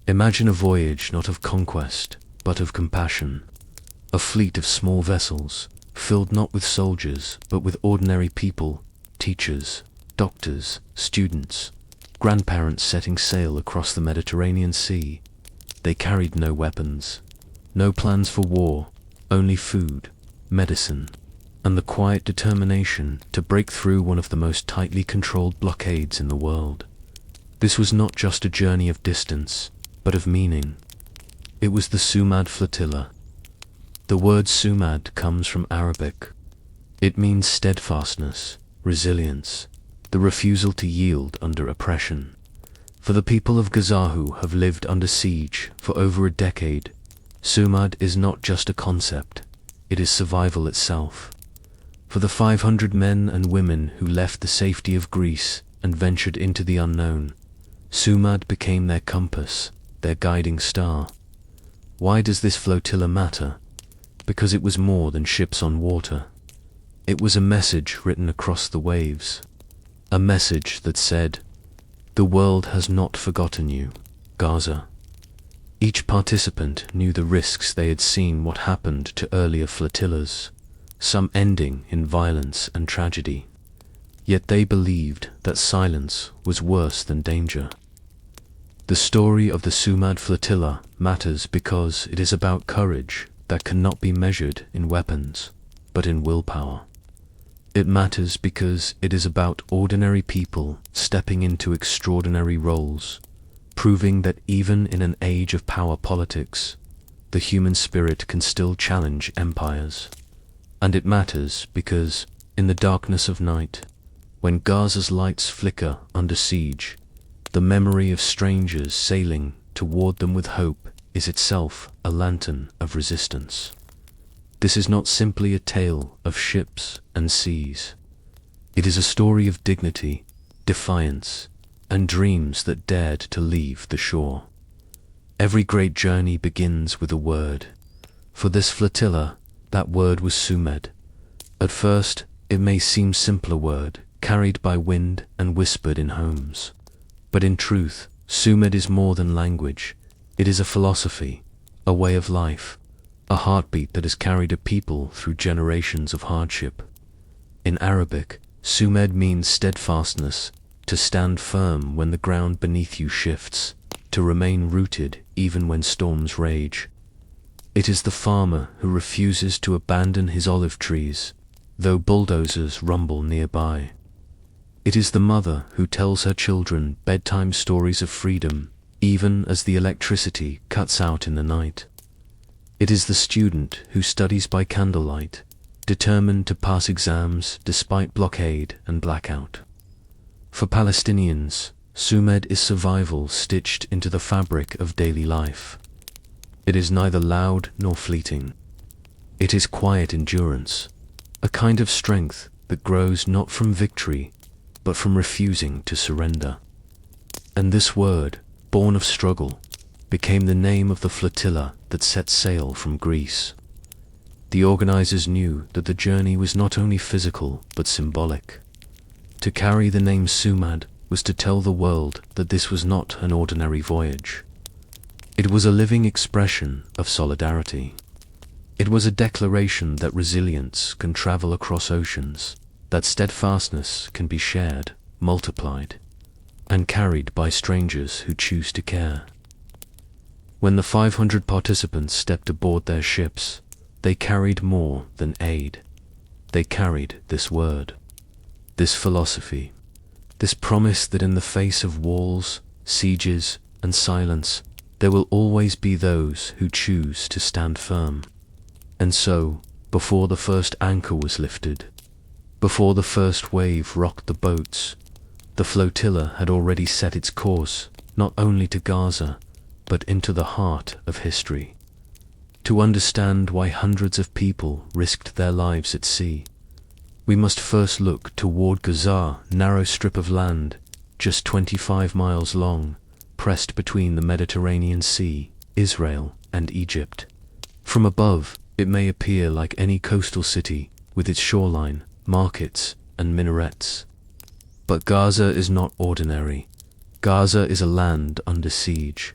Imagine a voyage not of conquest, but of compassion. A fleet of small vessels, filled not with soldiers, but with ordinary people, teachers, doctors, students, grandparents setting sail across the Mediterranean Sea. They carried no weapons, no plans for war, only food, medicine, and the quiet determination to break through one of the most tightly controlled blockades in the world. This was not just a journey of distance, but of meaning. It was the Sumud Flotilla. The word Sumud comes from Arabic. It means steadfastness, resilience, the refusal to yield under oppression. For the people of Gaza who have lived under siege for over a decade, Sumud is not just a concept, it is survival itself. For the 500 men and women who left the safety of Greece and ventured into the unknown, Sumud became their compass, their guiding star. Why does this flotilla matter? Because it was more than ships on water. It was a message written across the waves. A message that said, "The world has not forgotten you, Gaza." Each participant knew the risks. They had seen what happened to earlier flotillas, some ending in violence and tragedy. Yet they believed that silence was worse than danger. The story of the Sumud Flotilla matters because it is about courage that cannot be measured in weapons, but in willpower. It matters because it is about ordinary people stepping into extraordinary roles, proving that even in an age of power politics, the human spirit can still challenge empires. And it matters because, in the darkness of night, when Gaza's lights flicker under siege, the memory of strangers sailing toward them with hope is itself a lantern of resistance. This is not simply a tale of ships and seas. It is a story of dignity, defiance, and dreams that dared to leave the shore. Every great journey begins with a word. For this flotilla, that word was Sumud. At first, it may seem simple a word, carried by wind and whispered in homes. But in truth, Sumud is more than language. It is a philosophy, a way of life, a heartbeat that has carried a people through generations of hardship. In Arabic, Sumud means steadfastness, to stand firm when the ground beneath you shifts, to remain rooted even when storms rage. It is the farmer who refuses to abandon his olive trees, though bulldozers rumble nearby. It is the mother who tells her children bedtime stories of freedom, even as the electricity cuts out in the night. It is the student who studies by candlelight, determined to pass exams despite blockade and blackout. For Palestinians, Sumud is survival stitched into the fabric of daily life. It is neither loud nor fleeting. It is quiet endurance, a kind of strength that grows not from victory, but from refusing to surrender. And this word, born of struggle, became the name of the flotilla that set sail from Greece. The organizers knew that the journey was not only physical, but symbolic. To carry the name Sumud was to tell the world that this was not an ordinary voyage. It was a living expression of solidarity. It was a declaration that resilience can travel across oceans, that steadfastness can be shared, multiplied, and carried by strangers who choose to care. When the 500 participants stepped aboard their ships, they carried more than aid. They carried this word, this philosophy, this promise that in the face of walls, sieges, and silence, there will always be those who choose to stand firm. And so, before the first anchor was lifted, before the first wave rocked the boats, the flotilla had already set its course not only to Gaza, but into the heart of history. To understand why hundreds of people risked their lives at sea, we must first look toward Gaza, narrow strip of land, just 25 miles long, pressed between the Mediterranean Sea, Israel, and Egypt. From above, it may appear like any coastal city with its shoreline, markets, and minarets. But Gaza is not ordinary. Gaza is a land under siege.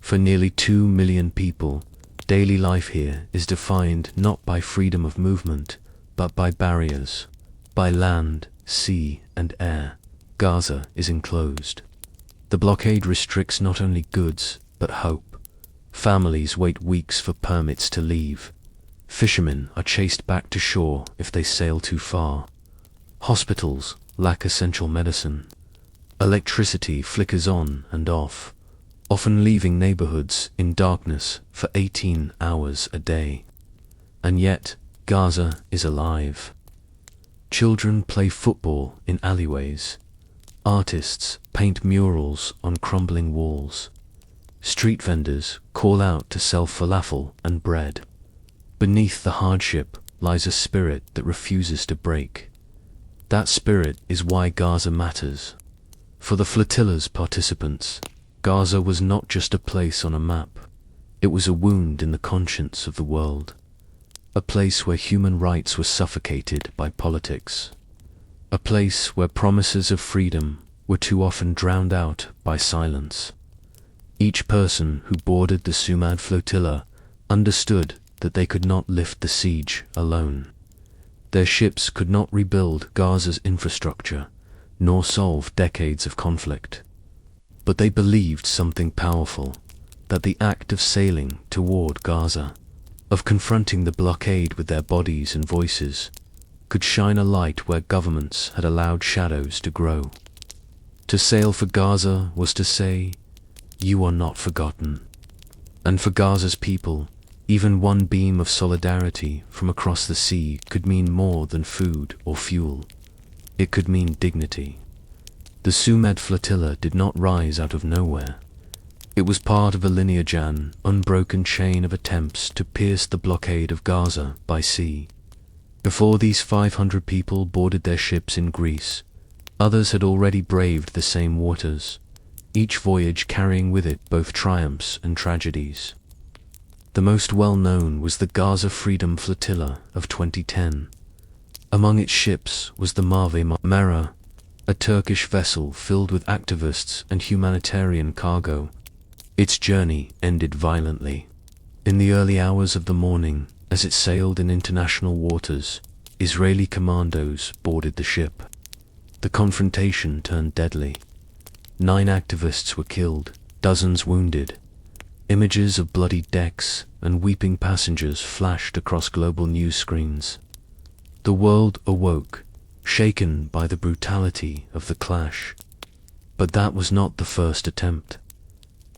For nearly 2 million people, daily life here is defined not by freedom of movement, but by barriers. By land, sea, and air, Gaza is enclosed. The blockade restricts not only goods, but hope. Families wait weeks for permits to leave. Fishermen are chased back to shore if they sail too far. Hospitals lack essential medicine. Electricity flickers on and off, often leaving neighborhoods in darkness for 18 hours a day. And yet, Gaza is alive. Children play football in alleyways. Artists paint murals on crumbling walls. Street vendors call out to sell falafel and bread. Beneath the hardship lies a spirit that refuses to break. That spirit is why Gaza matters. For the flotilla's participants, Gaza was not just a place on a map. It was a wound in the conscience of the world. A place where human rights were suffocated by politics. A place where promises of freedom were too often drowned out by silence. Each person who boarded the Sumud Flotilla understood that they could not lift the siege alone. Their ships could not rebuild Gaza's infrastructure, nor solve decades of conflict. But they believed something powerful, that the act of sailing toward Gaza, of confronting the blockade with their bodies and voices, could shine a light where governments had allowed shadows to grow. To sail for Gaza was to say, "You are not forgotten." And for Gaza's people, even one beam of solidarity from across the sea could mean more than food or fuel. It could mean dignity. The Sumud Flotilla did not rise out of nowhere. It was part of a lineage, an unbroken chain of attempts to pierce the blockade of Gaza by sea. Before these 500 people boarded their ships in Greece, others had already braved the same waters, each voyage carrying with it both triumphs and tragedies. The most well-known was the Gaza Freedom Flotilla of 2010. Among its ships was the Mavi Mara, a Turkish vessel filled with activists and humanitarian cargo. Its journey ended violently. In the early hours of the morning, as it sailed in international waters, Israeli commandos boarded the ship. The confrontation turned deadly. 9 activists were killed, dozens wounded. Images of bloody decks and weeping passengers flashed across global news screens. The world awoke, shaken by the brutality of the clash. But that was not the first attempt.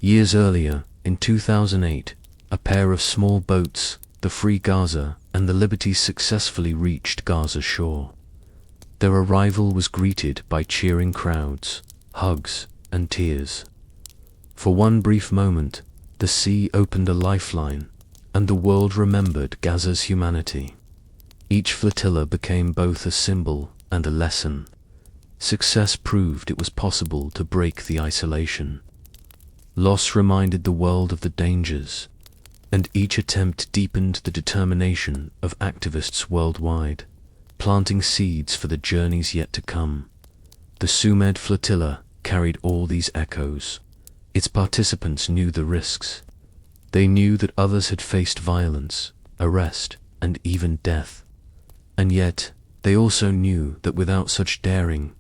Years earlier, in 2008, a pair of small boats, the Free Gaza and the Liberty, successfully reached Gaza's shore. Their arrival was greeted by cheering crowds, hugs, and tears. For one brief moment, the sea opened a lifeline, and the world remembered Gaza's humanity. Each flotilla became both a symbol and a lesson. Success proved it was possible to break the isolation. Loss reminded the world of the dangers, and each attempt deepened the determination of activists worldwide, planting seeds for the journeys yet to come. The Sumud Flotilla carried all these echoes. Its participants knew the risks. They knew that others had faced violence, arrest, and even death. And yet, they also knew that without such daring,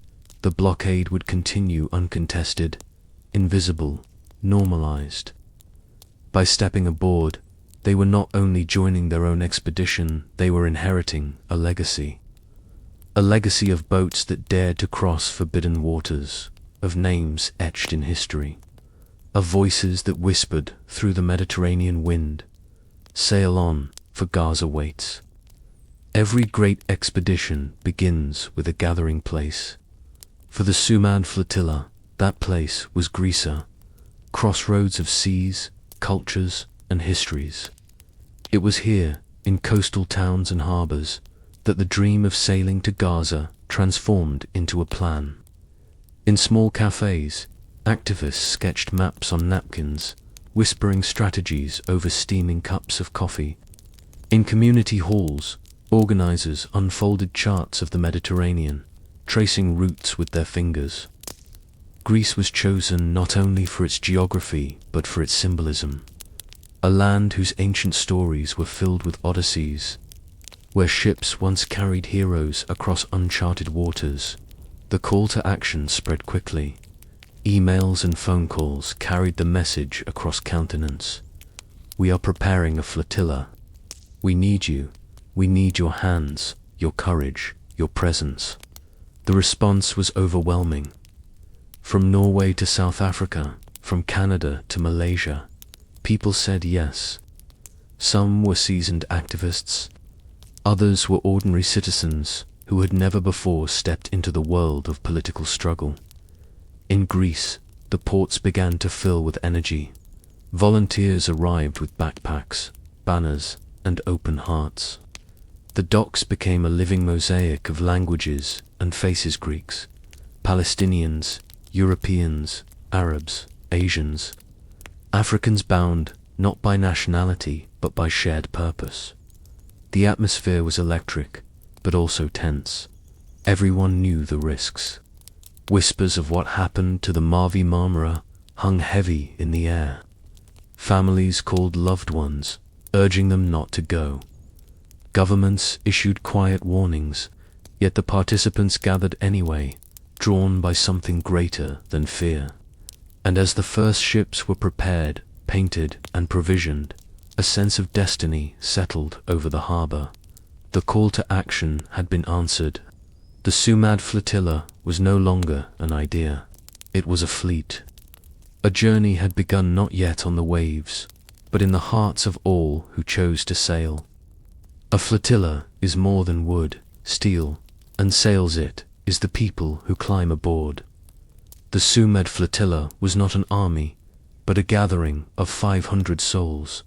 the blockade would continue uncontested, invisible, normalized. By stepping aboard, they were not only joining their own expedition, they were inheriting a legacy. A legacy of boats that dared to cross forbidden waters, of names etched in history, of voices that whispered through the Mediterranean wind, "Sail on, for Gaza waits." Every great expedition begins with a gathering place. For the Sumud Flotilla, that place was Greece, crossroads of seas, cultures, and histories. It was here, in coastal towns and harbors, that the dream of sailing to Gaza transformed into a plan. In small cafes, activists sketched maps on napkins, whispering strategies over steaming cups of coffee. In community halls, organizers unfolded charts of the Mediterranean, tracing routes with their fingers. Greece was chosen not only for its geography, but for its symbolism. A land whose ancient stories were filled with odysseys, where ships once carried heroes across uncharted waters. The call to action spread quickly. Emails and phone calls carried the message across continents. We are preparing a flotilla. We need you. We need your hands, your courage, your presence. The response was overwhelming. From Norway to South Africa, from Canada to Malaysia, people said yes. Some were seasoned activists. Others were ordinary citizens who had never before stepped into the world of political struggle. In Greece, the ports began to fill with energy. Volunteers arrived with backpacks, banners, and open hearts. The docks became a living mosaic of languages and faces: Greeks, Palestinians, Europeans, Arabs, Asians, Africans, bound not by nationality but by shared purpose. The atmosphere was electric, but also tense. Everyone knew the risks. Whispers of what happened to the Mavi Marmara hung heavy in the air. Families called loved ones, urging them not to go. Governments issued quiet warnings, yet the participants gathered anyway, drawn by something greater than fear. And as the first ships were prepared, painted, and provisioned, a sense of destiny settled over the harbor. The call to action had been answered. The Sumud Flotilla was no longer an idea. It was a fleet. A journey had begun, not yet on the waves, but in the hearts of all who chose to sail. A flotilla is more than wood, steel, and sails. It is the people who climb aboard. The Sumud Flotilla was not an army, but a gathering of 500 souls,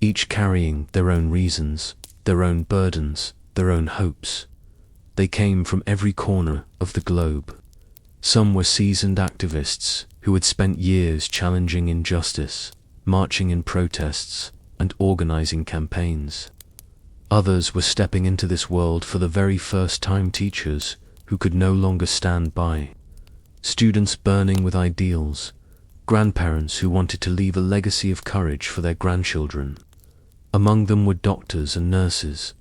each carrying their own reasons, their own burdens, their own hopes. They came from every corner of the globe. Some were seasoned activists who had spent years challenging injustice, marching in protests, and organizing campaigns. Others were stepping into this world for the very first time: teachers who could no longer stand by, students burning with ideals, grandparents who wanted to leave a legacy of courage for their grandchildren. Among them were doctors and nurses,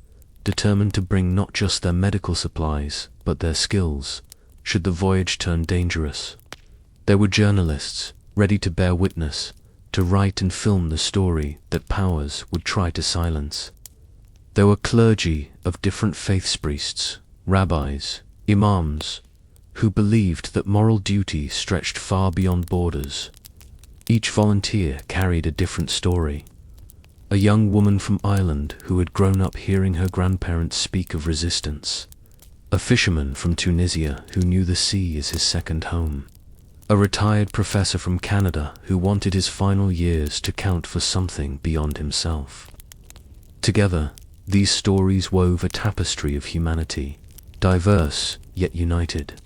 determined to bring not just their medical supplies, but their skills, should the voyage turn dangerous. There were journalists, ready to bear witness, to write and film the story that powers would try to silence. There were clergy of different faiths: priests, rabbis, imams, who believed that moral duty stretched far beyond borders. Each volunteer carried a different story. A young woman from Ireland who had grown up hearing her grandparents speak of resistance. A fisherman from Tunisia who knew the sea as his second home. A retired professor from Canada who wanted his final years to count for something beyond himself. Together, these stories wove a tapestry of humanity, diverse yet united.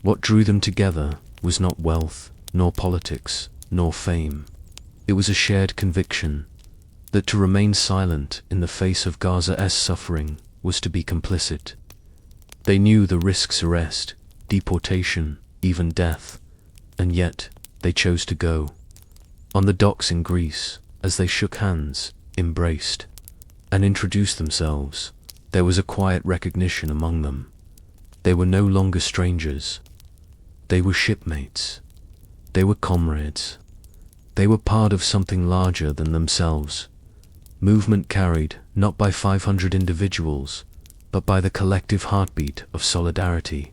What drew them together was not wealth, nor politics, nor fame. It was a shared conviction that to remain silent in the face of Gaza's suffering was to be complicit. They knew the risks: arrest, deportation, even death, and yet they chose to go. On the docks in Greece, as they shook hands, embraced, and introduced themselves, there was a quiet recognition among them. They were no longer strangers. They were shipmates. They were comrades. They were part of something larger than themselves. Movement carried not by 500 individuals, but by the collective heartbeat of solidarity.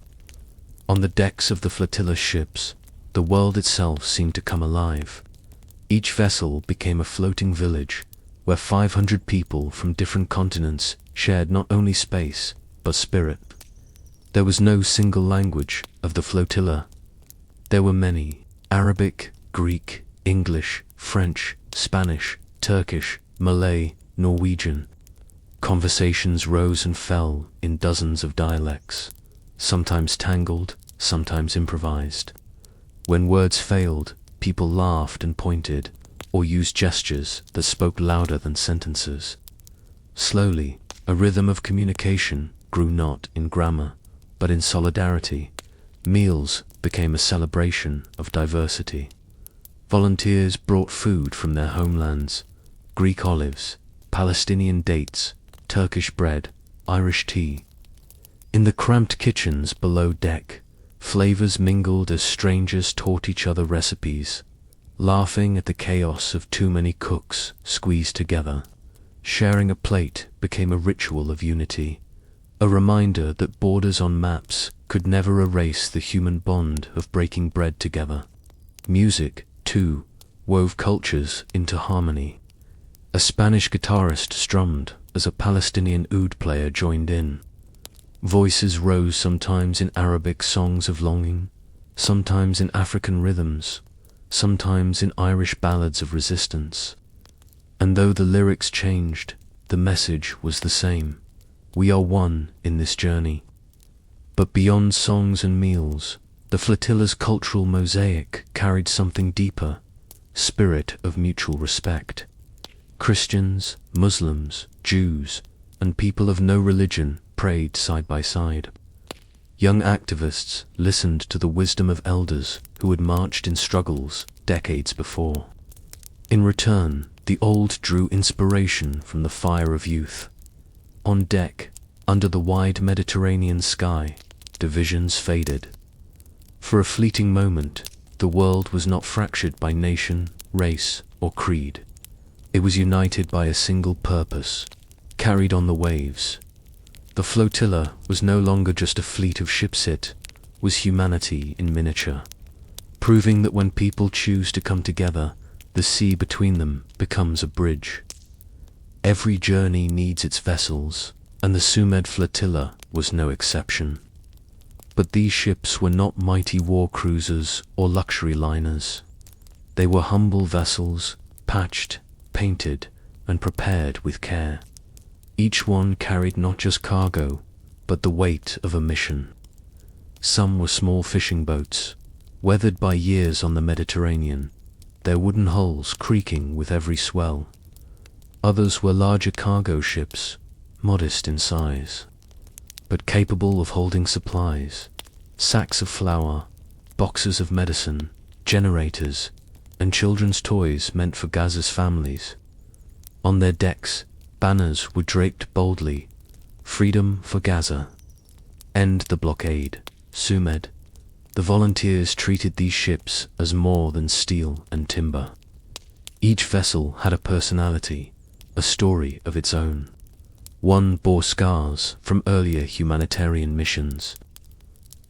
On the decks of the flotilla ships, the world itself seemed to come alive. Each vessel became a floating village, where 500 people from different continents shared not only space, but spirit. There was no single language of the flotilla. There were many: Arabic, Greek, English, French, Spanish, Turkish, Malay, Norwegian. Conversations rose and fell in dozens of dialects, sometimes tangled, sometimes improvised. When words failed, people laughed and pointed, or used gestures that spoke louder than sentences. Slowly, a rhythm of communication grew, not in grammar, but in solidarity, Meals became a celebration of diversity. Volunteers brought food from their homelands: Greek olives, Palestinian dates, Turkish bread, Irish tea. In the cramped kitchens below deck, flavors mingled as strangers taught each other recipes, laughing at the chaos of too many cooks squeezed together. Sharing a plate became a ritual of unity, a reminder that borders on maps could never erase the human bond of breaking bread together. Music, too, wove cultures into harmony. A Spanish guitarist strummed as a Palestinian oud player joined in. Voices rose sometimes in Arabic songs of longing, sometimes in African rhythms, sometimes in Irish ballads of resistance. And though the lyrics changed, the message was the same: we are one in this journey. But beyond songs and meals, the flotilla's cultural mosaic carried something deeper: spirit of mutual respect. Christians, Muslims, Jews, and people of no religion prayed side by side. Young activists listened to the wisdom of elders who had marched in struggles decades before. In return, the old drew inspiration from the fire of youth. On deck, under the wide Mediterranean sky, divisions faded. For a fleeting moment, the world was not fractured by nation, race, or creed. It was united by a single purpose, carried on the waves. The flotilla was no longer just a fleet of ships, it was humanity in miniature, proving that when people choose to come together, the sea between them becomes a bridge. Every journey needs its vessels, and the Sumud Flotilla was no exception. But these ships were not mighty war cruisers or luxury liners. They were humble vessels, patched, painted, and prepared with care. Each one carried not just cargo, but the weight of a mission. Some were small fishing boats, weathered by years on the Mediterranean, their wooden hulls creaking with every swell. Others were larger cargo ships, modest in size, but capable of holding supplies: sacks of flour, boxes of medicine, generators, and children's toys meant for Gaza's families. On their decks, banners were draped boldly: freedom for Gaza, end the blockade, Sumud. The volunteers treated these ships as more than steel and timber. Each vessel had a personality, a story of its own. One bore scars from earlier humanitarian missions.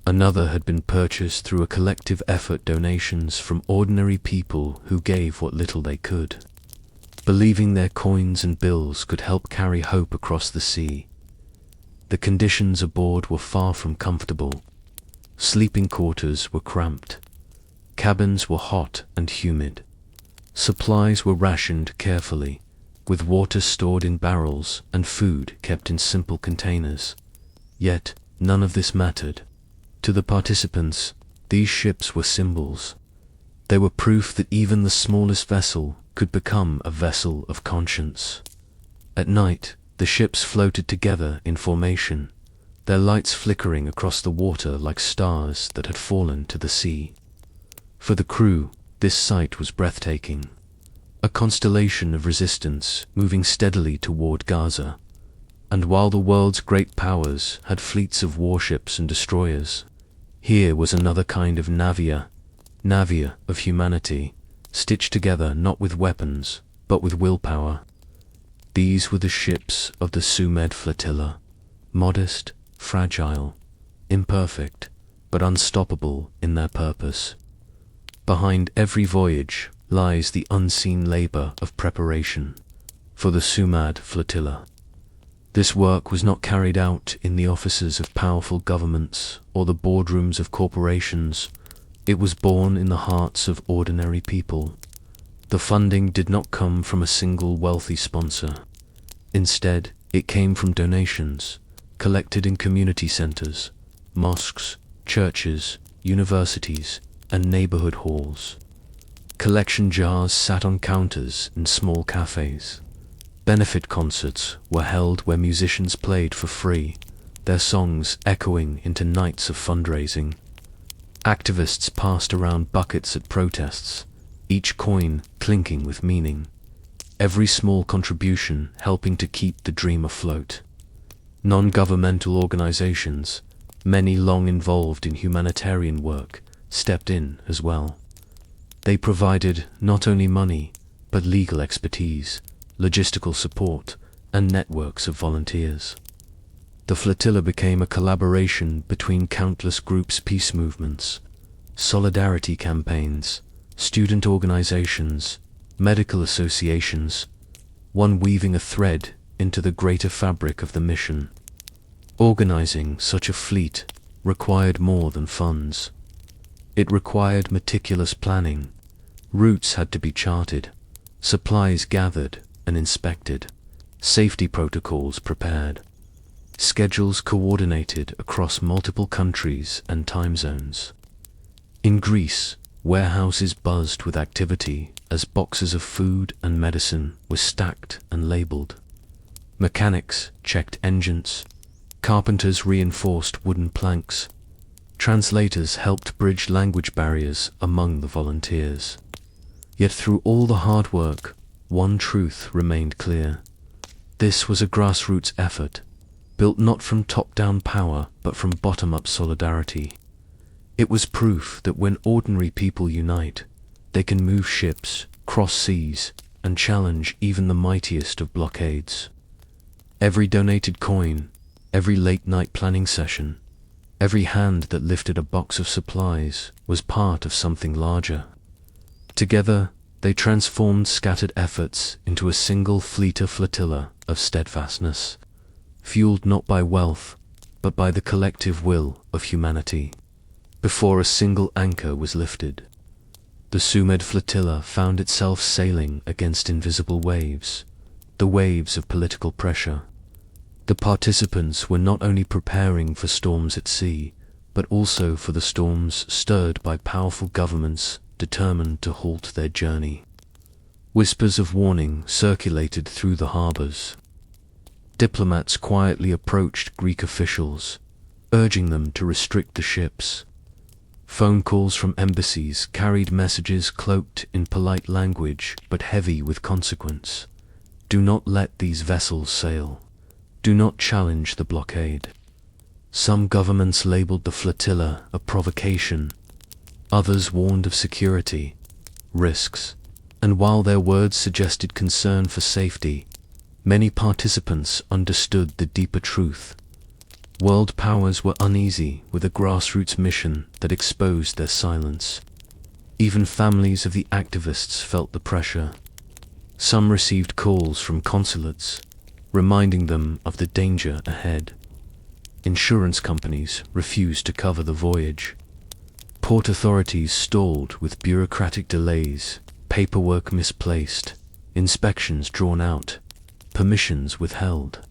Another had been purchased through a collective effort: donations from ordinary people who gave what little they could, believing their coins and bills could help carry hope across the sea. The conditions aboard were far from comfortable. Sleeping quarters were cramped. Cabins were hot and humid. Supplies were rationed carefully, with water stored in barrels and food kept in simple containers. Yet, none of this mattered. To the participants, these ships were symbols. They were proof that even the smallest vessel could become a vessel of conscience. At night, the ships floated together in formation, their lights flickering across the water like stars that had fallen to the sea. For the crew, this sight was breathtaking. A constellation of resistance moving steadily toward Gaza. And while the world's great powers had fleets of warships and destroyers, here was another kind of navia of humanity, stitched together not with weapons, but with willpower. These were the ships of the Sumud Flotilla, modest, fragile, imperfect, but unstoppable in their purpose. Behind every voyage lies the unseen labor of preparation for the Sumud Flotilla. This work was not carried out in the offices of powerful governments or the boardrooms of corporations. It was born in the hearts of ordinary people. The funding did not come from a single wealthy sponsor. Instead, it came from donations collected in community centers, mosques, churches, universities, and neighborhood halls. Collection jars sat on counters in small cafes. Benefit concerts were held where musicians played for free, their songs echoing into nights of fundraising. Activists passed around buckets at protests, each coin clinking with meaning, every small contribution helping to keep the dream afloat. Non-governmental organizations, many long involved in humanitarian work, stepped in as well. They provided not only money, but legal expertise, logistical support, and networks of volunteers. The flotilla became a collaboration between countless groups, peace movements, solidarity campaigns, student organizations, medical associations, one weaving a thread into the greater fabric of the mission. Organizing such a fleet required more than funds. It required meticulous planning. Routes had to be charted, supplies gathered and inspected, safety protocols prepared, schedules coordinated across multiple countries and time zones. In Greece, warehouses buzzed with activity as boxes of food and medicine were stacked and labeled. Mechanics checked engines, carpenters reinforced wooden planks, translators helped bridge language barriers among the volunteers. Yet through all the hard work, one truth remained clear. This was a grassroots effort, built not from top-down power but from bottom-up solidarity. It was proof that when ordinary people unite, they can move ships, cross seas, and challenge even the mightiest of blockades. Every donated coin, every late-night planning session, every hand that lifted a box of supplies was part of something larger. Together, they transformed scattered efforts into a single flotilla of steadfastness, fueled not by wealth, but by the collective will of humanity. Before a single anchor was lifted, the Sumud Flotilla found itself sailing against invisible waves, the waves of political pressure. The participants were not only preparing for storms at sea, but also for the storms stirred by powerful governments determined to halt their journey. Whispers of warning circulated through the harbors. Diplomats quietly approached Greek officials, urging them to restrict the ships. Phone calls from embassies carried messages cloaked in polite language but heavy with consequence. Do not let these vessels sail. Do not challenge the blockade. Some governments labeled the flotilla a provocation. Others warned of security, risks, and while their words suggested concern for safety, many participants understood the deeper truth. World powers were uneasy with a grassroots mission that exposed their silence. Even families of the activists felt the pressure. Some received calls from consulates, reminding them of the danger ahead. Insurance companies refused to cover the voyage. Port authorities stalled with bureaucratic delays, paperwork misplaced, inspections drawn out, permissions withheld.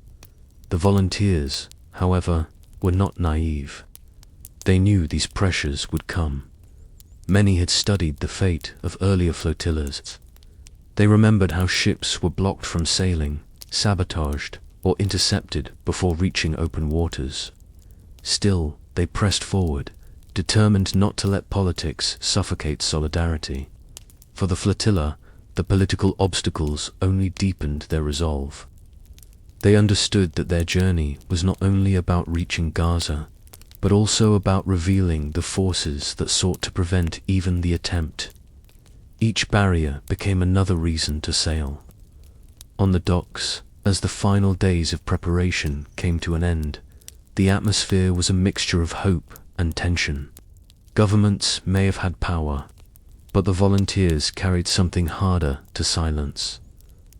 The volunteers, however, were not naive. They knew these pressures would come. Many had studied the fate of earlier flotillas. They remembered how ships were blocked from sailing, sabotaged, or intercepted before reaching open waters. Still, they pressed forward, determined not to let politics suffocate solidarity. For the flotilla, the political obstacles only deepened their resolve. They understood that their journey was not only about reaching Gaza, but also about revealing the forces that sought to prevent even the attempt. Each barrier became another reason to sail. On the docks, as the final days of preparation came to an end, the atmosphere was a mixture of hope and tension. Governments may have had power, but the volunteers carried something harder to silence: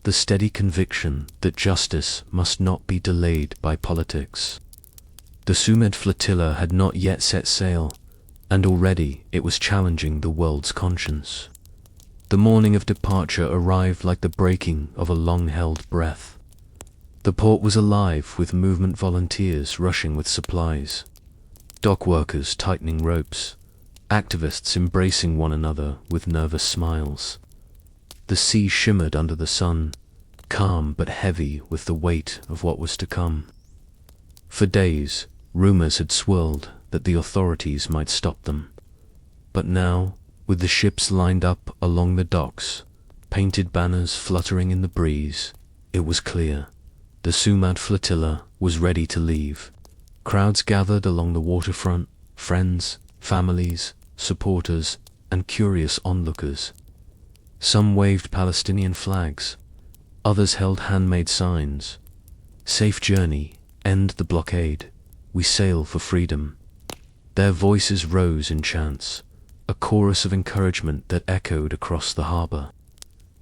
the steady conviction that justice must not be delayed by politics. The Sumud Flotilla had not yet set sail, and already it was challenging the world's conscience. The morning of departure arrived like the breaking of a long-held breath. The port was alive with movement volunteers rushing with supplies, dock workers tightening ropes, activists embracing one another with nervous smiles. The sea shimmered under the sun, calm but heavy with the weight of what was to come. For days, rumors had swirled that the authorities might stop them. But now, with the ships lined up along the docks, painted banners fluttering in the breeze, it was clear. The Sumud Flotilla was ready to leave. Crowds gathered along the waterfront, friends, families, supporters, and curious onlookers. Some waved Palestinian flags, others held handmade signs. "Safe journey, end the blockade, we sail for freedom." Their voices rose in chants, a chorus of encouragement that echoed across the harbor.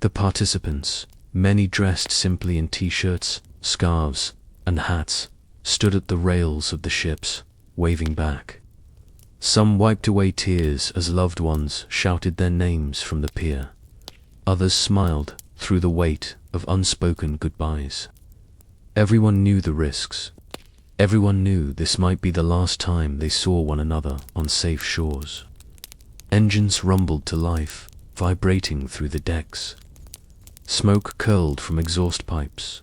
The participants, many dressed simply in t-shirts, scarves, and hats, stood at the rails of the ships, waving back. Some wiped away tears as loved ones shouted their names from the pier. Others smiled through the weight of unspoken goodbyes. Everyone knew the risks. Everyone knew this might be the last time they saw one another on safe shores. Engines rumbled to life, vibrating through the decks. Smoke curled from exhaust pipes.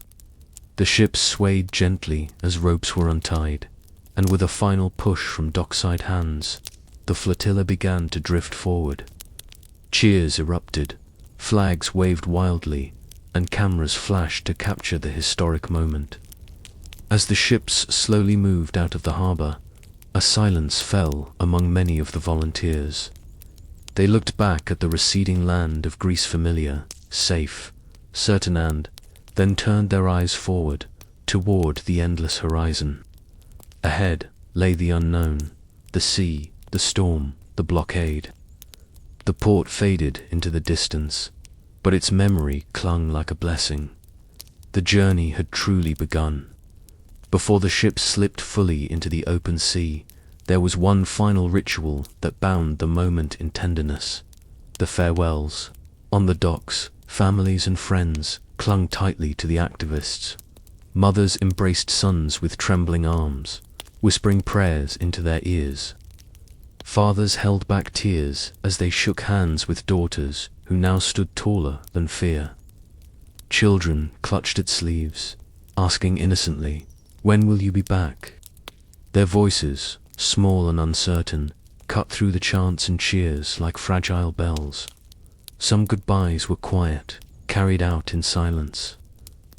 The ships swayed gently as ropes were untied, and with a final push from dockside hands, the flotilla began to drift forward. Cheers erupted, flags waved wildly, and cameras flashed to capture the historic moment. As the ships slowly moved out of the harbor, a silence fell among many of the volunteers. They looked back at the receding land of Greece, familiar, safe, certain, and then turned their eyes forward, toward the endless horizon. Ahead lay the unknown, the sea, the storm, the blockade. The port faded into the distance, but its memory clung like a blessing. The journey had truly begun. Before the ships slipped fully into the open sea, there was one final ritual that bound the moment in tenderness: the farewells. On the docks, families and friends clung tightly to the activists. Mothers embraced sons with trembling arms, whispering prayers into their ears. Fathers held back tears as they shook hands with daughters who now stood taller than fear. Children clutched at sleeves, asking innocently, "When will you be back?" Their voices, small and uncertain, cut through the chants and cheers like fragile bells. Some goodbyes were quiet, carried out in silence.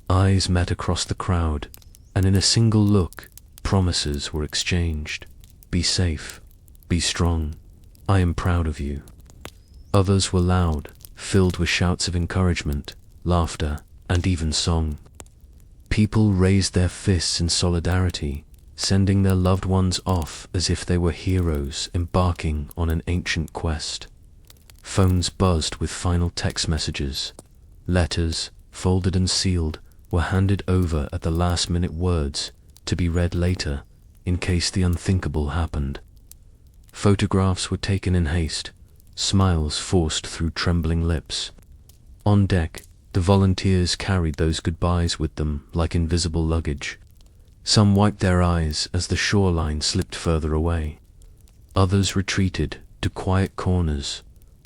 Eyes met across the crowd, and in a single look, promises were exchanged. "Be safe. Be strong. I am proud of you." Others were loud, filled with shouts of encouragement, laughter, and even song. People raised their fists in solidarity, sending their loved ones off as if they were heroes embarking on an ancient quest. Phones buzzed with final text messages. Letters, folded and sealed, were handed over at the last-minute words, to be read later, in case the unthinkable happened. Photographs were taken in haste, smiles forced through trembling lips. On deck, the volunteers carried those goodbyes with them like invisible luggage. Some wiped their eyes as the shoreline slipped further away. Others retreated to quiet corners,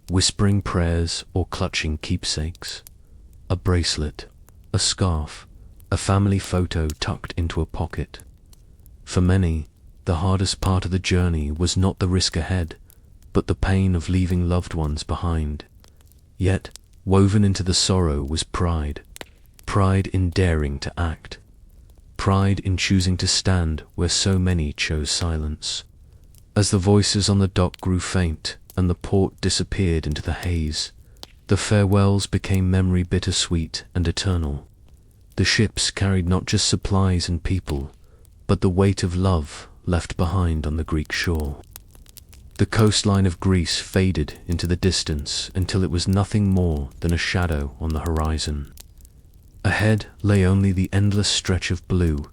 whispering prayers or clutching keepsakes. A bracelet, a scarf, a family photo tucked into a pocket. For many, the hardest part of the journey was not the risk ahead, but the pain of leaving loved ones behind. Yet, woven into the sorrow was pride. Pride in daring to act. Pride in choosing to stand where so many chose silence. As the voices on the dock grew faint and the port disappeared into the haze, the farewells became memory bittersweet and eternal. The ships carried not just supplies and people, but the weight of love left behind on the Greek shore. The coastline of Greece faded into the distance until it was nothing more than a shadow on the horizon. Ahead lay only the endless stretch of blue,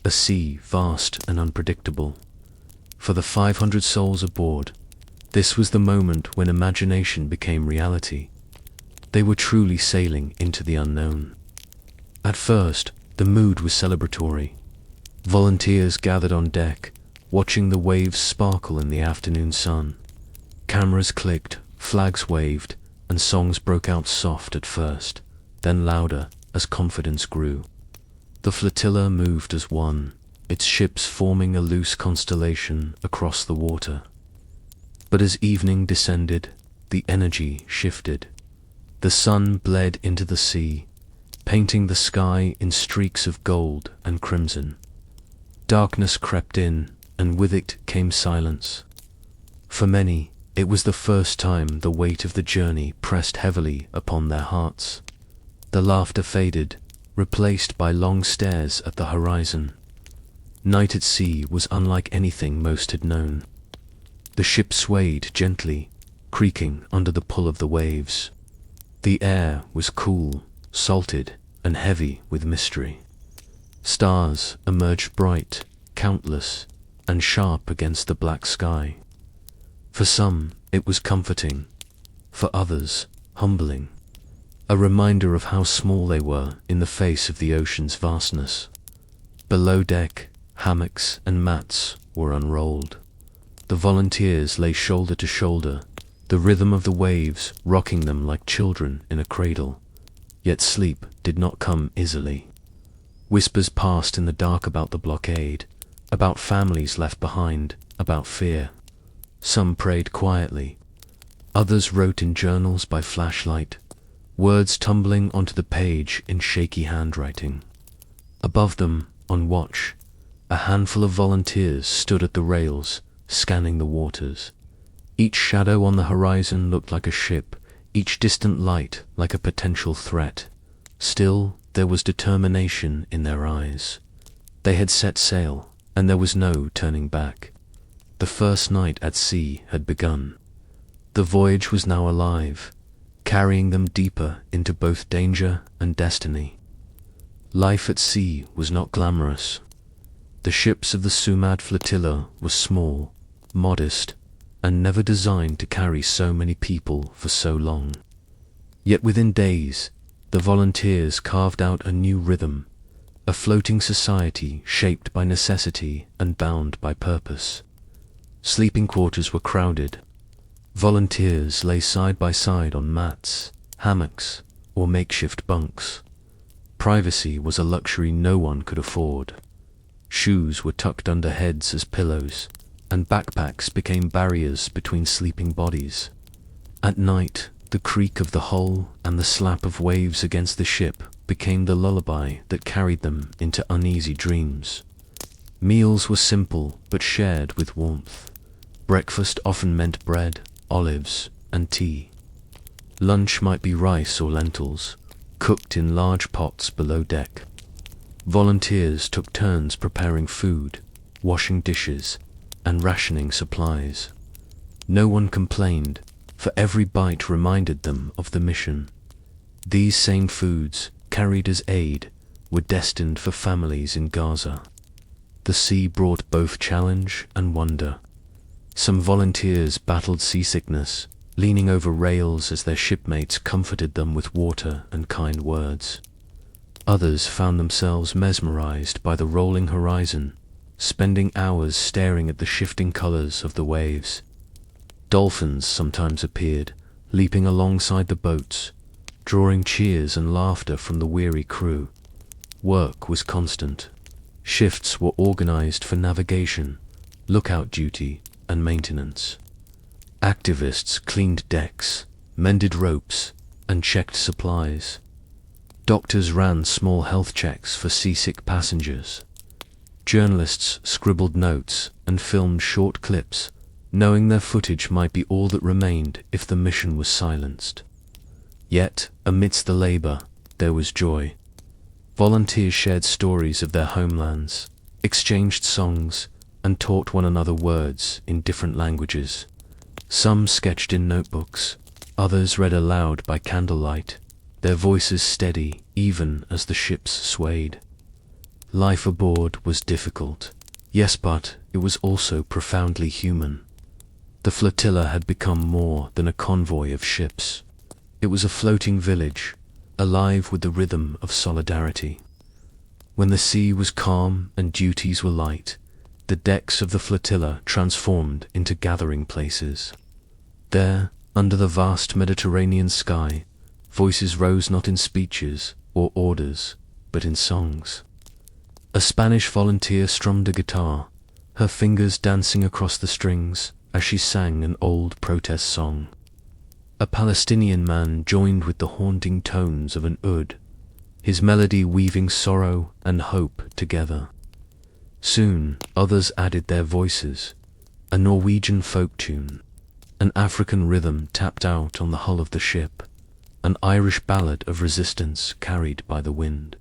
a sea vast and unpredictable. For the 500 souls aboard, this was the moment when imagination became reality. They were truly sailing into the unknown. At first, the mood was celebratory. Volunteers gathered on deck, watching the waves sparkle in the afternoon sun. Cameras clicked, flags waved, and songs broke out soft at first, then louder as confidence grew. The flotilla moved as one, its ships forming a loose constellation across the water. But as evening descended, the energy shifted. The sun bled into the sea, painting the sky in streaks of gold and crimson. Darkness crept in, and with it came silence. For many, it was the first time the weight of the journey pressed heavily upon their hearts. The laughter faded, replaced by long stares at the horizon. Night at sea was unlike anything most had known. The ship swayed gently, creaking under the pull of the waves. The air was cool, salted, and heavy with mystery. Stars emerged bright, countless, and sharp against the black sky. For some, it was comforting. For others, humbling. A reminder of how small they were in the face of the ocean's vastness. Below deck, hammocks and mats were unrolled. The volunteers lay shoulder to shoulder, the rhythm of the waves rocking them like children in a cradle. Yet sleep did not come easily. Whispers passed in the dark about the blockade, about families left behind, about fear. Some prayed quietly. Others wrote in journals by flashlight, words tumbling onto the page in shaky handwriting. Above them, on watch, a handful of volunteers stood at the rails, scanning the waters. Each shadow on the horizon looked like a ship, each distant light like a potential threat. Still, there was determination in their eyes. They had set sail, and there was no turning back. The first night at sea had begun. The voyage was now alive, carrying them deeper into both danger and destiny. Life at sea was not glamorous. The ships of the Sumud Flotilla were small, modest, and never designed to carry so many people for so long. Yet within days, the volunteers carved out a new rhythm, a floating society shaped by necessity and bound by purpose. Sleeping quarters were crowded. Volunteers lay side by side on mats, hammocks, or makeshift bunks. Privacy was a luxury no one could afford. Shoes were tucked under heads as pillows, and backpacks became barriers between sleeping bodies. At night, the creak of the hull and the slap of waves against the ship became the lullaby that carried them into uneasy dreams. Meals were simple but shared with warmth. Breakfast often meant bread, olives, and tea. Lunch might be rice or lentils, cooked in large pots below deck. Volunteers took turns preparing food, washing dishes, and rationing supplies. No one complained, for every bite reminded them of the mission. These same foods, carried as aid, were destined for families in Gaza. The sea brought both challenge and wonder. Some volunteers battled seasickness, leaning over rails as their shipmates comforted them with water and kind words. Others found themselves mesmerized by the rolling horizon, spending hours staring at the shifting colors of the waves. Dolphins sometimes appeared, leaping alongside the boats, drawing cheers and laughter from the weary crew. Work was constant. Shifts were organized for navigation, lookout duty, and maintenance. Activists cleaned decks, mended ropes, and checked supplies. Doctors ran small health checks for seasick passengers. Journalists scribbled notes and filmed short clips, knowing their footage might be all that remained if the mission was silenced. Yet, amidst the labor, there was joy. Volunteers shared stories of their homelands, exchanged songs, and taught one another words in different languages. Some sketched in notebooks, others read aloud by candlelight, their voices steady even as the ships swayed. Life aboard was difficult, yes, but it was also profoundly human. The flotilla had become more than a convoy of ships. It was a floating village, alive with the rhythm of solidarity. When the sea was calm and duties were light, the decks of the flotilla transformed into gathering places. There, under the vast Mediterranean sky, voices rose not in speeches or orders, but in songs. A Spanish volunteer strummed a guitar, her fingers dancing across the strings as she sang an old protest song. A Palestinian man joined with the haunting tones of an oud, his melody weaving sorrow and hope together. Soon, others added their voices, a Norwegian folk tune, an African rhythm tapped out on the hull of the ship, an Irish ballad of resistance carried by the wind.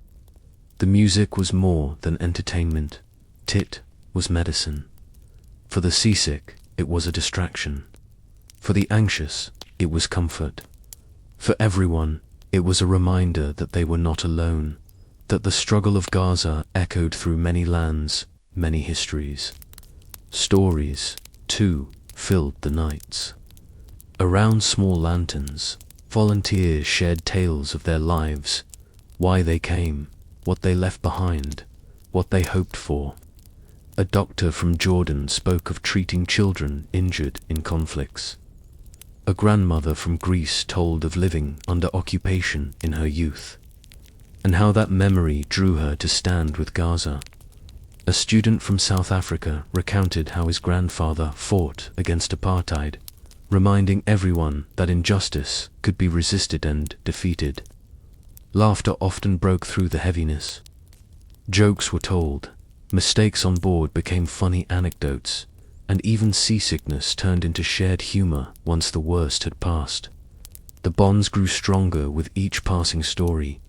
The music was more than entertainment, it was medicine. For the seasick, it was a distraction. For the anxious, it was comfort. For everyone, it was a reminder that they were not alone, that the struggle of Gaza echoed through many lands, many histories. Stories, too, filled the nights. Around small lanterns, volunteers shared tales of their lives, why they came, what they left behind, what they hoped for. A doctor from Jordan spoke of treating children injured in conflicts. A grandmother from Greece told of living under occupation in her youth, and how that memory drew her to stand with Gaza. A student from South Africa recounted how his grandfather fought against apartheid, reminding everyone that injustice could be resisted and defeated. Laughter often broke through the heaviness. Jokes were told, mistakes on board became funny anecdotes, and even seasickness turned into shared humor once the worst had passed. The bonds grew stronger with each passing story,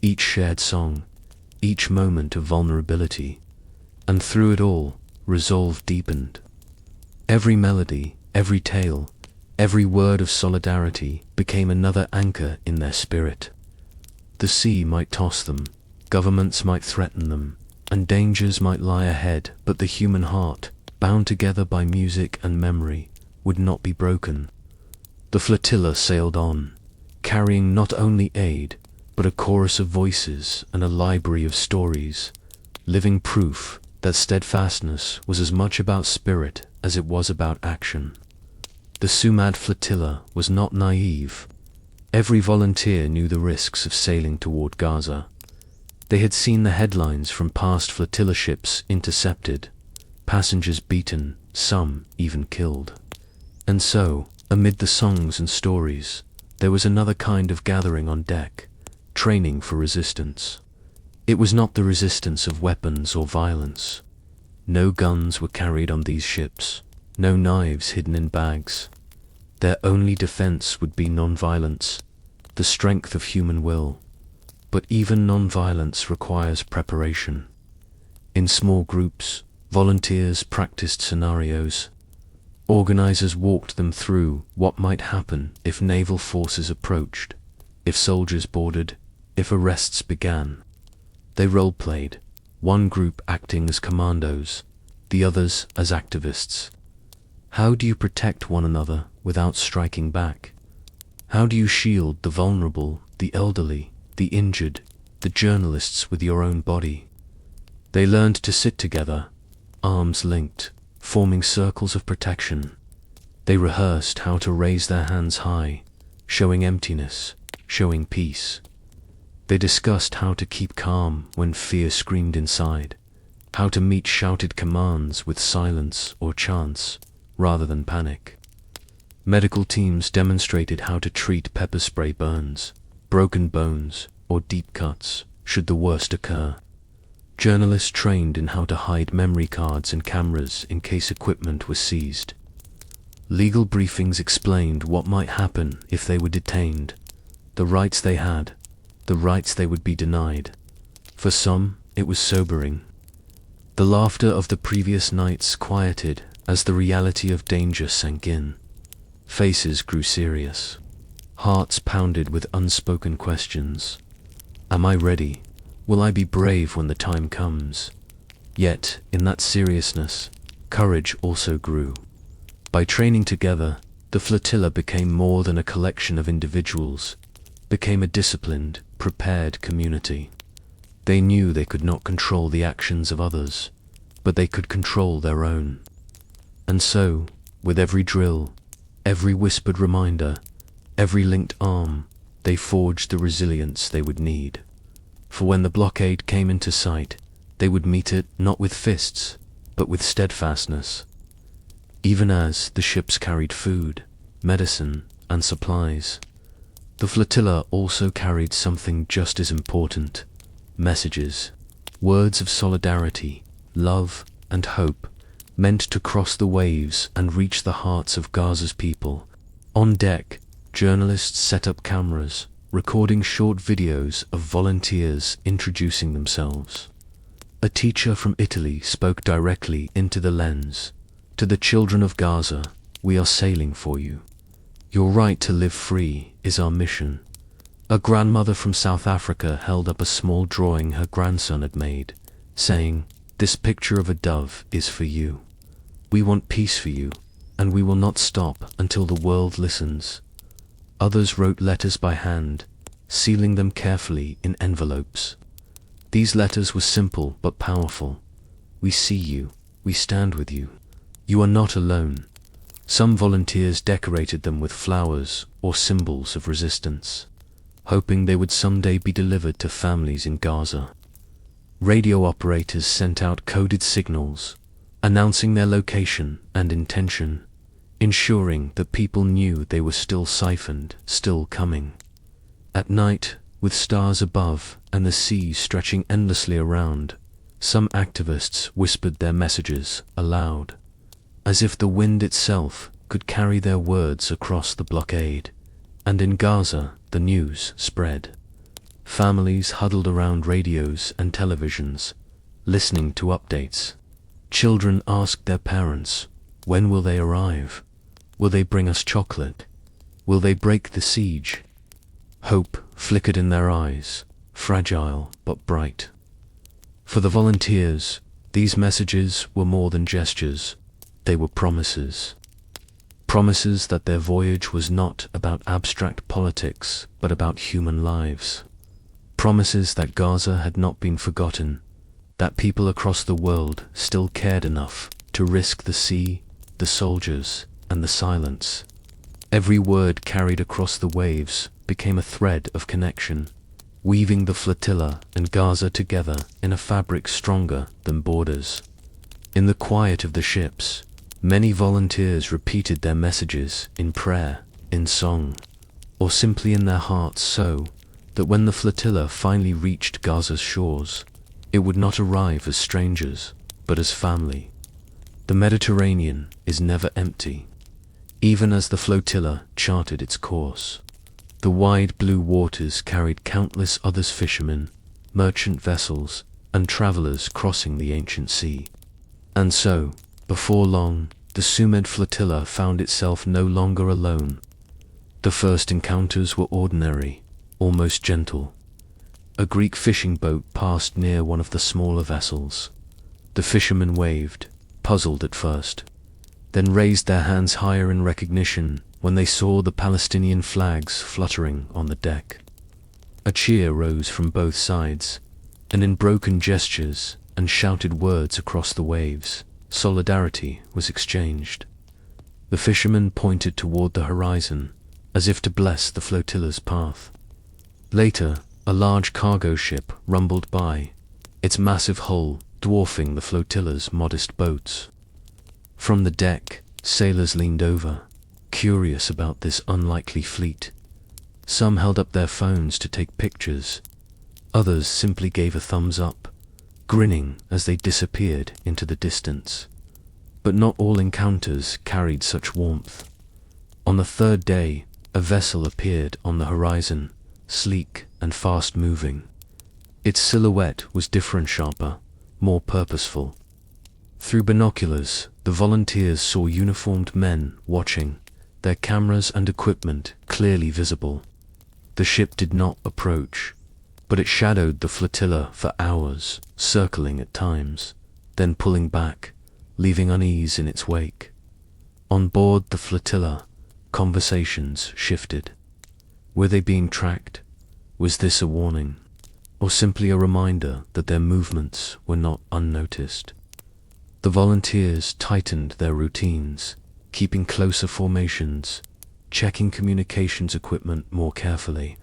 each shared song, each moment of vulnerability, and through it all, resolve deepened. Every melody, every tale, every word of solidarity became another anchor in their spirit. The sea might toss them, governments might threaten them, and dangers might lie ahead, but the human heart, bound together by music and memory, would not be broken. The flotilla sailed on, carrying not only aid, but a chorus of voices and a library of stories, living proof that steadfastness was as much about spirit as it was about action. The Sumud Flotilla was not naive. Every volunteer knew the risks of sailing toward Gaza. They had seen the headlines from past flotilla ships intercepted, passengers beaten, some even killed. And so, amid the songs and stories, there was another kind of gathering on deck, training for resistance. It was not the resistance of weapons or violence. No guns were carried on these ships, no knives hidden in bags. Their only defense would be non-violence, the strength of human will. But even non-violence requires preparation. In small groups, volunteers practiced scenarios. Organizers walked them through what might happen if naval forces approached, if soldiers boarded, if arrests began. They role-played, one group acting as commandos, the others as activists. How do you protect one another without striking back? How do you shield the vulnerable, the elderly, the injured, the journalists with your own body? They learned to sit together, arms linked, forming circles of protection. They rehearsed how to raise their hands high, showing emptiness, showing peace. They discussed how to keep calm when fear screamed inside, how to meet shouted commands with silence or chants, rather than panic. Medical teams demonstrated how to treat pepper spray burns, broken bones, or deep cuts, should the worst occur. Journalists trained in how to hide memory cards and cameras in case equipment was seized. Legal briefings explained what might happen if they were detained, the rights they had, the rights they would be denied. For some, it was sobering. The laughter of the previous nights quieted as the reality of danger sank in. Faces grew serious. Hearts pounded with unspoken questions. Am I ready? Will I be brave when the time comes? Yet, in that seriousness, courage also grew. By training together, the flotilla became more than a collection of individuals, became a disciplined, prepared community. They knew they could not control the actions of others, but they could control their own. And so, with every drill, every whispered reminder, every linked arm, they forged the resilience they would need. For when the blockade came into sight, they would meet it not with fists, but with steadfastness. even as the ships carried food, medicine, and supplies. The flotilla also carried something just as important: messages, words of solidarity, love, and hope, meant to cross the waves and reach the hearts of Gaza's people. On deck, journalists set up cameras, recording short videos of volunteers introducing themselves. A teacher from Italy spoke directly into the lens. "To the children of Gaza, we are sailing for you. Your right to live free is our mission." A grandmother from South Africa held up a small drawing her grandson had made, saying, "This picture of a dove is for you. We want peace for you, and we will not stop until the world listens." Others wrote letters by hand, sealing them carefully in envelopes. These letters were simple but powerful. "We see you. We stand with you. You are not alone." Some volunteers decorated them with flowers or symbols of resistance, hoping they would someday be delivered to families in Gaza. Radio operators sent out coded signals, announcing their location and intention, ensuring that people knew they were still siphoned, still coming. At night, with stars above and the sea stretching endlessly around, some activists whispered their messages aloud, as if the wind itself could carry their words across the blockade. And in Gaza, the news spread. Families huddled around radios and televisions, listening to updates. Children asked their parents, "When will they arrive? Will they bring us chocolate? Will they break the siege?" Hope flickered in their eyes, fragile but bright. For the volunteers, these messages were more than gestures. They were promises. Promises that their voyage was not about abstract politics, but about human lives. Promises that Gaza had not been forgotten, that people across the world still cared enough to risk the sea, the soldiers, and the silence. Every word carried across the waves became a thread of connection, weaving the flotilla and Gaza together in a fabric stronger than borders. In the quiet of the ships, many volunteers repeated their messages in prayer, in song, or simply in their hearts, so that when the flotilla finally reached Gaza's shores, it would not arrive as strangers, but as family. The Mediterranean is never empty. Even as the flotilla charted its course, the wide blue waters carried countless other fishermen, merchant vessels, and travelers crossing the ancient sea. And so, before long, the Sumud Flotilla found itself no longer alone. The first encounters were ordinary, almost gentle. A Greek fishing boat passed near one of the smaller vessels. The fishermen waved, puzzled at first, then raised their hands higher in recognition when they saw the Palestinian flags fluttering on the deck. A cheer rose from both sides, and in broken gestures and shouted words across the waves, solidarity was exchanged. The fishermen pointed toward the horizon, as if to bless the flotilla's path. Later, a large cargo ship rumbled by, its massive hull dwarfing the flotilla's modest boats. From the deck, sailors leaned over, curious about this unlikely fleet. Some held up their phones to take pictures. Others simply gave a thumbs up, grinning as they disappeared into the distance. But not all encounters carried such warmth. On the third day, a vessel appeared on the horizon, sleek and fast-moving. Its silhouette was different, sharper, more purposeful. Through binoculars, the volunteers saw uniformed men watching, their cameras and equipment clearly visible. The ship did not approach, but it shadowed the flotilla for hours, circling at times, then pulling back, leaving unease in its wake. On board the flotilla, conversations shifted. Were they being tracked? Was this a warning? Or simply a reminder that their movements were not unnoticed? The volunteers tightened their routines, keeping closer formations, checking communications equipment more carefully.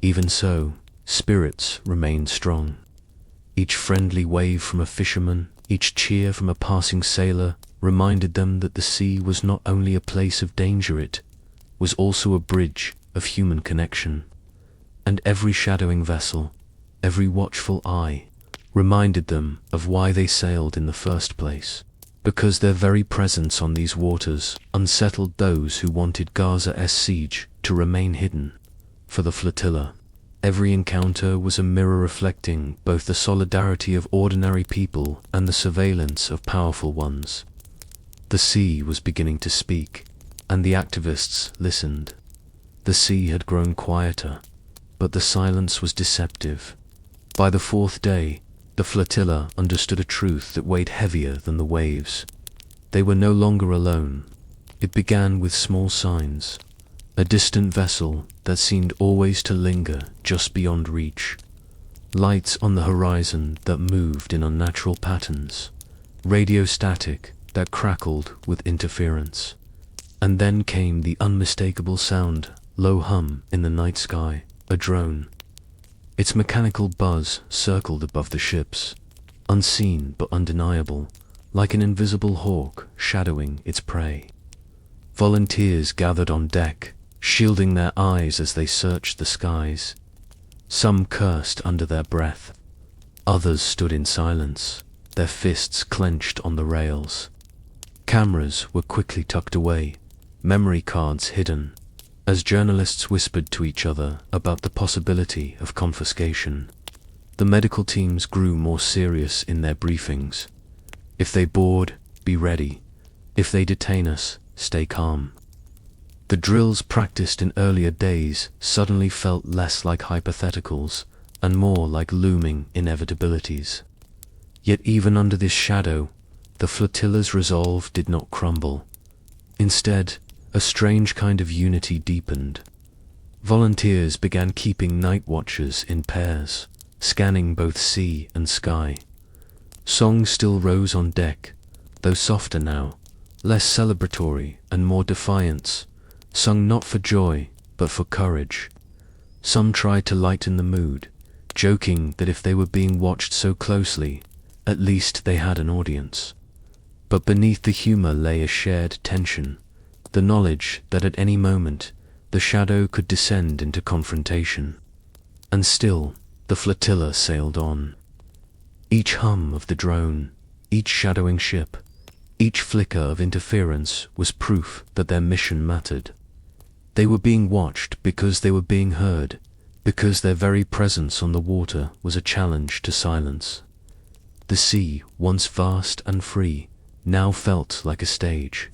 Even so, spirits remained strong. Each friendly wave from a fisherman, each cheer from a passing sailor, reminded them that the sea was not only a place of danger, it was also a bridge of human connection. And every shadowing vessel, every watchful eye, reminded them of why they sailed in the first place. Because their very presence on these waters unsettled those who wanted Gaza's siege to remain hidden. For the flotilla, every encounter was a mirror reflecting both the solidarity of ordinary people and the surveillance of powerful ones. The sea was beginning to speak, and the activists listened. The sea had grown quieter, but the silence was deceptive. By the fourth day, the flotilla understood a truth that weighed heavier than the waves. They were no longer alone. It began with small signs. A distant vessel that seemed always to linger just beyond reach. Lights on the horizon that moved in unnatural patterns. Radio static that crackled with interference. And then came the unmistakable sound, low hum in the night sky, a drone. Its mechanical buzz circled above the ships, unseen but undeniable, like an invisible hawk shadowing its prey. Volunteers gathered on deck, shielding their eyes as they searched the skies. Some cursed under their breath. Others stood in silence, their fists clenched on the rails. Cameras were quickly tucked away, memory cards hidden, as journalists whispered to each other about the possibility of confiscation. The medical teams grew more serious in their briefings. If they board, be ready. If they detain us, stay calm. The drills practiced in earlier days suddenly felt less like hypotheticals and more like looming inevitabilities. Yet even under this shadow, the flotilla's resolve did not crumble. Instead, a strange kind of unity deepened. Volunteers began keeping night watches in pairs, scanning both sea and sky. Songs still rose on deck, though softer now, less celebratory and more defiance, sung not for joy, but for courage. Some tried to lighten the mood, joking that if they were being watched so closely, at least they had an audience. But beneath the humor lay a shared tension, the knowledge that at any moment the shadow could descend into confrontation. And still, the flotilla sailed on. Each hum of the drone, each shadowing ship, each flicker of interference was proof that their mission mattered. They were being watched because they were being heard, because their very presence on the water was a challenge to silence. The sea, once vast and free, now felt like a stage.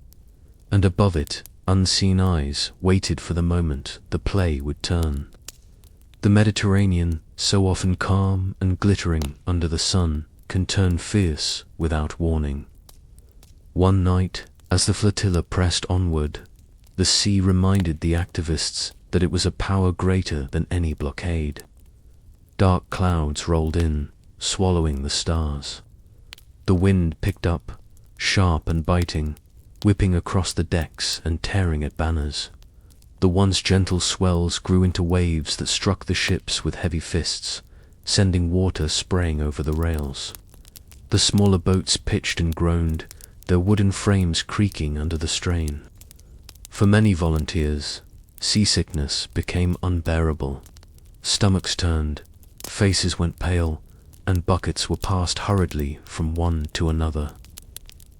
And above it, unseen eyes waited for the moment the play would turn. The Mediterranean, so often calm and glittering under the sun, can turn fierce without warning. One night, as the flotilla pressed onward, the sea reminded the activists that it was a power greater than any blockade. Dark clouds rolled in, swallowing the stars. The wind picked up, sharp and biting, whipping across the decks and tearing at banners. The once gentle swells grew into waves that struck the ships with heavy fists, sending water spraying over the rails. The smaller boats pitched and groaned, their wooden frames creaking under the strain. For many volunteers, seasickness became unbearable. Stomachs turned, faces went pale, and buckets were passed hurriedly from one to another.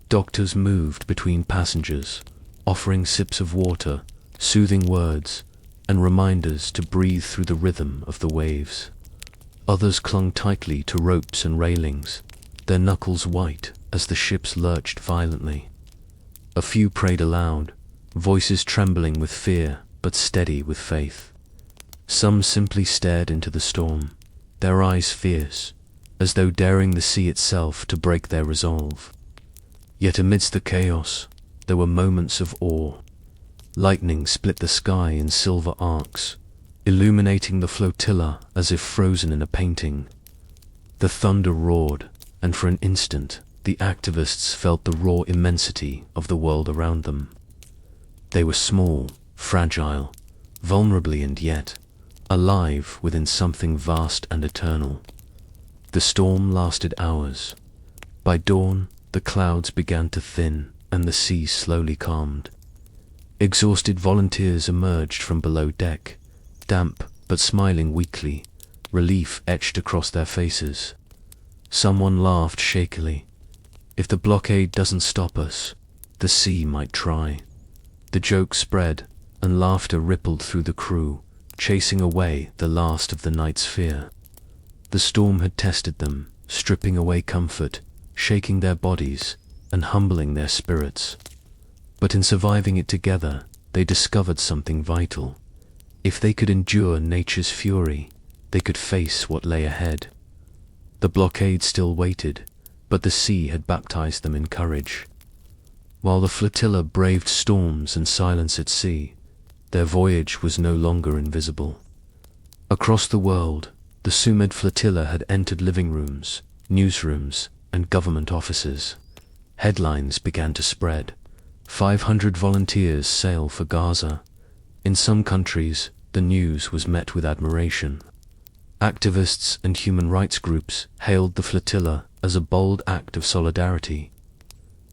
Doctors moved between passengers, offering sips of water, soothing words, and reminders to breathe through the rhythm of the waves. Others clung tightly to ropes and railings, their knuckles white as the ships lurched violently. A few prayed aloud, voices trembling with fear but steady with faith. Some simply stared into the storm, their eyes fierce, as though daring the sea itself to break their resolve. Yet amidst the chaos, there were moments of awe. Lightning split the sky in silver arcs, illuminating the flotilla as if frozen in a painting. The thunder roared, and for an instant, the activists felt the raw immensity of the world around them. They were small, fragile, vulnerably and yet alive within something vast and eternal. The storm lasted hours. By dawn, the clouds began to thin, and the sea slowly calmed. Exhausted volunteers emerged from below deck, damp but smiling weakly, relief etched across their faces. Someone laughed shakily. "If the blockade doesn't stop us, the sea might try." The joke spread, and laughter rippled through the crew, chasing away the last of the night's fear. The storm had tested them, stripping away comfort, shaking their bodies, and humbling their spirits. But in surviving it together, they discovered something vital. If they could endure nature's fury, they could face what lay ahead. The blockade still waited, but the sea had baptized them in courage. While the flotilla braved storms and silence at sea, their voyage was no longer invisible. Across the world, the Sumud Flotilla had entered living rooms, newsrooms, and government offices. Headlines began to spread. 500 volunteers sail for Gaza. In some countries, the news was met with admiration. Activists and human rights groups hailed the flotilla as a bold act of solidarity.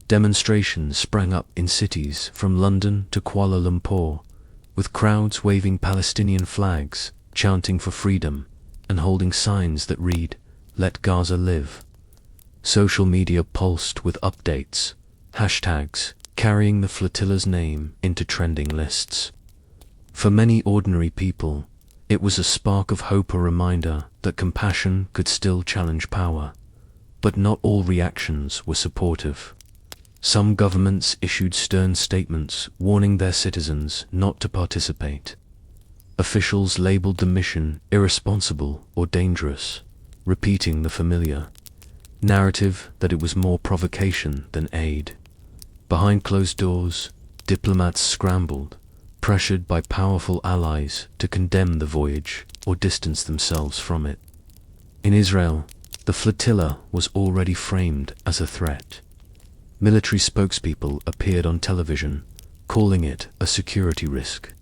Demonstrations sprang up in cities from London to Kuala Lumpur, with crowds waving Palestinian flags, chanting for freedom, and holding signs that read, "Let Gaza live." Social media pulsed with updates, hashtags, carrying the flotilla's name into trending lists. For many ordinary people, it was a spark of hope, a reminder that compassion could still challenge power. But not all reactions were supportive. Some governments issued stern statements warning their citizens not to participate. Officials labeled the mission irresponsible or dangerous, repeating the familiar narrative that it was more provocation than aid. Behind closed doors, diplomats scrambled, pressured by powerful allies to condemn the voyage or distance themselves from it. In Israel, the flotilla was already framed as a threat. Military spokespeople appeared on television, calling it a security risk,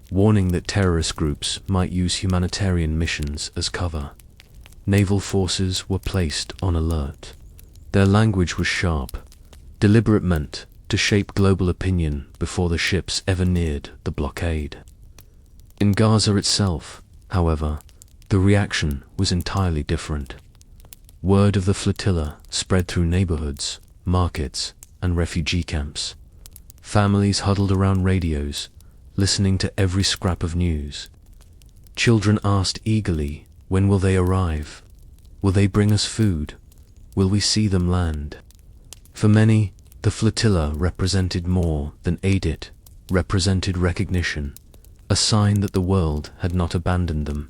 warning that terrorist groups might use humanitarian missions as cover. Naval forces were placed on alert. Their language was sharp, deliberate, meant to shape global opinion before the ships ever neared the blockade. In Gaza itself, however, the reaction was entirely different. Word of the flotilla spread through neighborhoods, markets, and refugee camps. Families huddled around radios, listening to every scrap of news. Children asked eagerly, "When will they arrive? Will they bring us food? Will we see them land?" For many, the flotilla represented more than aid. It represented recognition, a sign that the world had not abandoned them.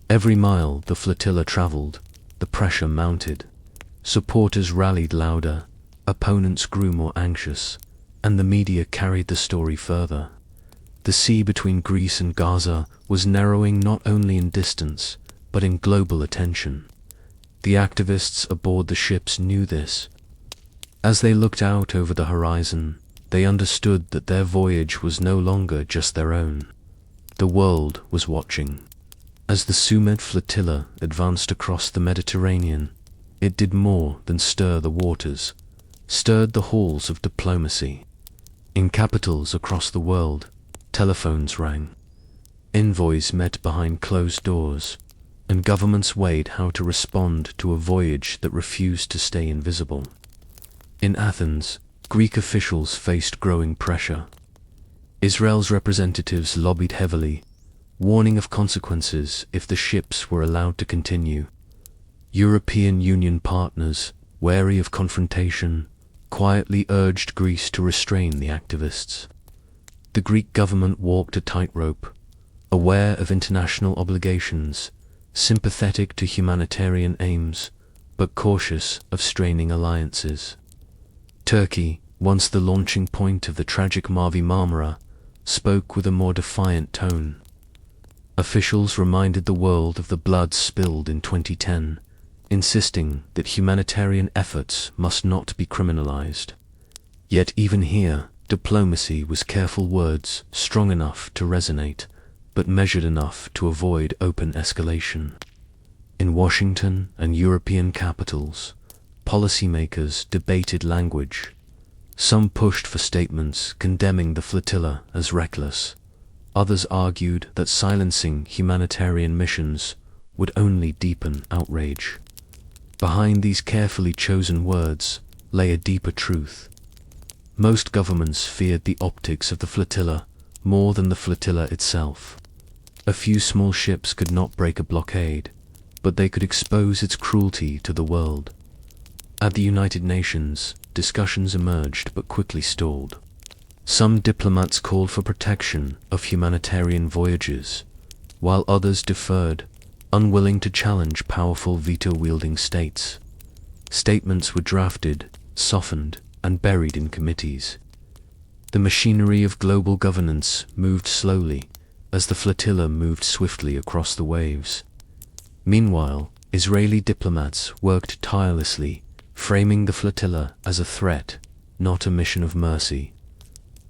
Every mile the flotilla traveled, the pressure mounted. Supporters rallied louder, opponents grew more anxious, and the media carried the story further. The sea between Greece and Gaza was narrowing not only in distance, but in global attention. The activists aboard the ships knew this. As they looked out over the horizon, they understood that their voyage was no longer just their own. The world was watching. As the Sumud Flotilla advanced across the Mediterranean, it did more than stir the waters, stirred the halls of diplomacy. In capitals across the world, telephones rang. Envoys met behind closed doors, and governments weighed how to respond to a voyage that refused to stay invisible. In Athens, Greek officials faced growing pressure. Israel's representatives lobbied heavily, warning of consequences if the ships were allowed to continue. European Union partners, wary of confrontation, quietly urged Greece to restrain the activists. The Greek government walked a tightrope, aware of international obligations, sympathetic to humanitarian aims, but cautious of straining alliances. Turkey, once the launching point of the tragic Mavi Marmara, spoke with a more defiant tone. Officials reminded the world of the blood spilled in 2010, insisting that humanitarian efforts must not be criminalized. Yet even here, diplomacy was careful, words strong enough to resonate, but measured enough to avoid open escalation. In Washington and European capitals, policymakers debated language. Some pushed for statements condemning the flotilla as reckless. Others argued that silencing humanitarian missions would only deepen outrage. Behind these carefully chosen words lay a deeper truth. Most governments feared the optics of the flotilla more than the flotilla itself. A few small ships could not break a blockade, but they could expose its cruelty to the world. At the United Nations, discussions emerged but quickly stalled. Some diplomats called for protection of humanitarian voyages, while others deferred, unwilling to challenge powerful veto-wielding states. Statements were drafted, softened, and buried in committees. The machinery of global governance moved slowly, as the flotilla moved swiftly across the waves. Meanwhile, Israeli diplomats worked tirelessly, framing the flotilla as a threat, not a mission of mercy.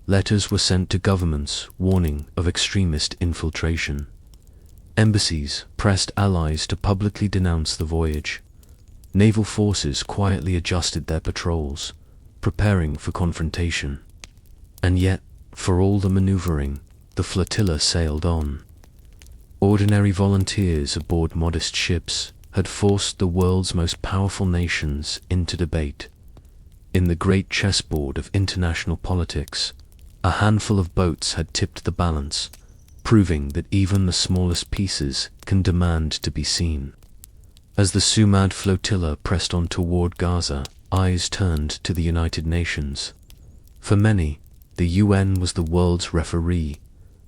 Letters were sent to governments warning of extremist infiltration. Embassies pressed allies to publicly denounce the voyage. Naval forces quietly adjusted their patrols, preparing for confrontation. And yet, for all the maneuvering, the flotilla sailed on. Ordinary volunteers aboard modest ships had forced the world's most powerful nations into debate. In the great chessboard of international politics, a handful of boats had tipped the balance, proving that even the smallest pieces can demand to be seen. As the Sumud Flotilla pressed on toward Gaza, eyes turned to the United Nations. For many, the UN was the world's referee,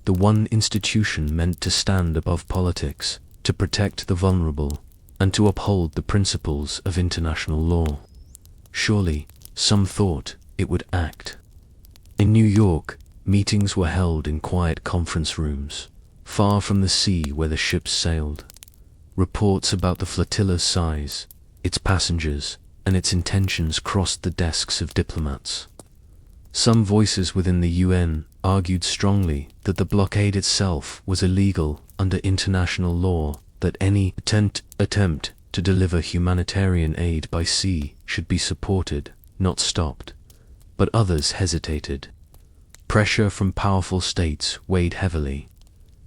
the one institution meant to stand above politics, to protect the vulnerable, and to uphold the principles of international law. Surely, some thought it would act. In New York, meetings were held in quiet conference rooms, far from the sea where the ships sailed. Reports about the flotilla's size, its passengers, and its intentions crossed the desks of diplomats. Some voices within the UN argued strongly that the blockade itself was illegal under international law, that any attempt to deliver humanitarian aid by sea should be supported, not stopped. But others hesitated. Pressure from powerful states weighed heavily.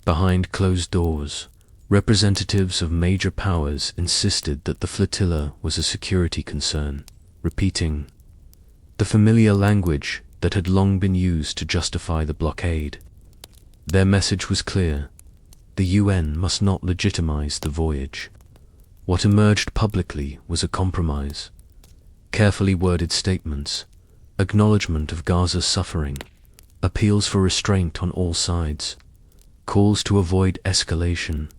Behind closed doors, representatives of major powers insisted that the flotilla was a security concern, repeating the familiar language that had long been used to justify the blockade. Their message was clear: the UN must not legitimize the voyage. What emerged publicly was a compromise. Carefully worded statements, acknowledgement of Gaza's suffering, appeals for restraint on all sides, calls to avoid escalation,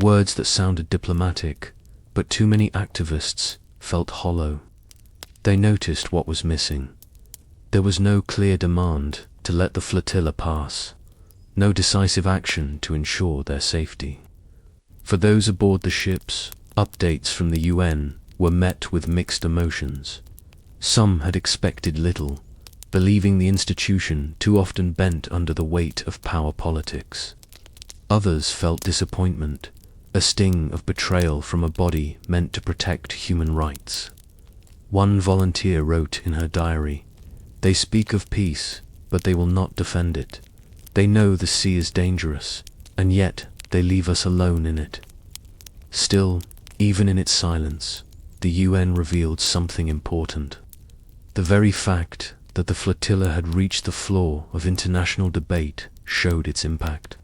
words that sounded diplomatic, but too many activists felt hollow. They noticed what was missing. There was no clear demand to let the flotilla pass, no decisive action to ensure their safety. For those aboard the ships, updates from the UN were met with mixed emotions. Some had expected little, believing the institution too often bent under the weight of power politics. Others felt disappointment, a sting of betrayal from a body meant to protect human rights. One volunteer wrote in her diary, "They speak of peace, but they will not defend it. They know the sea is dangerous, and yet they leave us alone in it." Still, even in its silence, the UN revealed something important. The very fact that the flotilla had reached the floor of international debate showed its impact.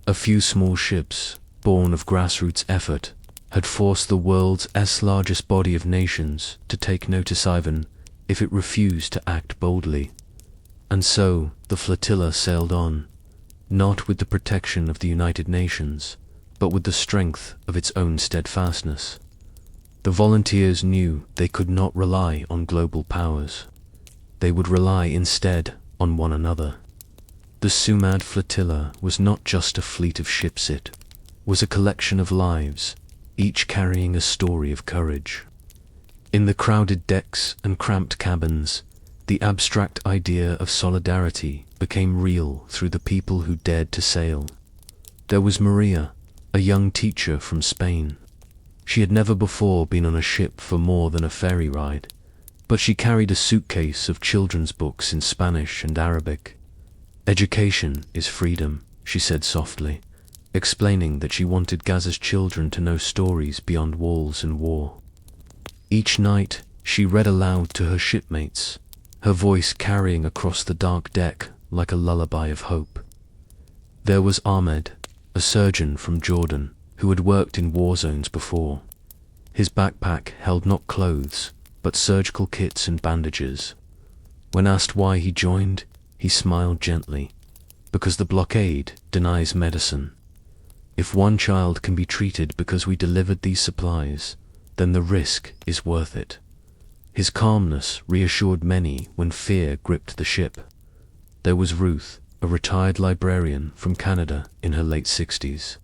A few small ships, born of grassroots effort, had forced the world's largest body of nations to take notice even if it refused to act boldly. And so the flotilla sailed on, not with the protection of the United Nations, but with the strength of its own steadfastness. The volunteers knew they could not rely on global powers. They would rely instead on one another. The Sumud Flotilla was not just a fleet of ships, it was a collection of lives, each carrying a story of courage. In the crowded decks and cramped cabins, the abstract idea of solidarity became real through the people who dared to sail. There was Maria, a young teacher from Spain. She had never before been on a ship for more than a ferry ride, But she carried a suitcase of children's books in Spanish and Arabic. "Education is freedom," she said softly, explaining that she wanted Gaza's children to know stories beyond walls and war. Each night, she read aloud to her shipmates, her voice carrying across the dark deck like a lullaby of hope. There was Ahmed, a surgeon from Jordan who had worked in war zones before. His backpack held not clothes, but surgical kits and bandages. When asked why he joined, he smiled gently. Because the blockade denies medicine. If one child can be treated because we delivered these supplies, then the risk is worth it. His calmness reassured many when fear gripped the ship. There was Ruth, a retired librarian from Canada in her late 60s.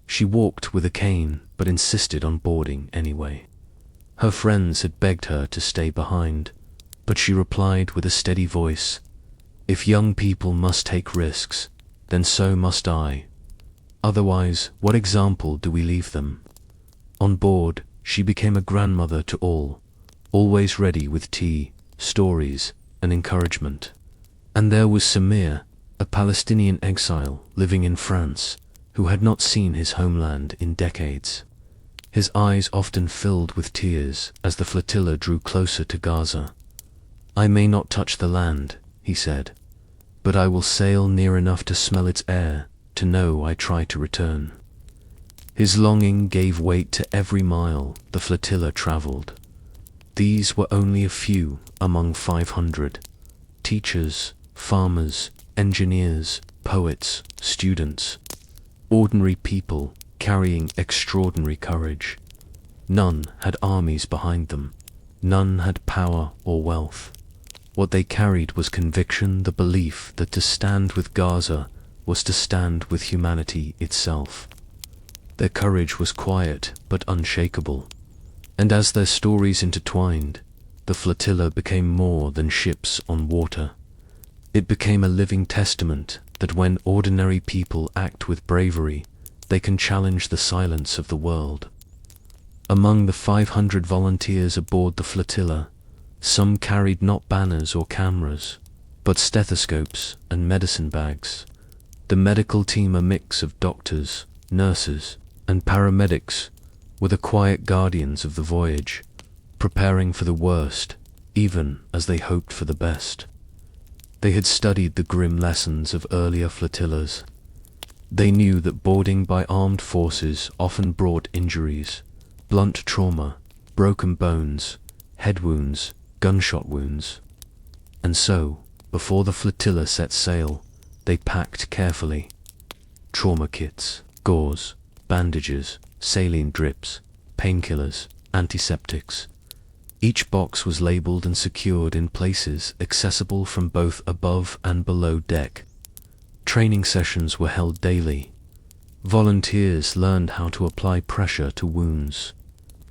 She walked with a cane but insisted on boarding anyway. Her friends had begged her to stay behind, but she replied with a steady voice, "If young people must take risks, then so must I. Otherwise, what example do we leave them?" On board, she became a grandmother to all, always ready with tea, stories, and encouragement. And there was Samir, a Palestinian exile living in France, who had not seen his homeland in decades. His eyes often filled with tears as the flotilla drew closer to Gaza. "I may not touch the land," he said, "but I will sail near enough to smell its air, to know I try to return." His longing gave weight to every mile the flotilla traveled. These were only a few among 500. Teachers, farmers, engineers, poets, students, ordinary people carrying extraordinary courage. None had armies behind them. None had power or wealth. What they carried was conviction, the belief that to stand with Gaza was to stand with humanity itself. Their courage was quiet but unshakable. And as their stories intertwined, the flotilla became more than ships on water. It became a living testament that when ordinary people act with bravery, they can challenge the silence of the world. Among the 500 volunteers aboard the flotilla, some carried not banners or cameras, but stethoscopes and medicine bags. The medical team, a mix of doctors, nurses, and paramedics, were the quiet guardians of the voyage, preparing for the worst, even as they hoped for the best. They had studied the grim lessons of earlier flotillas. They knew that boarding by armed forces often brought injuries, blunt trauma, broken bones, head wounds, gunshot wounds. And so, before the flotilla set sail, they packed carefully. Trauma kits, gauze, bandages, saline drips, painkillers, antiseptics. Each box was labeled and secured in places accessible from both above and below deck. Training sessions were held daily. Volunteers learned how to apply pressure to wounds,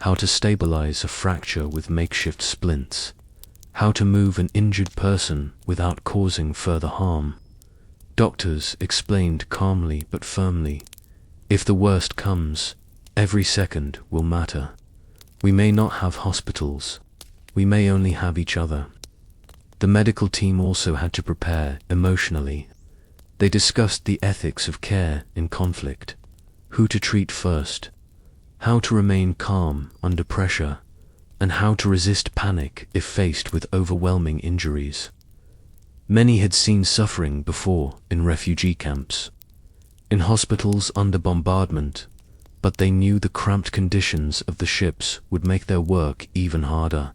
how to stabilize a fracture with makeshift splints, how to move an injured person without causing further harm. Doctors explained calmly but firmly, "If the worst comes, every second will matter. We may not have hospitals. We may only have each other." The medical team also had to prepare emotionally. They discussed the ethics of care in conflict, who to treat first, how to remain calm under pressure, and how to resist panic if faced with overwhelming injuries. Many had seen suffering before in refugee camps, in hospitals under bombardment, but they knew the cramped conditions of the ships would make their work even harder.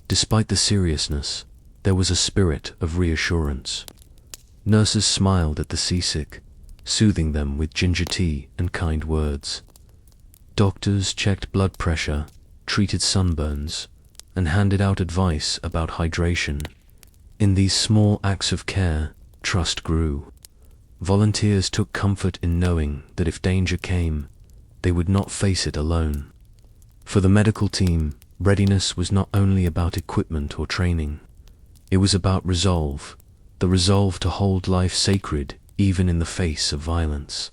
Despite the seriousness, there was a spirit of reassurance. Nurses smiled at the seasick, soothing them with ginger tea and kind words. Doctors checked blood pressure, treated sunburns, and handed out advice about hydration. In these small acts of care, trust grew. Volunteers took comfort in knowing that if danger came, they would not face it alone. For the medical team, readiness was not only about equipment or training. It was about resolve, the resolve to hold life sacred even in the face of violence.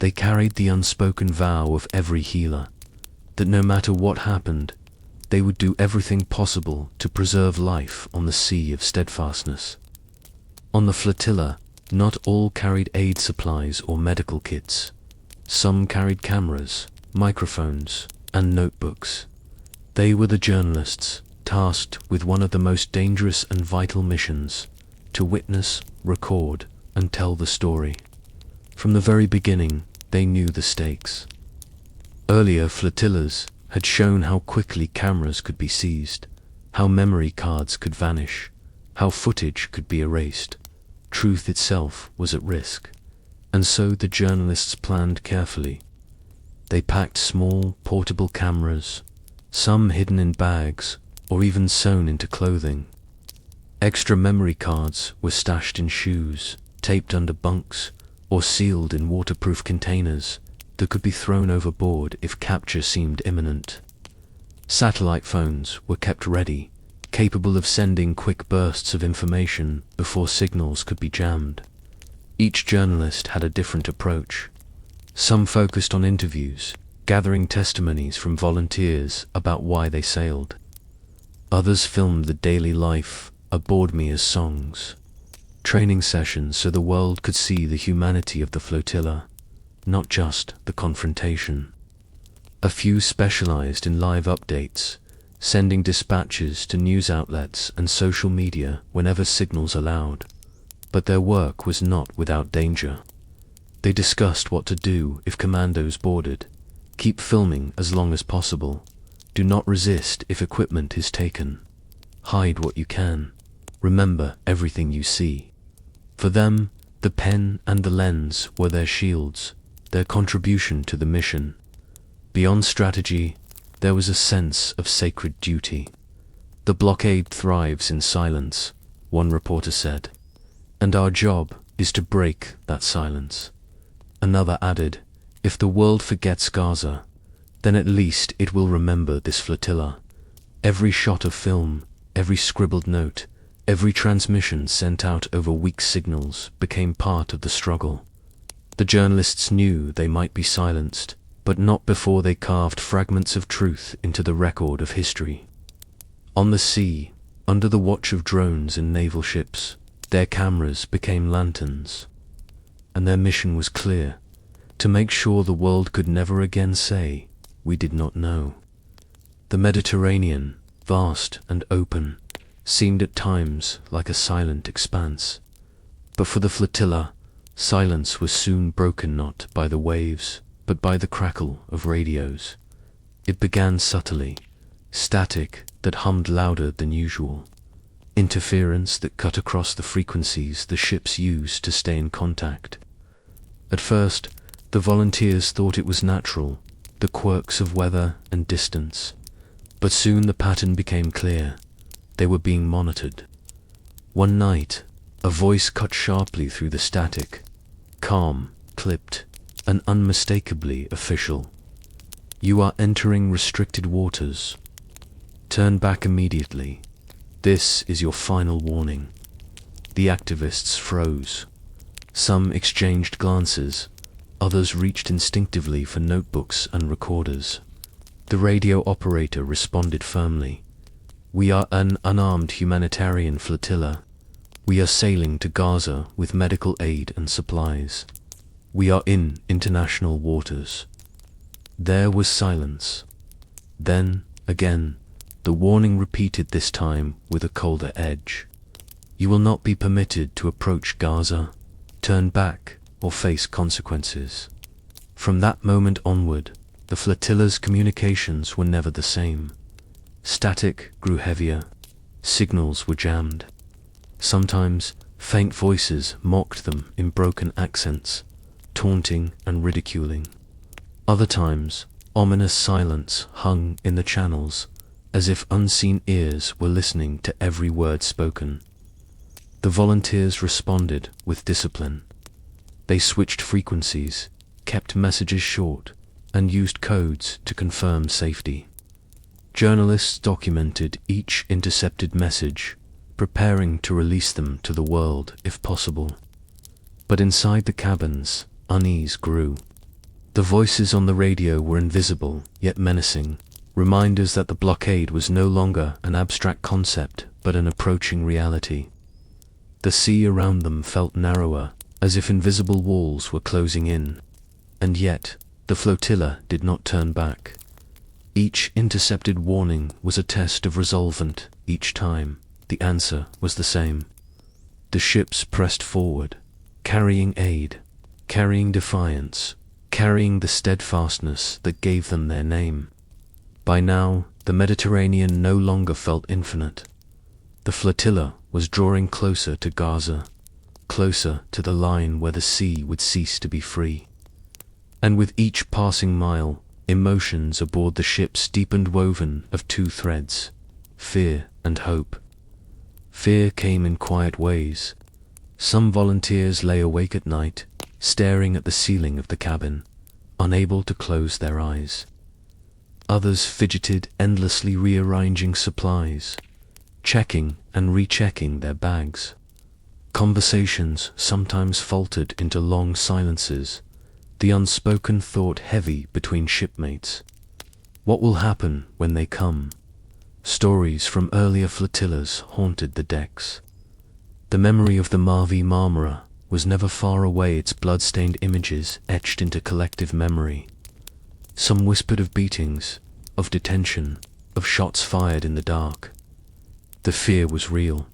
They carried the unspoken vow of every healer, that no matter what happened, They would do everything possible to preserve life on the sea of steadfastness. On the flotilla, not all carried aid supplies or medical kits. Some carried cameras, microphones, and notebooks. They were the journalists, tasked with one of the most dangerous and vital missions: to witness, record, and tell the story. From the very beginning, they knew the stakes. Earlier flotillas had shown how quickly cameras could be seized, how memory cards could vanish, how footage could be erased. Truth itself was at risk, and so the journalists planned carefully. They packed small, portable cameras, some hidden in bags or even sewn into clothing. Extra memory cards were stashed in shoes, taped under bunks, or sealed in waterproof containers that could be thrown overboard if capture seemed imminent. Satellite phones were kept ready, capable of sending quick bursts of information before signals could be jammed. Each journalist had a different approach. Some focused on interviews, gathering testimonies from volunteers about why they sailed. Others filmed the daily life aboard me as songs, training sessions so the world could see the humanity of the flotilla, not just the confrontation. A few specialized in live updates, sending dispatches to news outlets and social media whenever signals allowed. But their work was not without danger. They discussed what to do if commandos boarded. Keep filming as long as possible. Do not resist if equipment is taken. Hide what you can. Remember everything you see. For them, the pen and the lens were their shields, their contribution to the mission. Beyond strategy, there was a sense of sacred duty. The blockade thrives in silence, one reporter said, and our job is to break that silence. Another added, if the world forgets Gaza, then at least it will remember this flotilla. Every shot of film, every scribbled note, every transmission sent out over weak signals became part of the struggle. The journalists knew they might be silenced, but not before they carved fragments of truth into the record of history. On the sea, under the watch of drones and naval ships, their cameras became lanterns. And their mission was clear: to make sure the world could never again say, "We did not know." The Mediterranean, vast and open, seemed at times like a silent expanse. But for the flotilla, silence was soon broken not by the waves, but by the crackle of radios. It began subtly, static that hummed louder than usual, interference that cut across the frequencies the ships used to stay in contact. At first, the volunteers thought it was natural, the quirks of weather and distance. But soon the pattern became clear. They were being monitored. One night, a voice cut sharply through the static, calm, clipped, and unmistakably official. "You are entering restricted waters. Turn back immediately. This is your final warning." The activists froze. Some exchanged glances, others reached instinctively for notebooks and recorders. The radio operator responded firmly. "We are an unarmed humanitarian flotilla. We are sailing to Gaza with medical aid and supplies. We are in international waters." There was silence. Then, again, the warning repeated, this time with a colder edge. "You will not be permitted to approach Gaza. Turn back or face consequences." From that moment onward, the flotilla's communications were never the same. Static grew heavier. Signals were jammed. Sometimes, faint voices mocked them in broken accents, taunting and ridiculing. Other times, ominous silence hung in the channels, as if unseen ears were listening to every word spoken. The volunteers responded with discipline. They switched frequencies, kept messages short, and used codes to confirm safety. Journalists documented each intercepted message, preparing to release them to the world if possible. But inside the cabins, unease grew. The voices on the radio were invisible, yet menacing, reminders that the blockade was no longer an abstract concept but an approaching reality. The sea around them felt narrower, as if invisible walls were closing in. And yet, the flotilla did not turn back. Each intercepted warning was a test of resolvent. Each time, the answer was the same. The ships pressed forward, carrying aid, carrying defiance, carrying the steadfastness that gave them their name. By now, the Mediterranean no longer felt infinite. The flotilla was drawing closer to Gaza, closer to the line where the sea would cease to be free. And with each passing mile, emotions aboard the ships deepened, woven of two threads: fear and hope. Fear came in quiet ways. Some volunteers lay awake at night, staring at the ceiling of the cabin, unable to close their eyes. Others fidgeted, endlessly rearranging supplies, checking and rechecking their bags. Conversations sometimes faltered into long silences, the unspoken thought heavy between shipmates. What will happen when they come? Stories from earlier flotillas haunted the decks. The memory of the Mavi Marmara was never far away, its blood-stained images etched into collective memory. Some whispered of beatings, of detention, of shots fired in the dark. The fear was real,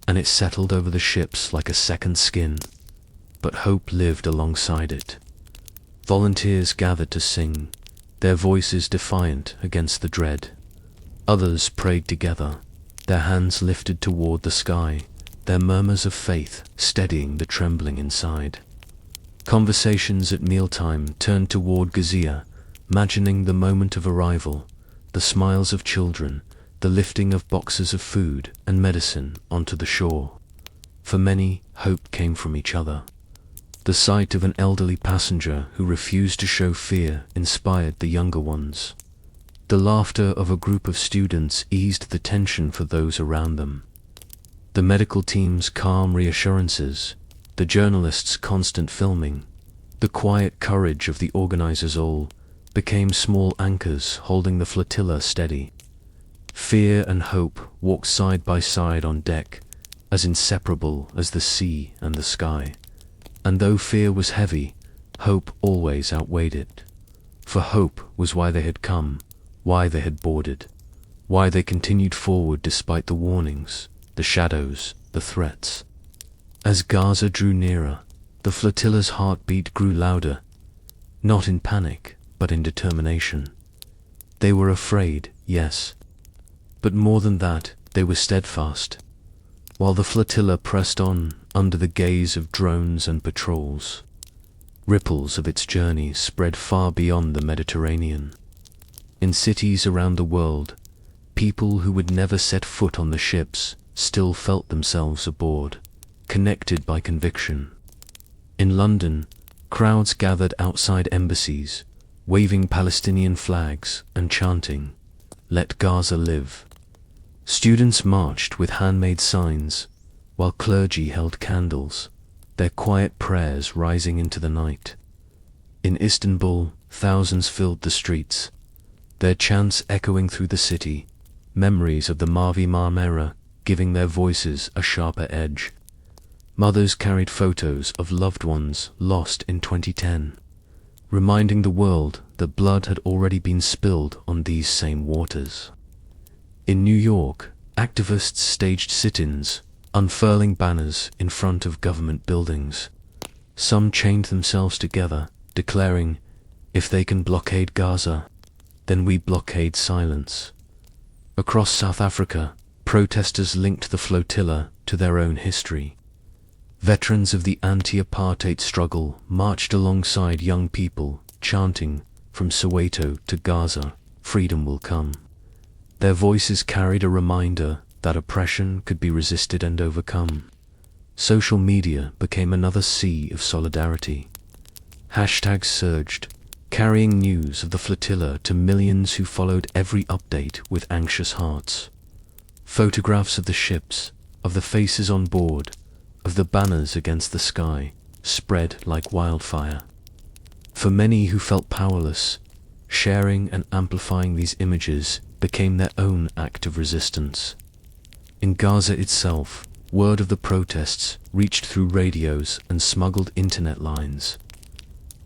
and it settled over the ships like a second skin, but hope lived alongside it. Volunteers gathered to sing, their voices defiant against the dread. Others prayed together, their hands lifted toward the sky, their murmurs of faith steadying the trembling inside. Conversations at mealtime turned toward Gaza, imagining the moment of arrival, the smiles of children, the lifting of boxes of food and medicine onto the shore. For many, hope came from each other. The sight of an elderly passenger who refused to show fear inspired the younger ones. The laughter of a group of students eased the tension for those around them. The medical team's calm reassurances, the journalists' constant filming, the quiet courage of the organizers all became small anchors holding the flotilla steady. Fear and hope walked side by side on deck, as inseparable as the sea and the sky. And though fear was heavy, hope always outweighed it. For hope was why they had come, why they had boarded, why they continued forward despite the warnings, the shadows, the threats. As Gaza drew nearer, the flotilla's heartbeat grew louder, not in panic, but in determination. They were afraid, yes, but more than that, they were steadfast. While the flotilla pressed on under the gaze of drones and patrols, ripples of its journey spread far beyond the Mediterranean. In cities around the world, people who would never set foot on the ships still felt themselves aboard, connected by conviction. In London, crowds gathered outside embassies, waving Palestinian flags and chanting, "Let Gaza live." Students marched with handmade signs, while clergy held candles, their quiet prayers rising into the night. In Istanbul, thousands filled the streets, their chants echoing through the city, memories of the Mavi Marmara giving their voices a sharper edge. Mothers carried photos of loved ones lost in 2010, reminding the world that blood had already been spilled on these same waters. In New York, activists staged sit-ins, unfurling banners in front of government buildings. Some chained themselves together, declaring, "If they can blockade Gaza, then we blockade silence." Across South Africa, protesters linked the flotilla to their own history. Veterans of the anti-apartheid struggle marched alongside young people, chanting, "From Soweto to Gaza, freedom will come." Their voices carried a reminder that oppression could be resisted and overcome. Social media became another sea of solidarity. Hashtags surged, carrying news of the flotilla to millions who followed every update with anxious hearts. Photographs of the ships, of the faces on board, of the banners against the sky, spread like wildfire. For many who felt powerless, sharing and amplifying these images became their own act of resistance. In Gaza itself, word of the protests reached through radios and smuggled internet lines.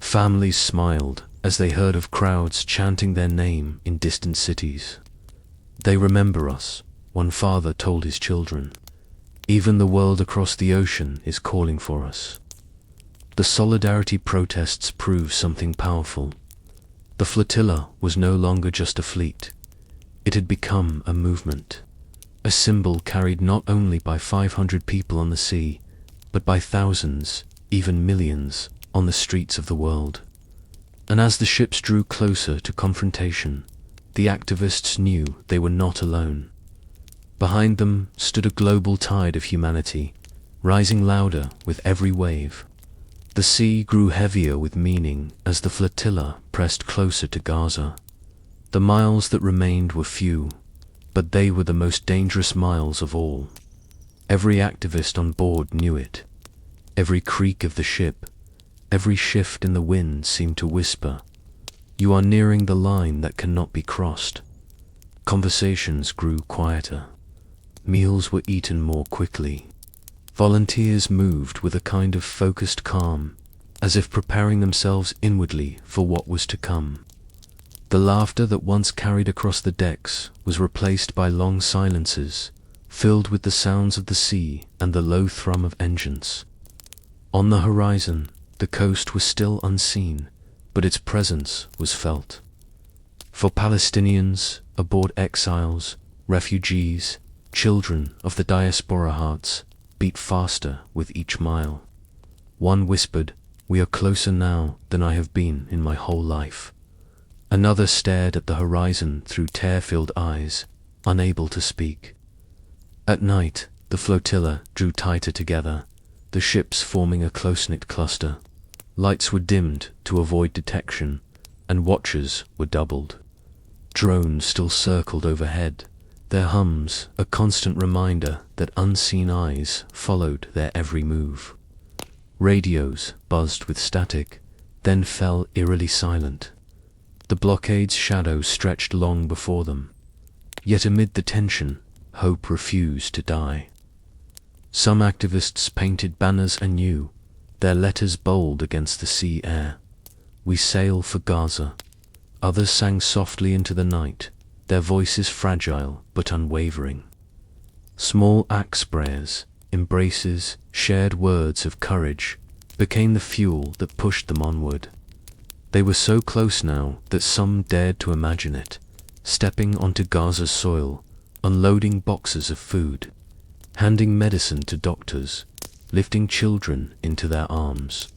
Families smiled as they heard of crowds chanting their name in distant cities. "They remember us," one father told his children. "Even the world across the ocean is calling for us." The solidarity protests prove something powerful. The flotilla was no longer just a fleet. It had become a movement, a symbol carried not only by 500 people on the sea, but by thousands, even millions, on the streets of the world. And as the ships drew closer to confrontation, the activists knew they were not alone. Behind them stood a global tide of humanity, rising louder with every wave. The sea grew heavier with meaning as the flotilla pressed closer to Gaza. The miles that remained were few, but they were the most dangerous miles of all. Every activist on board knew it. Every creak of the ship, every shift in the wind seemed to whisper, "You are nearing the line that cannot be crossed." Conversations grew quieter. Meals were eaten more quickly. Volunteers moved with a kind of focused calm, as if preparing themselves inwardly for what was to come. The laughter that once carried across the decks was replaced by long silences, filled with the sounds of the sea and the low thrum of engines. On the horizon, the coast was still unseen, but its presence was felt. For Palestinians, aboard exiles, refugees, children of the diaspora, hearts beat faster with each mile. One whispered, "We are closer now than I have been in my whole life." Another stared at the horizon through tear-filled eyes, unable to speak. At night, the flotilla drew tighter together, the ships forming a close-knit cluster. Lights were dimmed to avoid detection, and watchers were doubled. Drones still circled overhead, their hums a constant reminder that unseen eyes followed their every move. Radios buzzed with static, then fell eerily silent. The blockade's shadow stretched long before them. Yet amid the tension, hope refused to die. Some activists painted banners anew, their letters bold against the sea air. "We sail for Gaza." Others sang softly into the night, their voices fragile but unwavering. Small axe prayers, embraces, shared words of courage became the fuel that pushed them onward. They were so close now that some dared to imagine it, stepping onto Gaza's soil, unloading boxes of food, handing medicine to doctors, lifting children into their arms.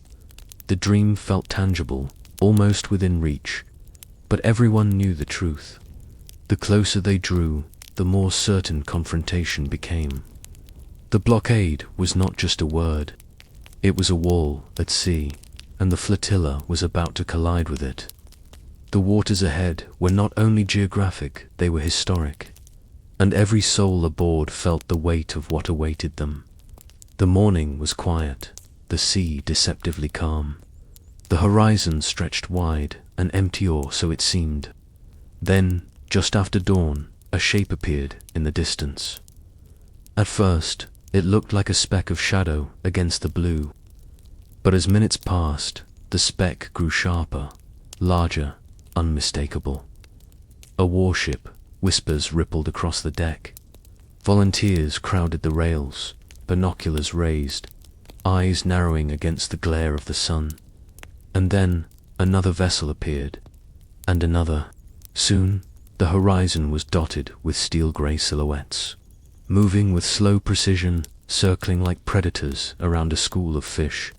The dream felt tangible, almost within reach, but everyone knew the truth. The closer they drew, the more certain confrontation became. The blockade was not just a word. It was a wall at sea, and the flotilla was about to collide with it. The waters ahead were not only geographic, they were historic, and every soul aboard felt the weight of what awaited them. The morning was quiet, the sea deceptively calm. The horizon stretched wide, and empty, or so it seemed. Then, just after dawn, a shape appeared in the distance. At first, it looked like a speck of shadow against the blue. But as minutes passed, the speck grew sharper, larger, unmistakable. A warship, whispers rippled across the deck. Volunteers crowded the rails, binoculars raised, eyes narrowing against the glare of the sun. And then, another vessel appeared, and another. Soon, the horizon was dotted with steel-grey silhouettes, moving with slow precision, circling like predators around a school of fish.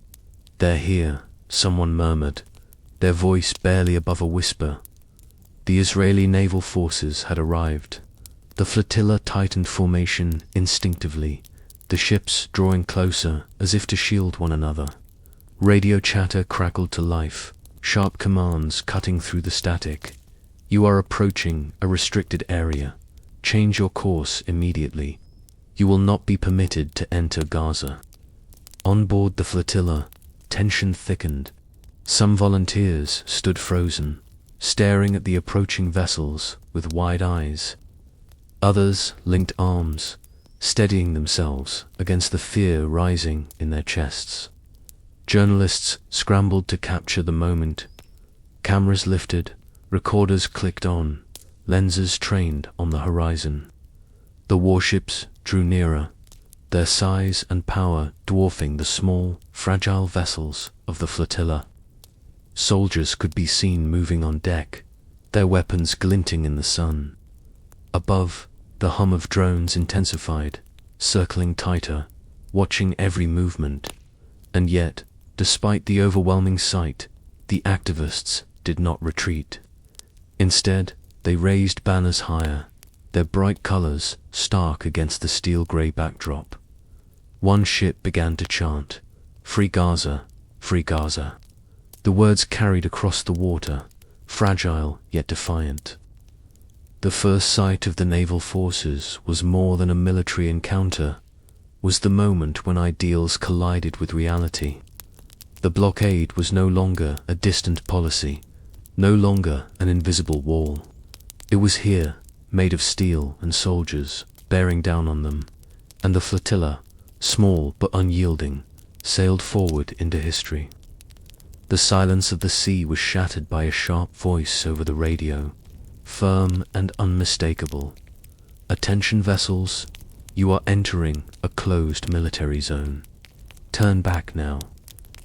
"They're here," someone murmured, their voice barely above a whisper. The Israeli naval forces had arrived. The flotilla tightened formation instinctively, the ships drawing closer as if to shield one another. Radio chatter crackled to life, sharp commands cutting through the static. "You are approaching a restricted area. Change your course immediately. You will not be permitted to enter Gaza." On board the flotilla, tension thickened. Some volunteers stood frozen, staring at the approaching vessels with wide eyes. Others linked arms, steadying themselves against the fear rising in their chests. Journalists scrambled to capture the moment. Cameras lifted, recorders clicked on, lenses trained on the horizon. The warships drew nearer, their size and power dwarfing the small, fragile vessels of the flotilla. Soldiers could be seen moving on deck, their weapons glinting in the sun. Above, the hum of drones intensified, circling tighter, watching every movement. And yet, despite the overwhelming sight, the activists did not retreat. Instead, they raised banners higher, their bright colors stark against the steel-gray backdrop. One ship began to chant, "Free Gaza, free Gaza." The words carried across the water, fragile yet defiant. The first sight of the naval forces was more than a military encounter, was the moment when ideals collided with reality. The blockade was no longer a distant policy, no longer an invisible wall. It was here, made of steel and soldiers, bearing down on them, and the flotilla, small but unyielding, sailed forward into history. The silence of the sea was shattered by a sharp voice over the radio, firm and unmistakable. "Attention vessels, you are entering a closed military zone. Turn back now.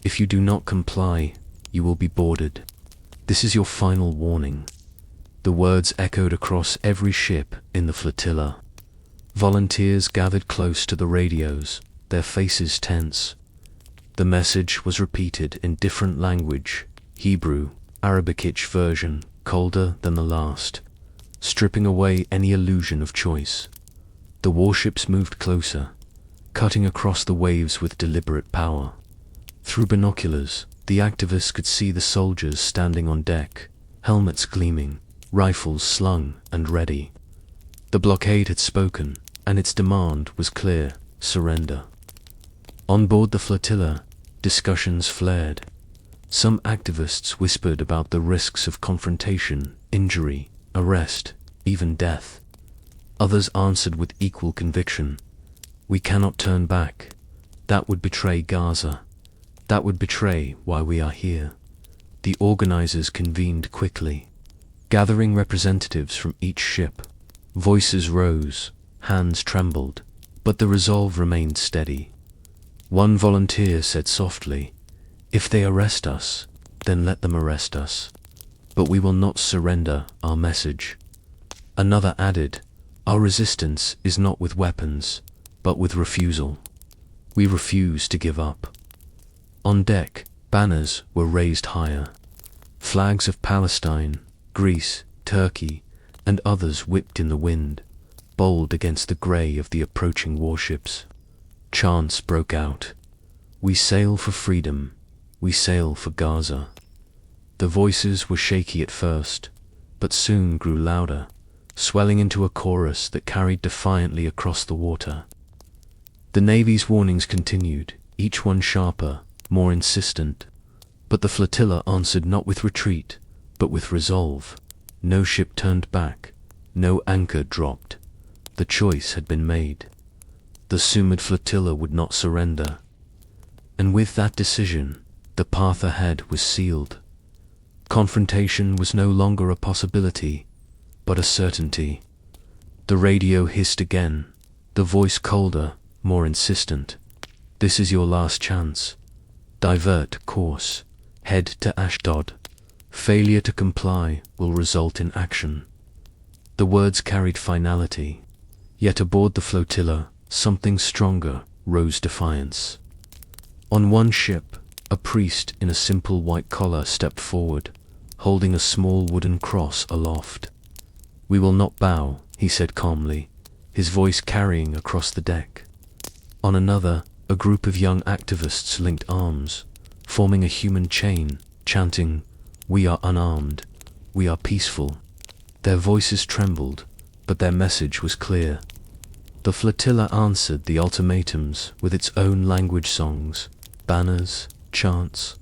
If you do not comply, you will be boarded. This is your final warning." The words echoed across every ship in the flotilla. Volunteers gathered close to the radios, their faces tense. The message was repeated in different language, Hebrew, Arabic version, colder than the last, stripping away any illusion of choice. The warships moved closer, cutting across the waves with deliberate power. Through binoculars, the activists could see the soldiers standing on deck, helmets gleaming, rifles slung and ready. The blockade had spoken, and its demand was clear: surrender. On board the flotilla, discussions flared. Some activists whispered about the risks of confrontation, injury, arrest, even death. Others answered with equal conviction: "We cannot turn back. That would betray Gaza. That would betray why we are here." The organizers convened quickly, gathering representatives from each ship. Voices rose, hands trembled, but the resolve remained steady. One volunteer said softly, "If they arrest us, then let them arrest us. But we will not surrender our message." Another added, "Our resistance is not with weapons, but with refusal. We refuse to give up." On deck, banners were raised higher. Flags of Palestine, Greece, Turkey, and others whipped in the wind, bold against the grey of the approaching warships. Chants broke out. "We sail for freedom. We sail for Gaza." The voices were shaky at first, but soon grew louder, swelling into a chorus that carried defiantly across the water. The Navy's warnings continued, each one sharper, more insistent. But the flotilla answered not with retreat, but with resolve. No ship turned back, no anchor dropped. The choice had been made. The Sumud Flotilla would not surrender. And with that decision, the path ahead was sealed. Confrontation was no longer a possibility, but a certainty. The radio hissed again, the voice colder, more insistent. "This is your last chance. Divert course. Head to Ashdod. Failure to comply will result in action." The words carried finality. Yet aboard the flotilla, something stronger rose defiance. On one ship, a priest in a simple white collar stepped forward, holding a small wooden cross aloft. "We will not bow," he said calmly, his voice carrying across the deck. On another, a group of young activists linked arms, forming a human chain, chanting, "We are unarmed, we are peaceful." Their voices trembled, but their message was clear. The flotilla answered the ultimatums with its own language songs, banners, chants.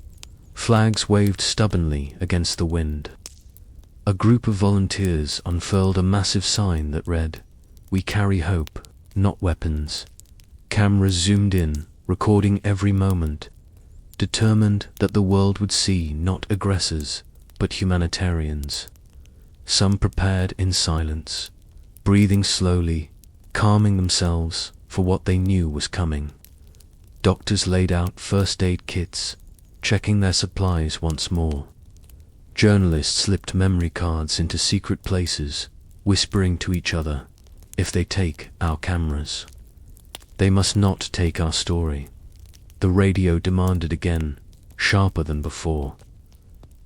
Flags waved stubbornly against the wind. A group of volunteers unfurled a massive sign that read, "We carry hope, not weapons." Cameras zoomed in, recording every moment, determined that the world would see not aggressors, but humanitarians. Some prepared in silence, breathing slowly, calming themselves for what they knew was coming. Doctors laid out first aid kits, checking their supplies once more. Journalists slipped memory cards into secret places, whispering to each other, "If they take our cameras, they must not take our story." The radio demanded again, sharper than before.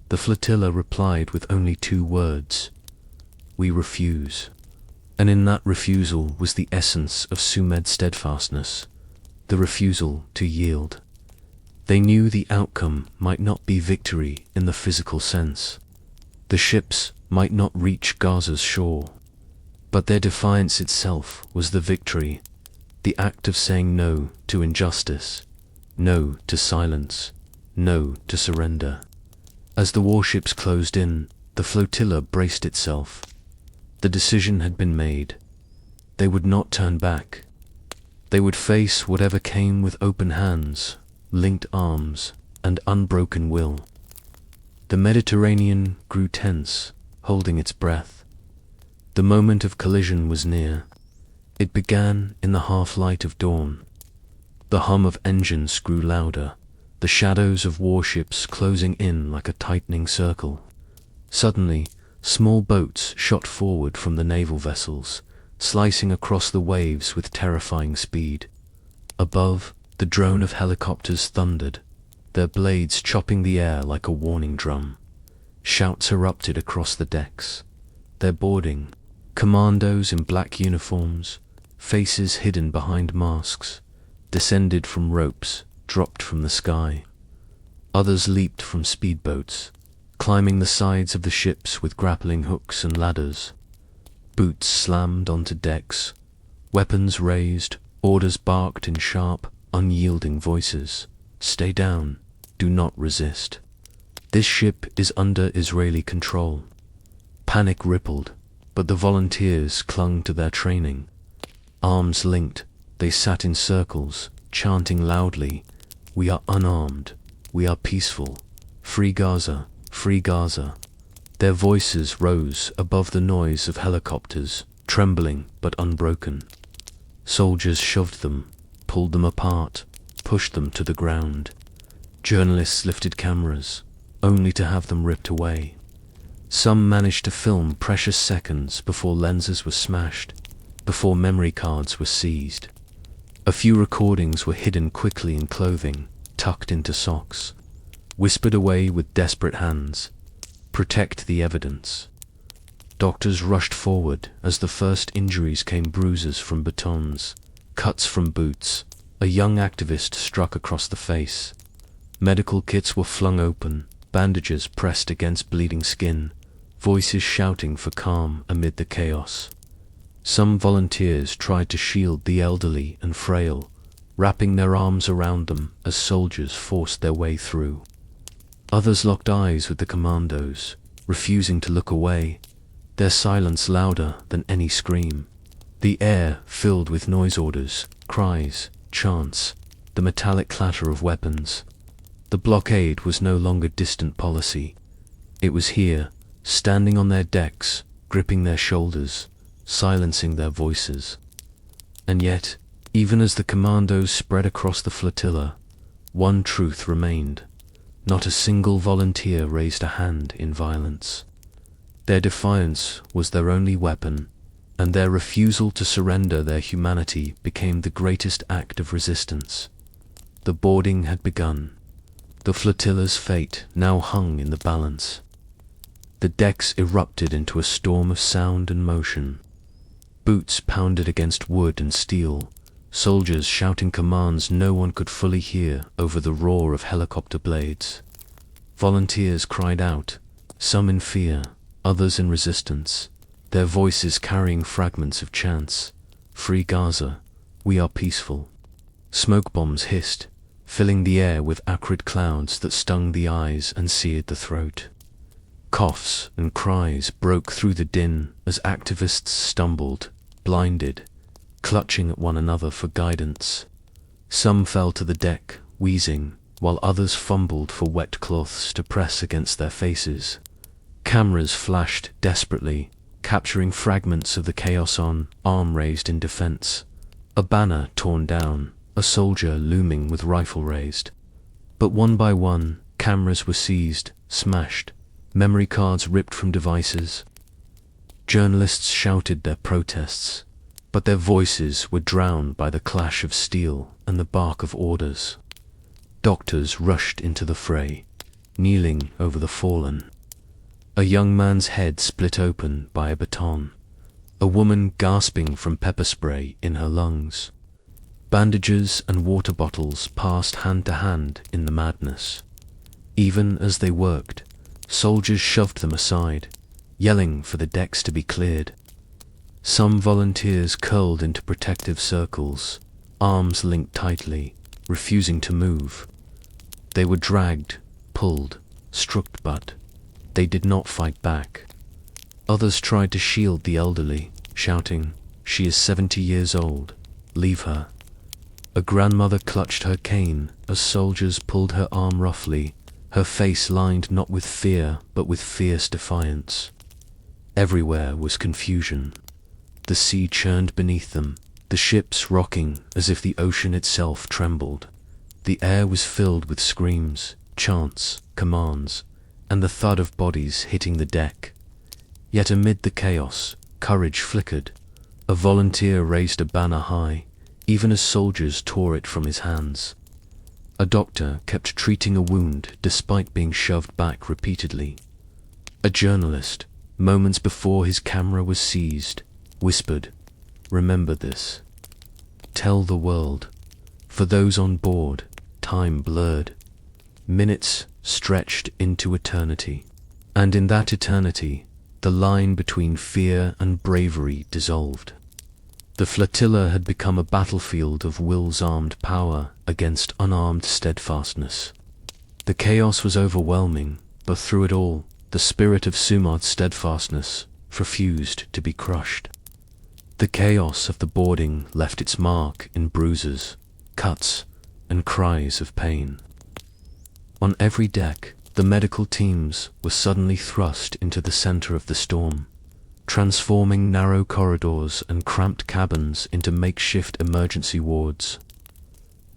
The flotilla replied with only 2 words: "We refuse." And in that refusal was the essence of Sumud steadfastness, the refusal to yield. They knew the outcome might not be victory in the physical sense. The ships might not reach Gaza's shore, but their defiance itself was the victory, the act of saying no to injustice, no to silence, no to surrender. As the warships closed in, the flotilla braced itself. The decision had been made. They would not turn back. They would face whatever came with open hands, linked arms, and unbroken will. The Mediterranean grew tense, holding its breath. The moment of collision was near. It began in the half-light of dawn. The hum of engines grew louder, the shadows of warships closing in like a tightening circle. Suddenly, small boats shot forward from the naval vessels, slicing across the waves with terrifying speed. Above, the drone of helicopters thundered, their blades chopping the air like a warning drum. Shouts erupted across the decks. Their boarding, commandos in black uniforms, faces hidden behind masks, descended from ropes dropped from the sky. Others leaped from speedboats, climbing the sides of the ships with grappling hooks and ladders. Boots slammed onto decks, weapons raised, orders barked in sharp, unyielding voices. "Stay down, do not resist. This ship is under Israeli control." Panic rippled, but the volunteers clung to their training. Arms linked, they sat in circles, chanting loudly, "We are unarmed, we are peaceful, free Gaza, free Gaza." Their voices rose above the noise of helicopters, trembling but unbroken. Soldiers shoved them, pulled them apart, pushed them to the ground. Journalists lifted cameras, only to have them ripped away. Some managed to film precious seconds before lenses were smashed, before memory cards were seized. A few recordings were hidden quickly in clothing, tucked into socks, whispered away with desperate hands. "Protect the evidence." Doctors rushed forward as the first injuries came: bruises from batons, cuts from boots. A young activist struck across the face. Medical kits were flung open, bandages pressed against bleeding skin, voices shouting for calm amid the chaos. Some volunteers tried to shield the elderly and frail, wrapping their arms around them as soldiers forced their way through. Others locked eyes with the commandos, refusing to look away, their silence louder than any scream. The air filled with noise orders, cries, chants, the metallic clatter of weapons. The blockade was no longer distant policy. It was here, standing on their decks, gripping their shoulders, silencing their voices. And yet, even as the commandos spread across the flotilla, one truth remained. Not a single volunteer raised a hand in violence. Their defiance was their only weapon, and their refusal to surrender their humanity became the greatest act of resistance. The boarding had begun. The flotilla's fate now hung in the balance. The decks erupted into a storm of sound and motion. Boots pounded against wood and steel, soldiers shouting commands no one could fully hear over the roar of helicopter blades. Volunteers cried out, some in fear, others in resistance, their voices carrying fragments of chants, "Free Gaza, we are peaceful." Smoke bombs hissed, filling the air with acrid clouds that stung the eyes and seared the throat. Coughs and cries broke through the din as activists stumbled, blinded, clutching at one another for guidance. Some fell to the deck, wheezing, while others fumbled for wet cloths to press against their faces. Cameras flashed desperately, capturing fragments of the chaos on, arm raised in defense. A banner torn down, a soldier looming with rifle raised. But one by one, cameras were seized, smashed, memory cards ripped from devices. Journalists shouted their protests, but their voices were drowned by the clash of steel and the bark of orders. Doctors rushed into the fray, kneeling over the fallen. A young man's head split open by a baton. A woman gasping from pepper spray in her lungs. Bandages and water bottles passed hand to hand in the madness. Even as they worked, soldiers shoved them aside, yelling for the decks to be cleared. Some volunteers curled into protective circles, arms linked tightly, refusing to move. They were dragged, pulled, struck, but they did not fight back. Others tried to shield the elderly, shouting, "She is 70 years old, leave her." A grandmother clutched her cane as soldiers pulled her arm roughly, her face lined not with fear but with fierce defiance. Everywhere was confusion. The sea churned beneath them, the ships rocking as if the ocean itself trembled. The air was filled with screams, chants, commands, and the thud of bodies hitting the deck. Yet amid the chaos, courage flickered. A volunteer raised a banner high, even as soldiers tore it from his hands. A doctor kept treating a wound despite being shoved back repeatedly. A journalist, moments before his camera was seized, whispered, "Remember this. Tell the world." For those on board, time blurred. Minutes stretched into eternity. And in that eternity, the line between fear and bravery dissolved. The flotilla had become a battlefield of will's armed power against unarmed steadfastness. The chaos was overwhelming, but through it all, the spirit of Sumud steadfastness refused to be crushed. The chaos of the boarding left its mark in bruises, cuts, and cries of pain. On every deck, the medical teams were suddenly thrust into the center of the storm, transforming narrow corridors and cramped cabins into makeshift emergency wards.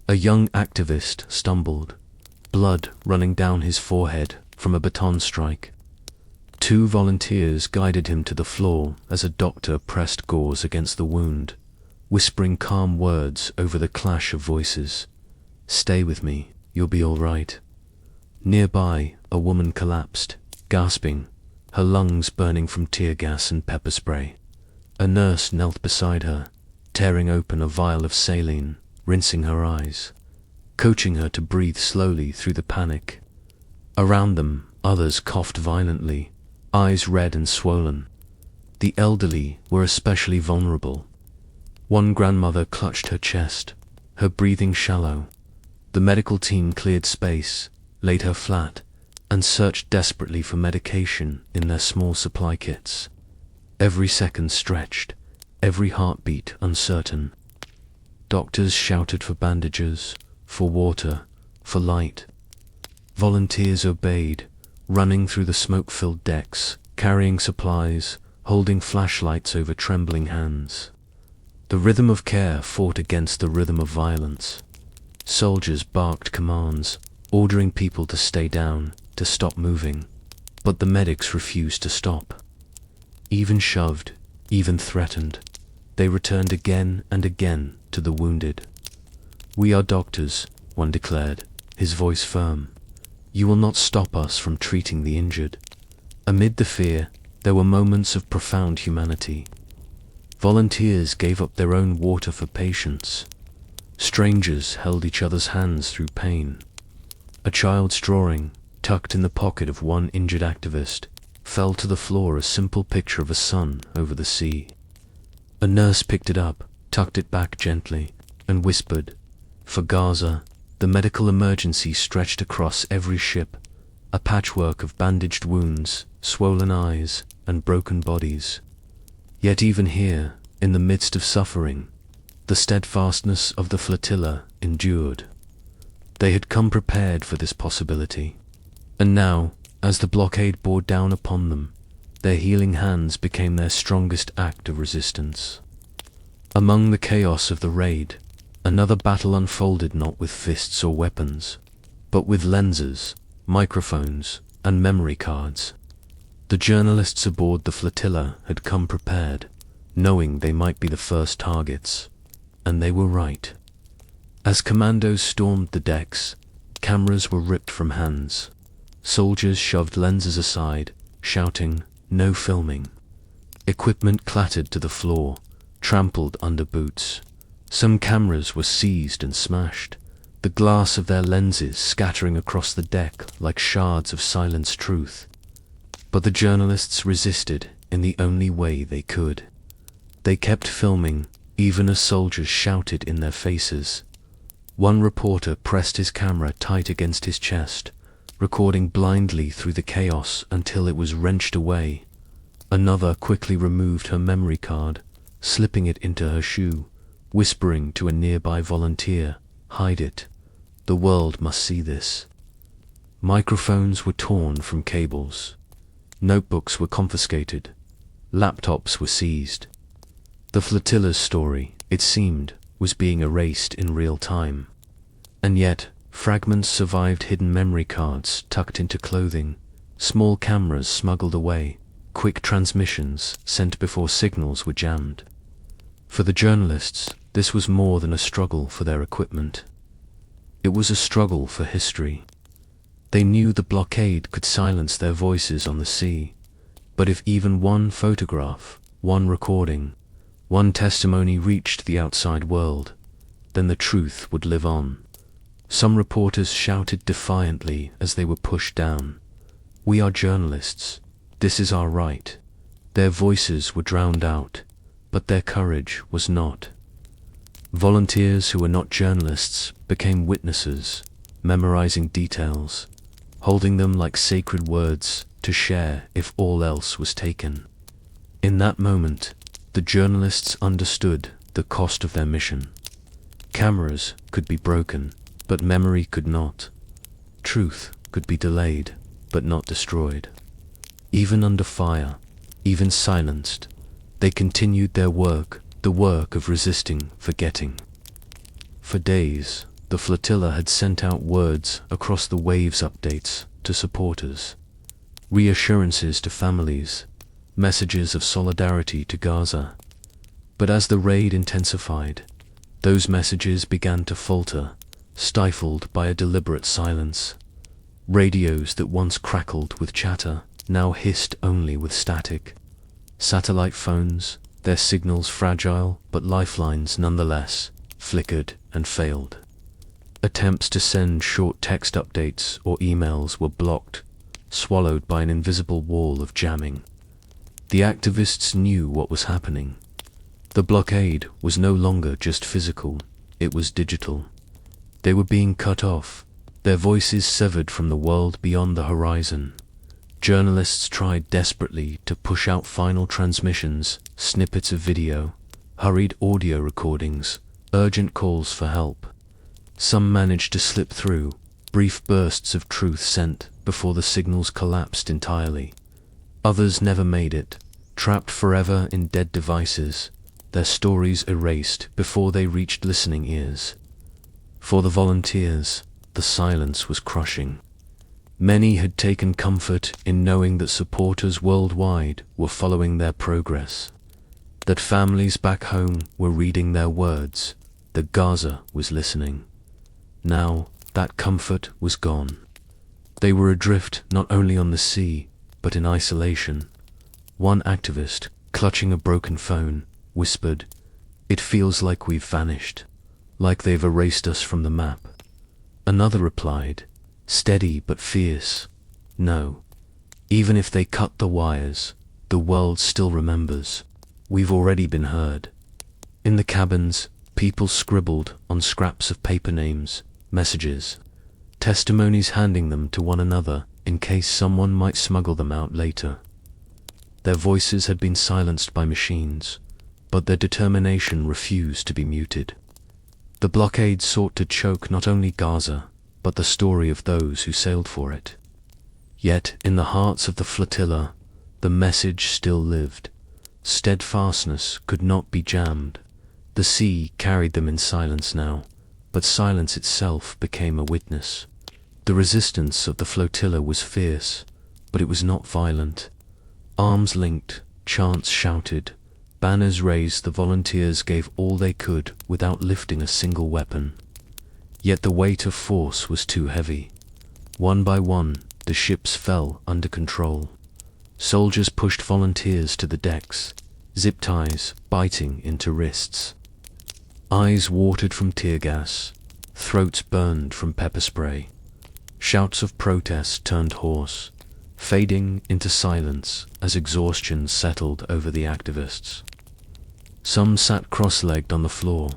A young activist stumbled, blood running down his forehead from a baton strike. 2 volunteers guided him to the floor as a doctor pressed gauze against the wound, whispering calm words over the clash of voices. "Stay with me, you'll be all right." Nearby, a woman collapsed, gasping, her lungs burning from tear gas and pepper spray. A nurse knelt beside her, tearing open a vial of saline, rinsing her eyes, coaching her to breathe slowly through the panic. Around them, others coughed violently, eyes red and swollen. The elderly were especially vulnerable. One grandmother clutched her chest, her breathing shallow. The medical team cleared space, laid her flat, and searched desperately for medication in their small supply kits. Every second stretched, every heartbeat uncertain. Doctors shouted for bandages, for water, for light. Volunteers obeyed, running through the smoke-filled decks, carrying supplies, holding flashlights over trembling hands. The rhythm of care fought against the rhythm of violence. Soldiers barked commands, ordering people to stay down, to stop moving, but the medics refused to stop. Even shoved, even threatened, they returned again and again to the wounded. "We are doctors," one declared, his voice firm. "You will not stop us from treating the injured." Amid the fear, there were moments of profound humanity. Volunteers gave up their own water for patients. Strangers held each other's hands through pain. A child's drawing, tucked in the pocket of one injured activist, fell to the floor, a simple picture of a sun over the sea. A nurse picked it up, tucked it back gently, and whispered, "For Gaza." The medical emergency stretched across every ship, a patchwork of bandaged wounds, swollen eyes, and broken bodies. Yet even here, in the midst of suffering, the steadfastness of the flotilla endured. They had come prepared for this possibility. And now, as the blockade bore down upon them, their healing hands became their strongest act of resistance. Among the chaos of the raid, another battle unfolded, not with fists or weapons, but with lenses, microphones, and memory cards. The journalists aboard the flotilla had come prepared, knowing they might be the first targets. And they were right. As commandos stormed the decks, cameras were ripped from hands. Soldiers shoved lenses aside, shouting, "No filming." Equipment clattered to the floor, trampled under boots. Some cameras were seized and smashed, the glass of their lenses scattering across the deck like shards of silenced truth. But the journalists resisted in the only way they could. They kept filming, even as soldiers shouted in their faces. One reporter pressed his camera tight against his chest, recording blindly through the chaos until it was wrenched away. Another quickly removed her memory card, slipping it into her shoe, whispering to a nearby volunteer, "Hide it. The world must see this." Microphones were torn from cables. Notebooks were confiscated. Laptops were seized. The flotilla's story, it seemed, was being erased in real time. And yet, fragments survived, hidden memory cards tucked into clothing, small cameras smuggled away, quick transmissions sent before signals were jammed. For the journalists, this was more than a struggle for their equipment. It was a struggle for history. They knew the blockade could silence their voices on the sea, but if even one photograph, one recording, one testimony reached the outside world, then the truth would live on. Some reporters shouted defiantly as they were pushed down, "We are journalists. This is our right." Their voices were drowned out, but their courage was not. Volunteers who were not journalists became witnesses, memorizing details, holding them like sacred words to share if all else was taken. In that moment, the journalists understood the cost of their mission. Cameras could be broken, but memory could not. Truth could be delayed, but not destroyed. Even under fire, even silenced, they continued their work, the work of resisting forgetting. For days, the flotilla had sent out words across the waves, updates to supporters, reassurances to families, messages of solidarity to Gaza. But as the raid intensified, those messages began to falter, stifled by a deliberate silence. Radios that once crackled with chatter now hissed only with static. Satellite phones, their signals fragile but lifelines nonetheless, flickered and failed. Attempts to send short text updates or emails were blocked, swallowed by an invisible wall of jamming. The activists knew what was happening. The blockade was no longer just physical, it was digital. They were being cut off, their voices severed from the world beyond the horizon. Journalists tried desperately to push out final transmissions, snippets of video, hurried audio recordings, urgent calls for help. Some managed to slip through, brief bursts of truth sent before the signals collapsed entirely. Others never made it, trapped forever in dead devices, their stories erased before they reached listening ears. For the volunteers, the silence was crushing. Many had taken comfort in knowing that supporters worldwide were following their progress, that families back home were reading their words, that Gaza was listening. Now, that comfort was gone. They were adrift not only on the sea, but in isolation. One activist, clutching a broken phone, whispered, "It feels like we've vanished, like they've erased us from the map." Another replied, steady but fierce, "No. Even if they cut the wires, the world still remembers. We've already been heard." In the cabins, people scribbled on scraps of paper names, messages, testimonies, handing them to one another in case someone might smuggle them out later. Their voices had been silenced by machines, but their determination refused to be muted. The blockade sought to choke not only Gaza, but the story of those who sailed for it. Yet, in the hearts of the flotilla, the message still lived. Steadfastness could not be jammed. The sea carried them in silence now, but silence itself became a witness. The resistance of the flotilla was fierce, but it was not violent. Arms linked, chants shouted, banners raised, the volunteers gave all they could without lifting a single weapon. Yet the weight of force was too heavy. One by one, the ships fell under control. Soldiers pushed volunteers to the decks, zip ties biting into wrists. Eyes watered from tear gas, throats burned from pepper spray. Shouts of protest turned hoarse, fading into silence as exhaustion settled over the activists. Some sat cross-legged on the floor,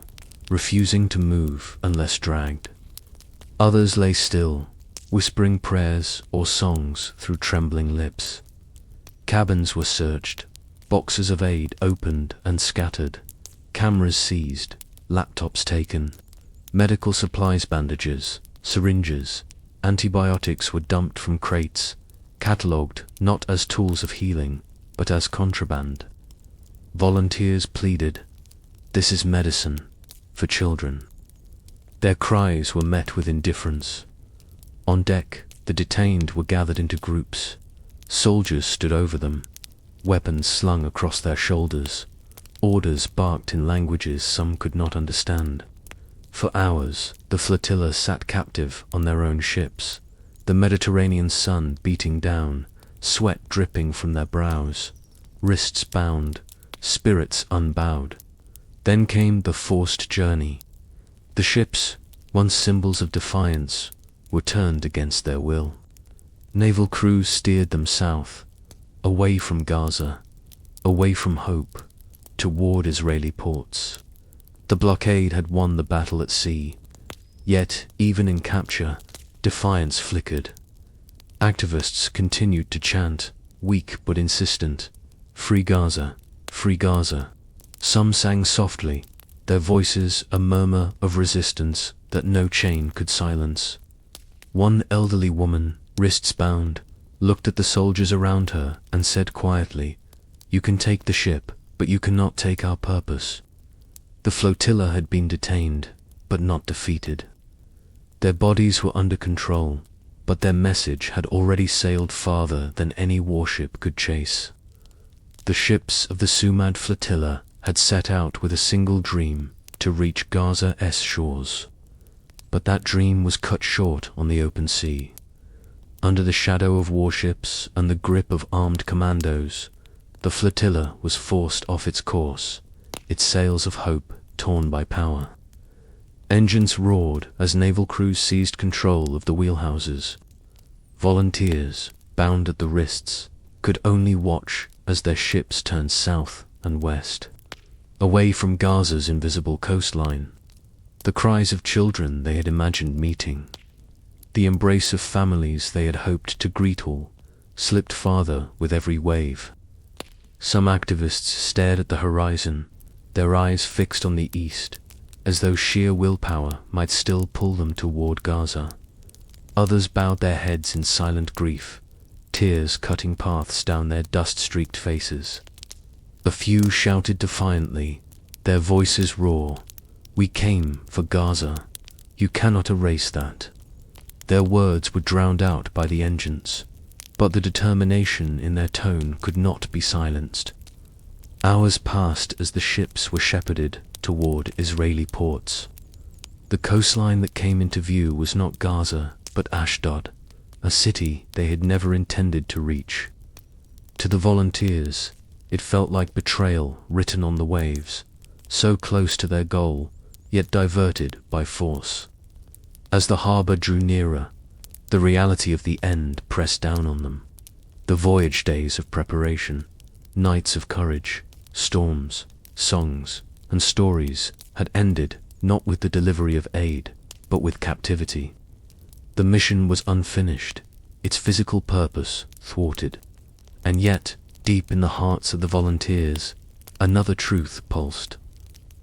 refusing to move unless dragged. Others lay still, whispering prayers or songs through trembling lips. Cabins were searched, boxes of aid opened and scattered, cameras seized, laptops taken, medical supplies, bandages, syringes, antibiotics were dumped from crates, catalogued not as tools of healing, but as contraband. Volunteers pleaded, "This is medicine for children." Their cries were met with indifference. On deck, the detained were gathered into groups. Soldiers stood over them, weapons slung across their shoulders. Orders barked in languages some could not understand. For hours, the flotilla sat captive on their own ships, the Mediterranean sun beating down, sweat dripping from their brows, wrists bound, spirits unbowed. Then came the forced journey. The ships, once symbols of defiance, were turned against their will. Naval crews steered them south, away from Gaza, away from hope, toward Israeli ports. The blockade had won the battle at sea, yet, even in capture, defiance flickered. Activists continued to chant, weak but insistent, "Free Gaza, free Gaza." Some sang softly, their voices a murmur of resistance that no chain could silence. One elderly woman, wrists bound, looked at the soldiers around her and said quietly, "You can take the ship, but you cannot take our purpose." The flotilla had been detained, but not defeated. Their bodies were under control, but their message had already sailed farther than any warship could chase. The ships of the Sumud Flotilla had set out with a single dream to reach Gaza's shores. But that dream was cut short on the open sea. Under the shadow of warships and the grip of armed commandos, the flotilla was forced off its course, its sails of hope torn by power. Engines roared as naval crews seized control of the wheelhouses. Volunteers, bound at the wrists, could only watch as their ships turned south and west, away from Gaza's invisible coastline. The cries of children they had imagined meeting, the embrace of families they had hoped to greet all, slipped farther with every wave. Some activists stared at the horizon, their eyes fixed on the east, as though sheer willpower might still pull them toward Gaza. Others bowed their heads in silent grief, tears cutting paths down their dust-streaked faces. A few shouted defiantly, their voices raw, "We came for Gaza. You cannot erase that." Their words were drowned out by the engines, but the determination in their tone could not be silenced. Hours passed as the ships were shepherded toward Israeli ports. The coastline that came into view was not Gaza, but Ashdod, a city they had never intended to reach. To the volunteers, it felt like betrayal written on the waves, so close to their goal, yet diverted by force. As the harbor drew nearer, the reality of the end pressed down on them. The voyage days of preparation, nights of courage, storms, songs, and stories had ended not with the delivery of aid, but with captivity. The mission was unfinished, its physical purpose thwarted. And yet, deep in the hearts of the volunteers, another truth pulsed.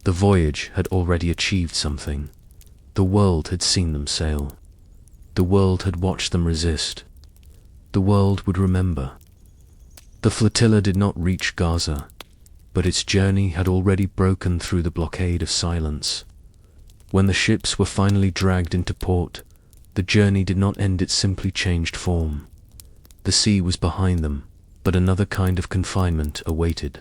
The voyage had already achieved something. The world had seen them sail. The world had watched them resist. The world would remember. The flotilla did not reach Gaza, but its journey had already broken through the blockade of silence. When the ships were finally dragged into port, the journey did not end, it simply changed form. The sea was behind them, but another kind of confinement awaited.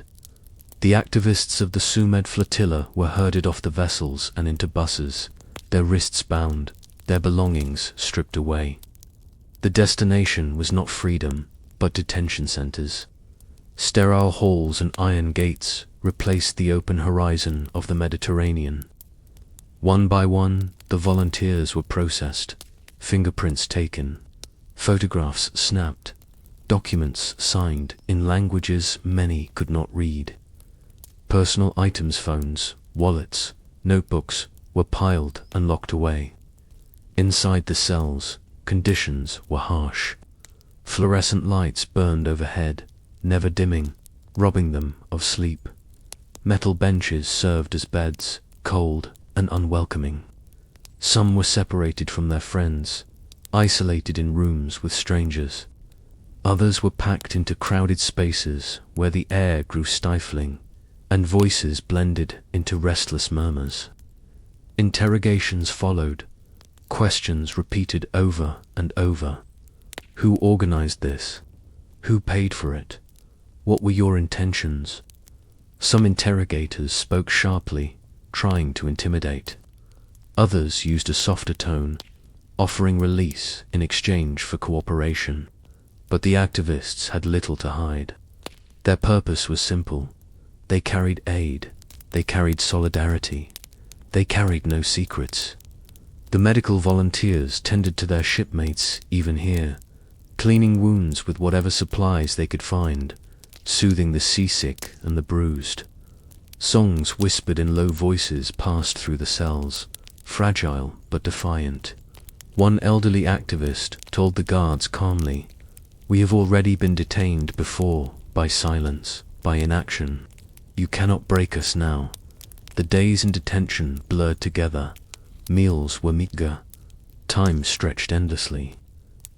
The activists of the Sumud Flotilla were herded off the vessels and into buses, their wrists bound, their belongings stripped away. The destination was not freedom, but detention centers. Sterile halls and iron gates replaced the open horizon of the Mediterranean. One by one, the volunteers were processed, fingerprints taken, photographs snapped, documents signed in languages many could not read. Personal items, phones, wallets, notebooks were piled and locked away. Inside the cells, conditions were harsh. Fluorescent lights burned overhead, never dimming, robbing them of sleep. Metal benches served as beds, cold and unwelcoming. Some were separated from their friends, isolated in rooms with strangers. Others were packed into crowded spaces where the air grew stifling, and voices blended into restless murmurs. Interrogations followed, questions repeated over and over. Who organized this? Who paid for it? What were your intentions? Some interrogators spoke sharply, trying to intimidate. Others used a softer tone, offering release in exchange for cooperation. But the activists had little to hide. Their purpose was simple. They carried aid. They carried solidarity. They carried no secrets. The medical volunteers tended to their shipmates even here, cleaning wounds with whatever supplies they could find, soothing the seasick and the bruised. Songs whispered in low voices passed through the cells, fragile but defiant. One elderly activist told the guards calmly, "We have already been detained before, by silence, by inaction. You cannot break us now." The days in detention blurred together. Meals were meager. Time stretched endlessly.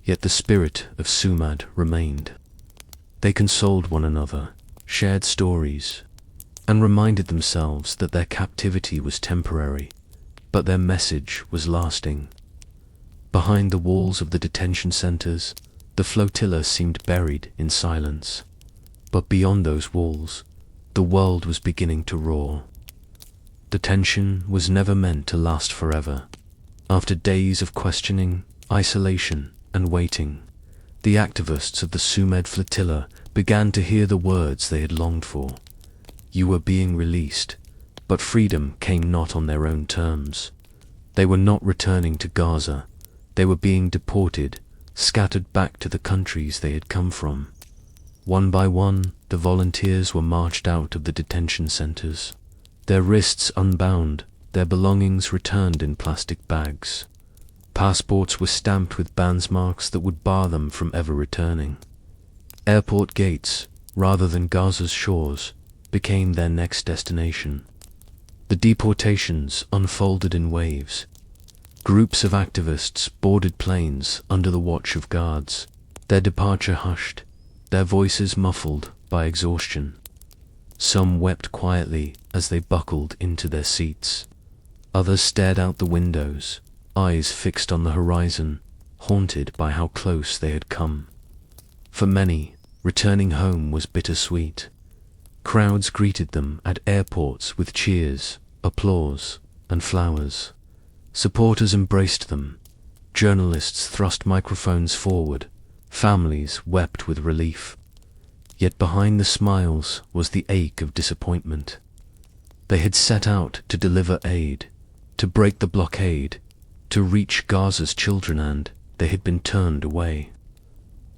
Yet the spirit of Sumud remained. They consoled one another, shared stories, and reminded themselves that their captivity was temporary, but their message was lasting. Behind the walls of the detention centers, the flotilla seemed buried in silence. But beyond those walls, the world was beginning to roar. The tension was never meant to last forever. After days of questioning, isolation, and waiting, the activists of the Sumud Flotilla began to hear the words they had longed for. You were being released, but freedom came not on their own terms. They were not returning to Gaza. They were being deported, scattered back to the countries they had come from. One by one, the volunteers were marched out of the detention centers, their wrists unbound, their belongings returned in plastic bags. Passports were stamped with bands marks that would bar them from ever returning. Airport gates, rather than Gaza's shores, became their next destination. The deportations unfolded in waves. Groups of activists boarded planes under the watch of guards, their departure hushed, their voices muffled by exhaustion. Some wept quietly as they buckled into their seats. Others stared out the windows, eyes fixed on the horizon, haunted by how close they had come. For many, returning home was bittersweet. Crowds greeted them at airports with cheers, applause, and flowers. Supporters embraced them. Journalists thrust microphones forward. Families wept with relief. Yet behind the smiles was the ache of disappointment. They had set out to deliver aid, to break the blockade, to reach Gaza's children, and they had been turned away.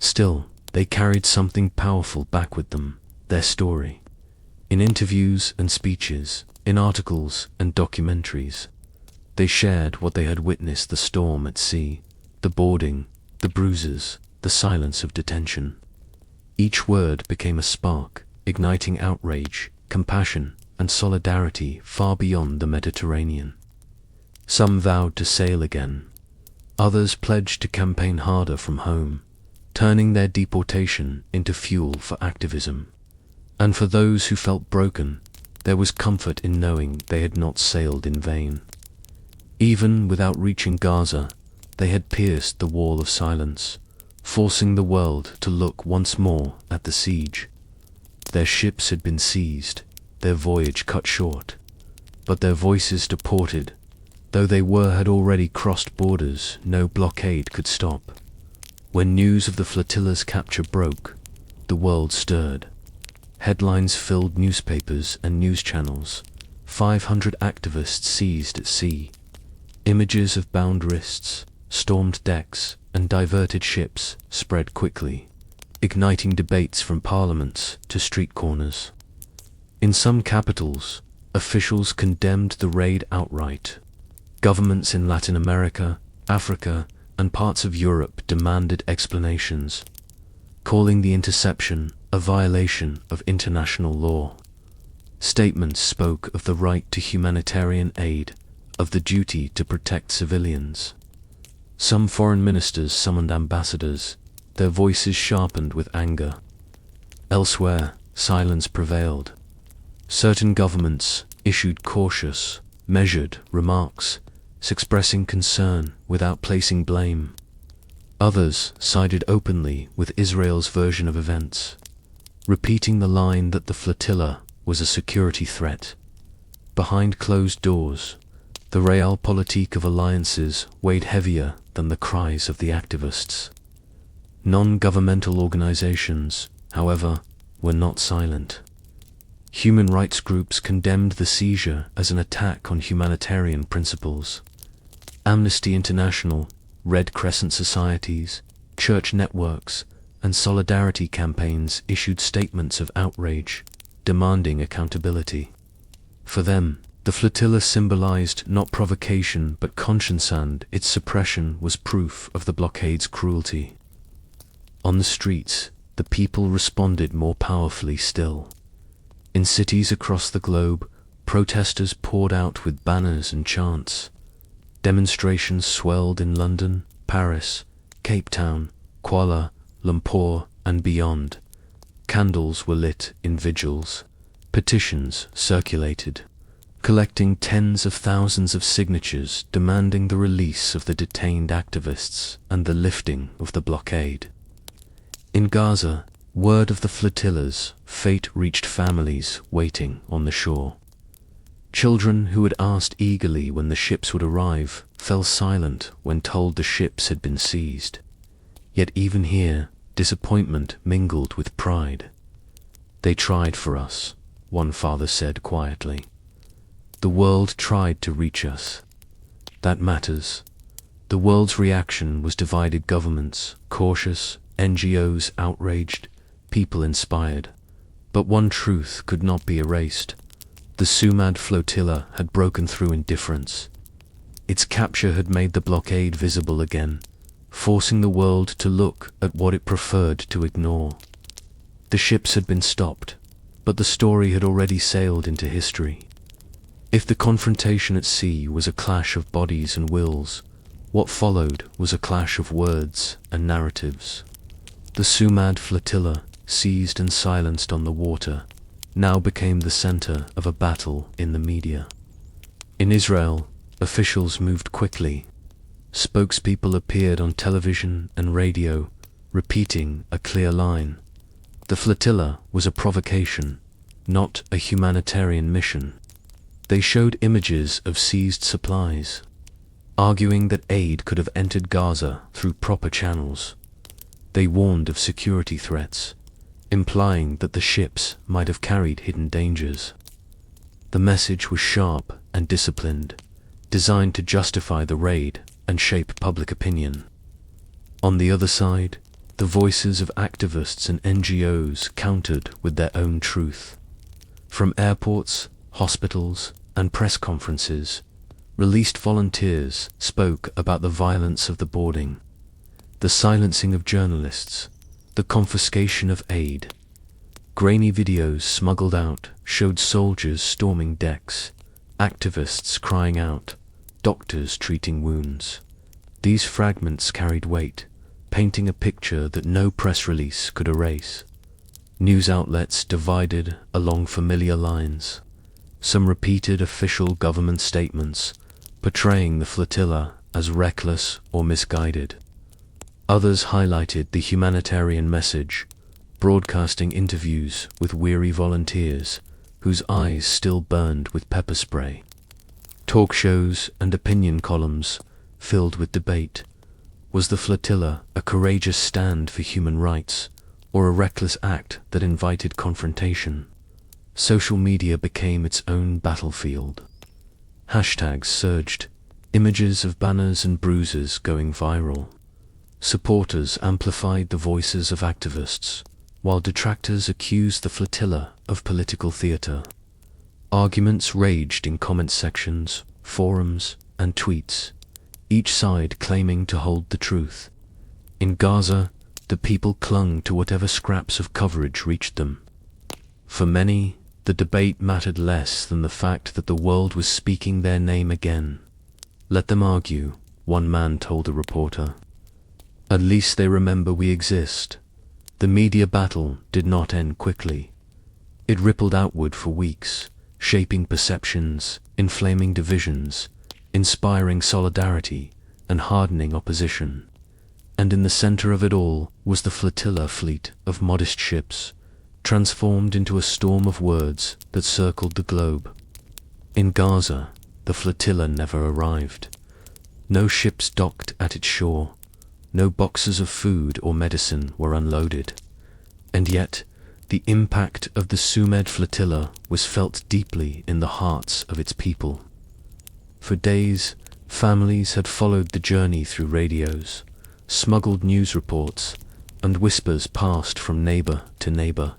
Still, they carried something powerful back with them, their story. In interviews and speeches, in articles and documentaries, they shared what they had witnessed: the storm at sea, the boarding, the bruises, the silence of detention. Each word became a spark, igniting outrage, compassion, and solidarity far beyond the Mediterranean. Some vowed to sail again. Others pledged to campaign harder from home, turning their deportation into fuel for activism. And for those who felt broken, there was comfort in knowing they had not sailed in vain. Even without reaching Gaza, they had pierced the wall of silence, forcing the world to look once more at the siege. Their ships had been seized, their voyage cut short, but their voices deported. Though they had already crossed borders, no blockade could stop. When news of the flotilla's capture broke, the world stirred. Headlines filled newspapers and news channels. 500 activists seized at sea. Images of bound wrists, stormed decks, and diverted ships spread quickly, igniting debates from parliaments to street corners. In some capitals, officials condemned the raid outright. Governments in Latin America, Africa, and parts of Europe demanded explanations, calling the interception a violation of international law. Statements spoke of the right to humanitarian aid, of the duty to protect civilians. Some foreign ministers summoned ambassadors, their voices sharpened with anger. Elsewhere, silence prevailed. Certain governments issued cautious, measured remarks, expressing concern without placing blame. Others sided openly with Israel's version of events, repeating the line that the flotilla was a security threat. Behind closed doors, the realpolitik of alliances weighed heavier than the cries of the activists. Non-governmental organizations, however, were not silent. Human rights groups condemned the seizure as an attack on humanitarian principles. Amnesty International, Red Crescent societies, church networks, and solidarity campaigns issued statements of outrage, demanding accountability. For them, the flotilla symbolized not provocation but conscience, and its suppression was proof of the blockade's cruelty. On the streets, the people responded more powerfully still. In cities across the globe, protesters poured out with banners and chants. Demonstrations swelled in London, Paris, Cape Town, Kuala Lumpur, and beyond. Candles were lit in vigils. Petitions circulated, collecting tens of thousands of signatures demanding the release of the detained activists and the lifting of the blockade. In Gaza, word of the flotilla's fate reached families waiting on the shore. Children who had asked eagerly when the ships would arrive fell silent when told the ships had been seized. Yet even here, disappointment mingled with pride. "They tried for us," one father said quietly. "The world tried to reach us. That matters." The world's reaction was divided: governments cautious, NGOs outraged, people inspired. But one truth could not be erased. The Sumud Flotilla had broken through indifference. Its capture had made the blockade visible again, forcing the world to look at what it preferred to ignore. The ships had been stopped, but the story had already sailed into history. If the confrontation at sea was a clash of bodies and wills, what followed was a clash of words and narratives. The Sumud Flotilla, seized and silenced on the water, now became the center of a battle in the media. In Israel, officials moved quickly. Spokespeople appeared on television and radio, repeating a clear line. The flotilla was a provocation, not a humanitarian mission. They showed images of seized supplies, arguing that aid could have entered Gaza through proper channels. They warned of security threats, implying that the ships might have carried hidden dangers. The message was sharp and disciplined, designed to justify the raid and shape public opinion. On the other side, the voices of activists and NGOs countered with their own truth. From airports, hospitals, and press conferences, released volunteers spoke about the violence of the boarding. the silencing of journalists, the confiscation of aid. Grainy videos smuggled out showed soldiers storming decks, activists crying out, doctors treating wounds. These fragments carried weight, painting a picture that no press release could erase. News outlets divided along familiar lines. Some repeated official government statements, portraying the flotilla as reckless or misguided. Others highlighted the humanitarian message, broadcasting interviews with weary volunteers whose eyes still burned with pepper spray. Talk shows and opinion columns filled with debate. Was the flotilla a courageous stand for human rights, or a reckless act that invited confrontation? Social media became its own battlefield. Hashtags surged, images of banners and bruises going viral. Supporters amplified the voices of activists, while detractors accused the flotilla of political theater. Arguments raged in comment sections, forums, and tweets, each side claiming to hold the truth. In Gaza, the people clung to whatever scraps of coverage reached them. For many, the debate mattered less than the fact that the world was speaking their name again. Let them argue, one man told a reporter. At least they remember we exist. The media battle did not end quickly. It rippled outward for weeks, shaping perceptions, inflaming divisions, inspiring solidarity, and hardening opposition. And in the center of it all was the flotilla fleet of modest ships, transformed into a storm of words that circled the globe. In Gaza, the flotilla never arrived. No ships docked at its shore. No boxes of food or medicine were unloaded. And yet, the impact of the Sumud Flotilla was felt deeply in the hearts of its people. For days, families had followed the journey through radios, smuggled news reports, and whispers passed from neighbor to neighbor.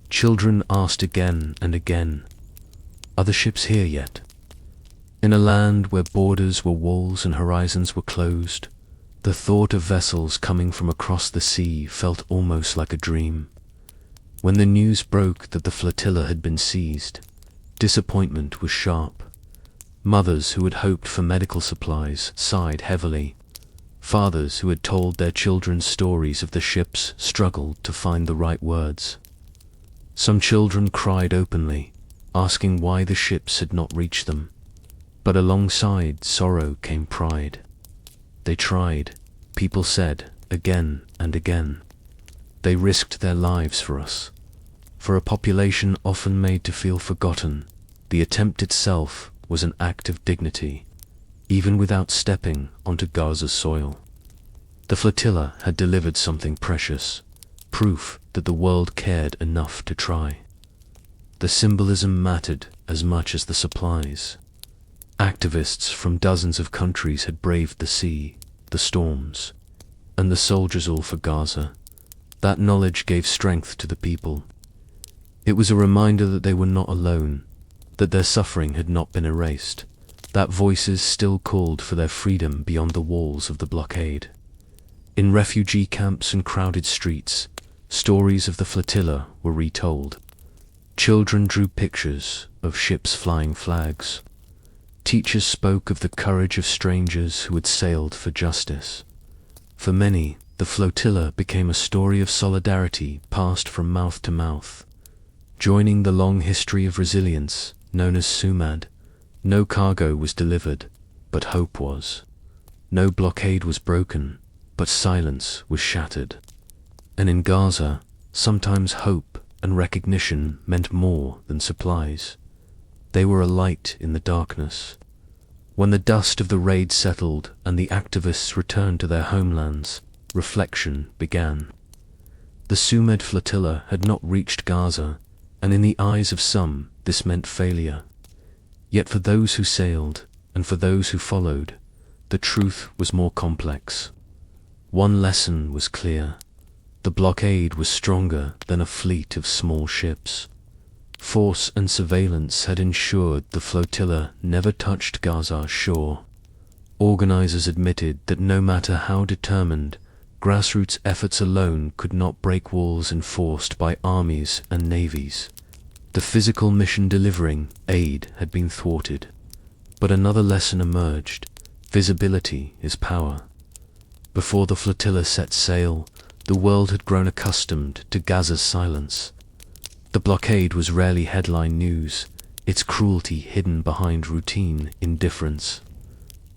Children asked again and again, "Are the ships here yet?" In a land where borders were walls and horizons were closed, the thought of vessels coming from across the sea felt almost like a dream. When the news broke that the flotilla had been seized, disappointment was sharp. Mothers who had hoped for medical supplies sighed heavily. Fathers who had told their children stories of the ships struggled to find the right words. Some children cried openly, asking why the ships had not reached them. But alongside sorrow came pride. They tried, people said, again and again. They risked their lives for us. For a population often made to feel forgotten, the attempt itself was an act of dignity, even without stepping onto Gaza's soil. The flotilla had delivered something precious, proof that the world cared enough to try. The symbolism mattered as much as the supplies. Activists from dozens of countries had braved the sea, the storms, and the soldiers all for Gaza. That knowledge gave strength to the people. It was a reminder that they were not alone, that their suffering had not been erased, that voices still called for their freedom beyond the walls of the blockade. In refugee camps and crowded streets, stories of the flotilla were retold. Children drew pictures of ships flying flags. Teachers spoke of the courage of strangers who had sailed for justice. For many, the flotilla became a story of solidarity passed from mouth to mouth. Joining the long history of resilience known as Sumud, no cargo was delivered, but hope was. No blockade was broken, but silence was shattered. And in Gaza, sometimes hope and recognition meant more than supplies. They were a light in the darkness. When the dust of the raid settled and the activists returned to their homelands, reflection began. The Sumud Flotilla had not reached Gaza, and in the eyes of some, this meant failure. Yet for those who sailed, and for those who followed, the truth was more complex. One lesson was clear. The blockade was stronger than a fleet of small ships. Force and surveillance had ensured the flotilla never touched Gaza's shore. Organizers admitted that no matter how determined, Grassroots efforts alone could not break walls enforced by armies and navies. The physical mission delivering aid had been thwarted. But another lesson emerged: visibility is power. Before the flotilla set sail, the world had grown accustomed to Gaza's silence. The blockade was rarely headline news, its cruelty hidden behind routine indifference.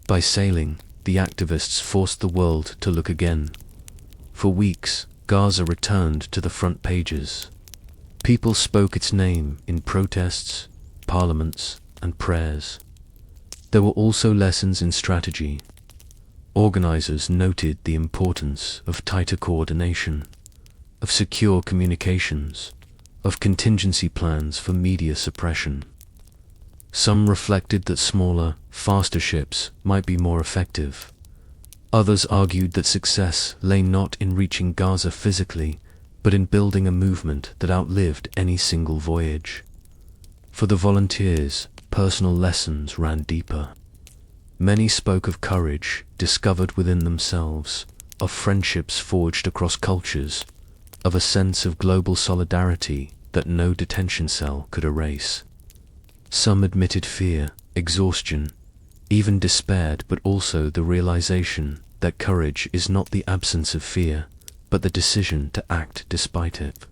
By sailing, the activists forced the world to look again. For weeks, Gaza returned to the front pages. People spoke its name in protests, parliaments, and prayers. There were also lessons in strategy. Organizers noted the importance of tighter coordination, of secure communications, of contingency plans for media suppression. Some reflected that smaller, faster ships might be more effective. Others argued that success lay not in reaching Gaza physically, but in building a movement that outlived any single voyage. For the volunteers, personal lessons ran deeper. Many spoke of courage discovered within themselves, of friendships forged across cultures, of a sense of global solidarity that no detention cell could erase. Some admitted fear, exhaustion, even despaired, but also the realization that courage is not the absence of fear, but the decision to act despite it.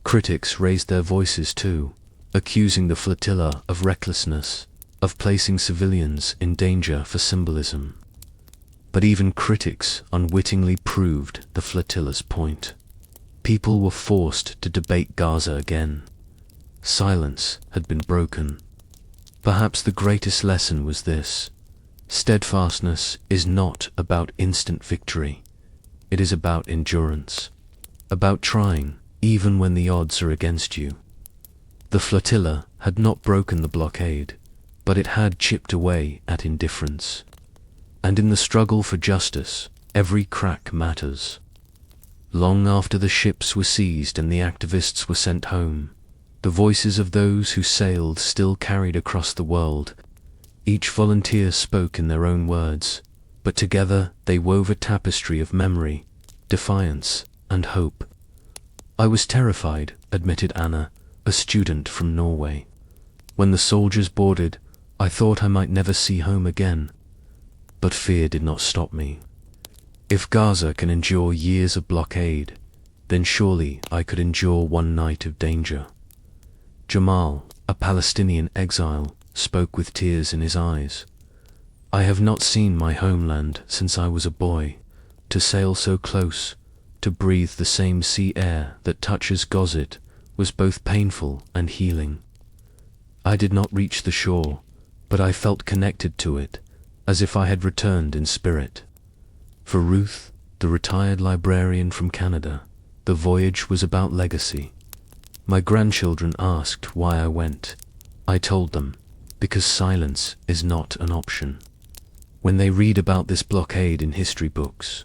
Critics raised their voices too, accusing the flotilla of recklessness, of placing civilians in danger for symbolism. But even critics unwittingly proved the flotilla's point. People were forced to debate Gaza again. Silence had been broken. Perhaps the greatest lesson was this: steadfastness is not about instant victory. It is about endurance, about trying even when the odds are against you. The flotilla had not broken the blockade, but it had chipped away at indifference. And in the struggle for justice, every crack matters. Long after the ships were seized and the activists were sent home, the voices of those who sailed still carried across the world. Each volunteer spoke in their own words, but together they wove a tapestry of memory, defiance, and hope. I was terrified, admitted Anna, a student from Norway. When the soldiers boarded, I thought I might never see home again. But fear did not stop me. If Gaza can endure years of blockade, then surely I could endure one night of danger. Jamal, a Palestinian exile, spoke with tears in his eyes. I have not seen my homeland since I was a boy. To sail so close, to breathe the same sea air that touches Gaza, was both painful and healing. I did not reach the shore, but I felt connected to it, as if I had returned in spirit. For Ruth, the retired librarian from Canada, the voyage was about legacy. My grandchildren asked why I went. I told them, because silence is not an option. When they read about this blockade in history books,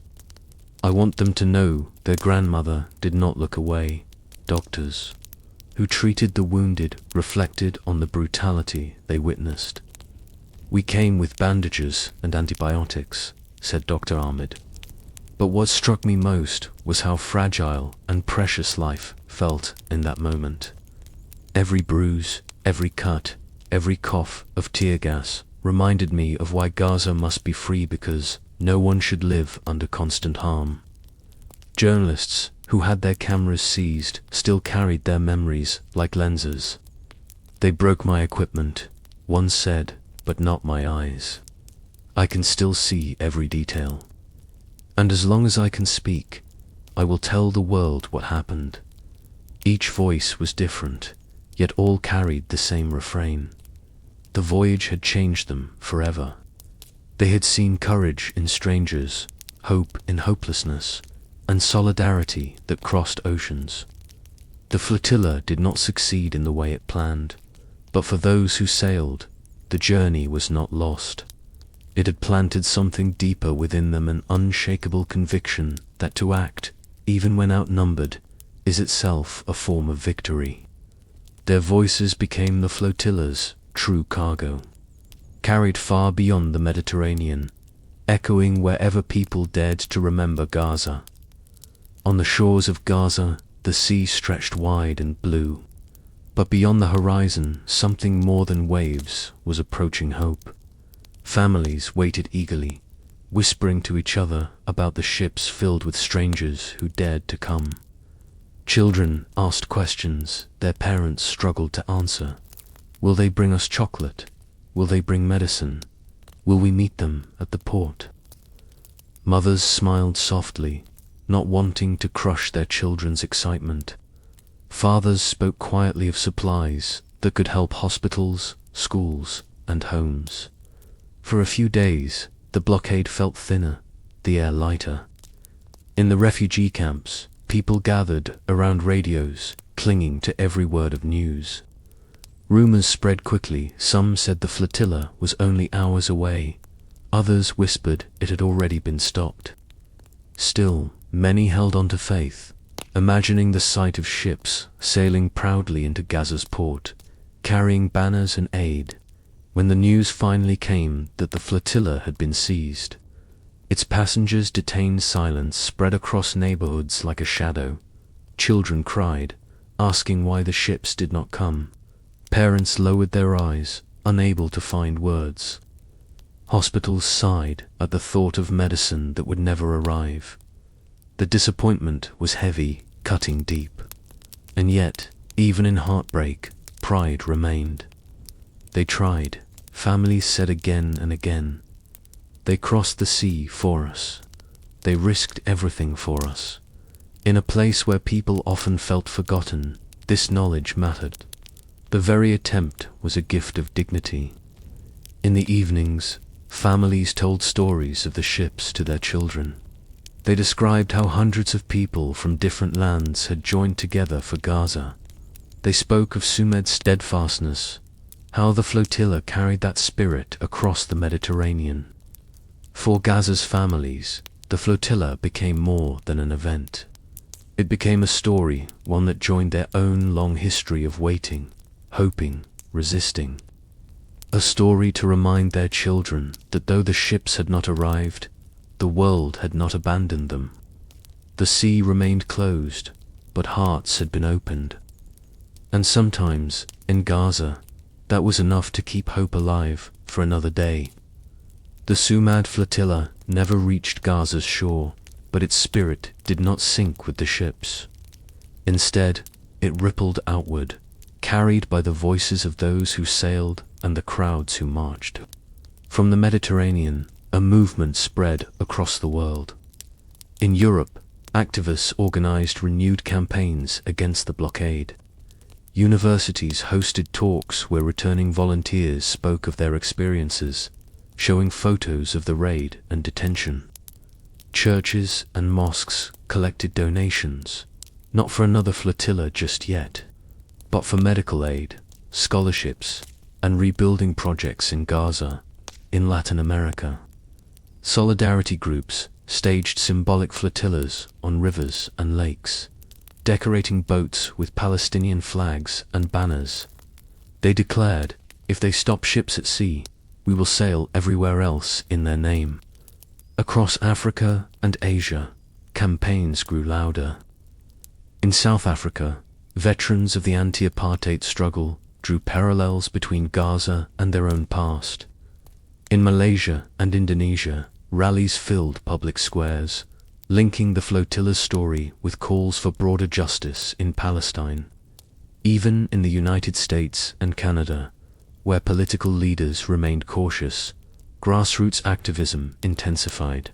I want them to know their grandmother did not look away. Doctors who treated the wounded reflected on the brutality they witnessed. We came with bandages and antibiotics, said Dr. Ahmed. But what struck me most was how fragile and precious life felt in that moment. Every bruise, every cut, every cough of tear gas reminded me of why Gaza must be free, because no one should live under constant harm. Journalists who had their cameras seized still carried their memories like lenses. They broke my equipment, one said, but not my eyes. I can still see every detail. And as long as I can speak, I will tell the world what happened. Each voice was different, yet all carried the same refrain. The voyage had changed them forever. They had seen courage in strangers, hope in hopelessness, and solidarity that crossed oceans. The flotilla did not succeed in the way it planned, but for those who sailed, the journey was not lost. It had planted something deeper within them, an unshakable conviction that to act, even when outnumbered, is itself a form of victory. Their voices became the flotilla's true cargo, carried far beyond the Mediterranean, echoing wherever people dared to remember Gaza. On the shores of Gaza, the sea stretched wide and blue. But beyond the horizon, something more than waves was approaching hope. Families waited eagerly, whispering to each other about the ships filled with strangers who dared to come. Children asked questions their parents struggled to answer. Will they bring us chocolate? Will they bring medicine? Will we meet them at the port? Mothers smiled softly, not wanting to crush their children's excitement. Fathers spoke quietly of supplies that could help hospitals, schools, and homes. For a few days, the blockade felt thinner, the air lighter. In the refugee camps, people gathered around radios, clinging to every word of news. Rumors spread quickly. Some said the flotilla was only hours away. Others whispered it had already been stopped. Still, many held on to faith, imagining the sight of ships sailing proudly into Gaza's port, carrying banners and aid. When the news finally came that the flotilla had been seized, its passengers' detained silence spread across neighborhoods like a shadow. Children cried, asking why the ships did not come. Parents lowered their eyes, unable to find words. Hospitals sighed at the thought of medicine that would never arrive. The disappointment was heavy, cutting deep. And yet, even in heartbreak, pride remained. They tried, families said again and again. They crossed the sea for us. They risked everything for us. In a place where people often felt forgotten, this knowledge mattered. The very attempt was a gift of dignity. In the evenings, families told stories of the ships to their children. They described how hundreds of people from different lands had joined together for Gaza. They spoke of Sumud's steadfastness, how the flotilla carried that spirit across the Mediterranean. For Gaza's families, the flotilla became more than an event. It became a story, one that joined their own long history of waiting, hoping, resisting. A story to remind their children that though the ships had not arrived, the world had not abandoned them. The sea remained closed, but hearts had been opened. And sometimes, in Gaza, that was enough to keep hope alive for another day. The Sumud Flotilla never reached Gaza's shore, but its spirit did not sink with the ships. Instead, it rippled outward, carried by the voices of those who sailed and the crowds who marched. From the Mediterranean, a movement spread across the world. In Europe, activists organized renewed campaigns against the blockade. Universities hosted talks where returning volunteers spoke of their experiences, showing photos of the raid and detention. Churches and mosques collected donations, not for another flotilla just yet, but for medical aid, scholarships, and rebuilding projects in Gaza, in Latin America. Solidarity groups staged symbolic flotillas on rivers and lakes, decorating boats with Palestinian flags and banners. They declared, if they stop ships at sea, we will sail everywhere else in their name. Across Africa and Asia, campaigns grew louder. In South Africa, veterans of the anti-apartheid struggle drew parallels between Gaza and their own past. In Malaysia and Indonesia, rallies filled public squares, linking the flotilla's story with calls for broader justice in Palestine. Even in the United States and Canada, where political leaders remained cautious, grassroots activism intensified.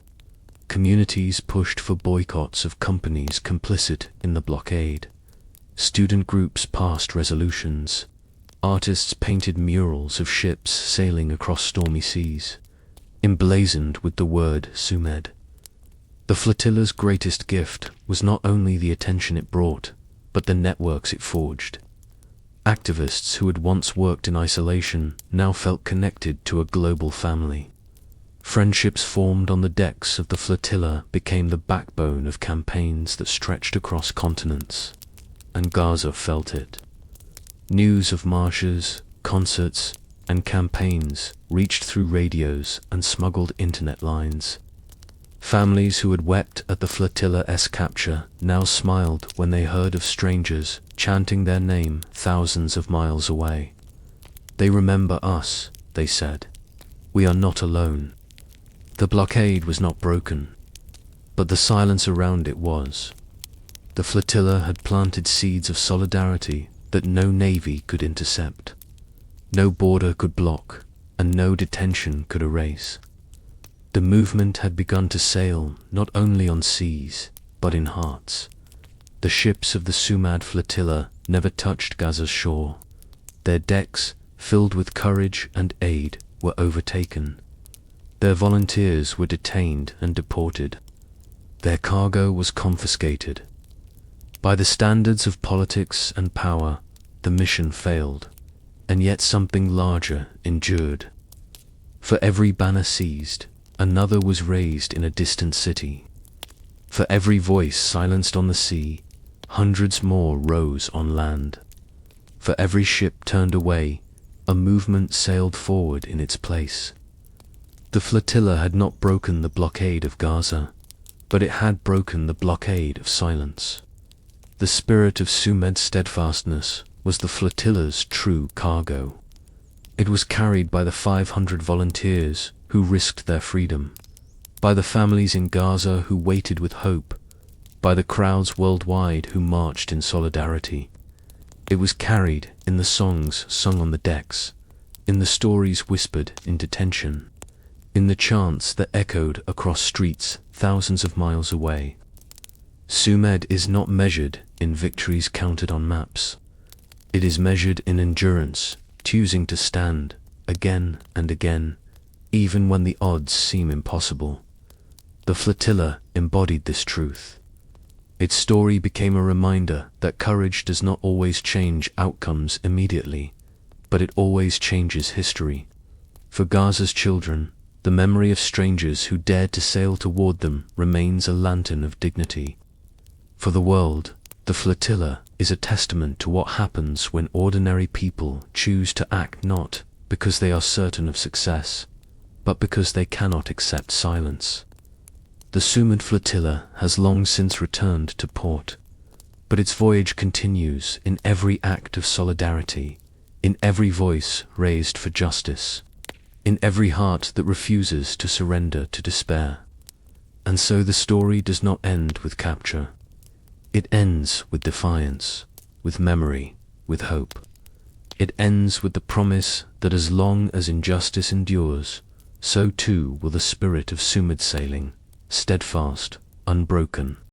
Communities pushed for boycotts of companies complicit in the blockade. Student groups passed resolutions. Artists painted murals of ships sailing across stormy seas, emblazoned with the word Sumud. The flotilla's greatest gift was not only the attention it brought, but the networks it forged. Activists who had once worked in isolation now felt connected to a global family. Friendships formed on the decks of the flotilla became the backbone of campaigns that stretched across continents, and Gaza felt it. News of marches, concerts, and campaigns reached through radios and smuggled internet lines. Families who had wept at the flotilla's capture now smiled when they heard of strangers chanting their name thousands of miles away. "They remember us," they said. "We are not alone." The blockade was not broken, but the silence around it was. The flotilla had planted seeds of solidarity that no navy could intercept, no border could block, and no detention could erase. The movement had begun to sail not only on seas, but in hearts. The ships of the Sumud Flotilla never touched Gaza's shore. Their decks, filled with courage and aid, were overtaken. Their volunteers were detained and deported. Their cargo was confiscated. By the standards of politics and power, the mission failed, and yet something larger endured. For every banner seized, another was raised in a distant city. For every voice silenced on the sea, hundreds more rose on land. For every ship turned away, a movement sailed forward in its place. The flotilla had not broken the blockade of Gaza, but it had broken the blockade of silence. The spirit of Sumud's steadfastness was the flotilla's true cargo. It was carried by the 500 volunteers who risked their freedom, by the families in Gaza who waited with hope, by the crowds worldwide who marched in solidarity. It was carried in the songs sung on the decks, in the stories whispered in detention, in the chants that echoed across streets thousands of miles away. Sumud is not measured in victories counted on maps. It is measured in endurance, choosing to stand again and again, even when the odds seem impossible. The flotilla embodied this truth. Its story became a reminder that courage does not always change outcomes immediately, but it always changes history. For Gaza's children, the memory of strangers who dared to sail toward them remains a lantern of dignity. For the world, the flotilla is a testament to what happens when ordinary people choose to act not because they are certain of success, but because they cannot accept silence. The Sumud Flotilla has long since returned to port, but its voyage continues in every act of solidarity, in every voice raised for justice, in every heart that refuses to surrender to despair. And so the story does not end with capture. It ends with defiance, with memory, with hope. It ends with the promise that as long as injustice endures, so too will the spirit of Sumud sailing, steadfast, unbroken.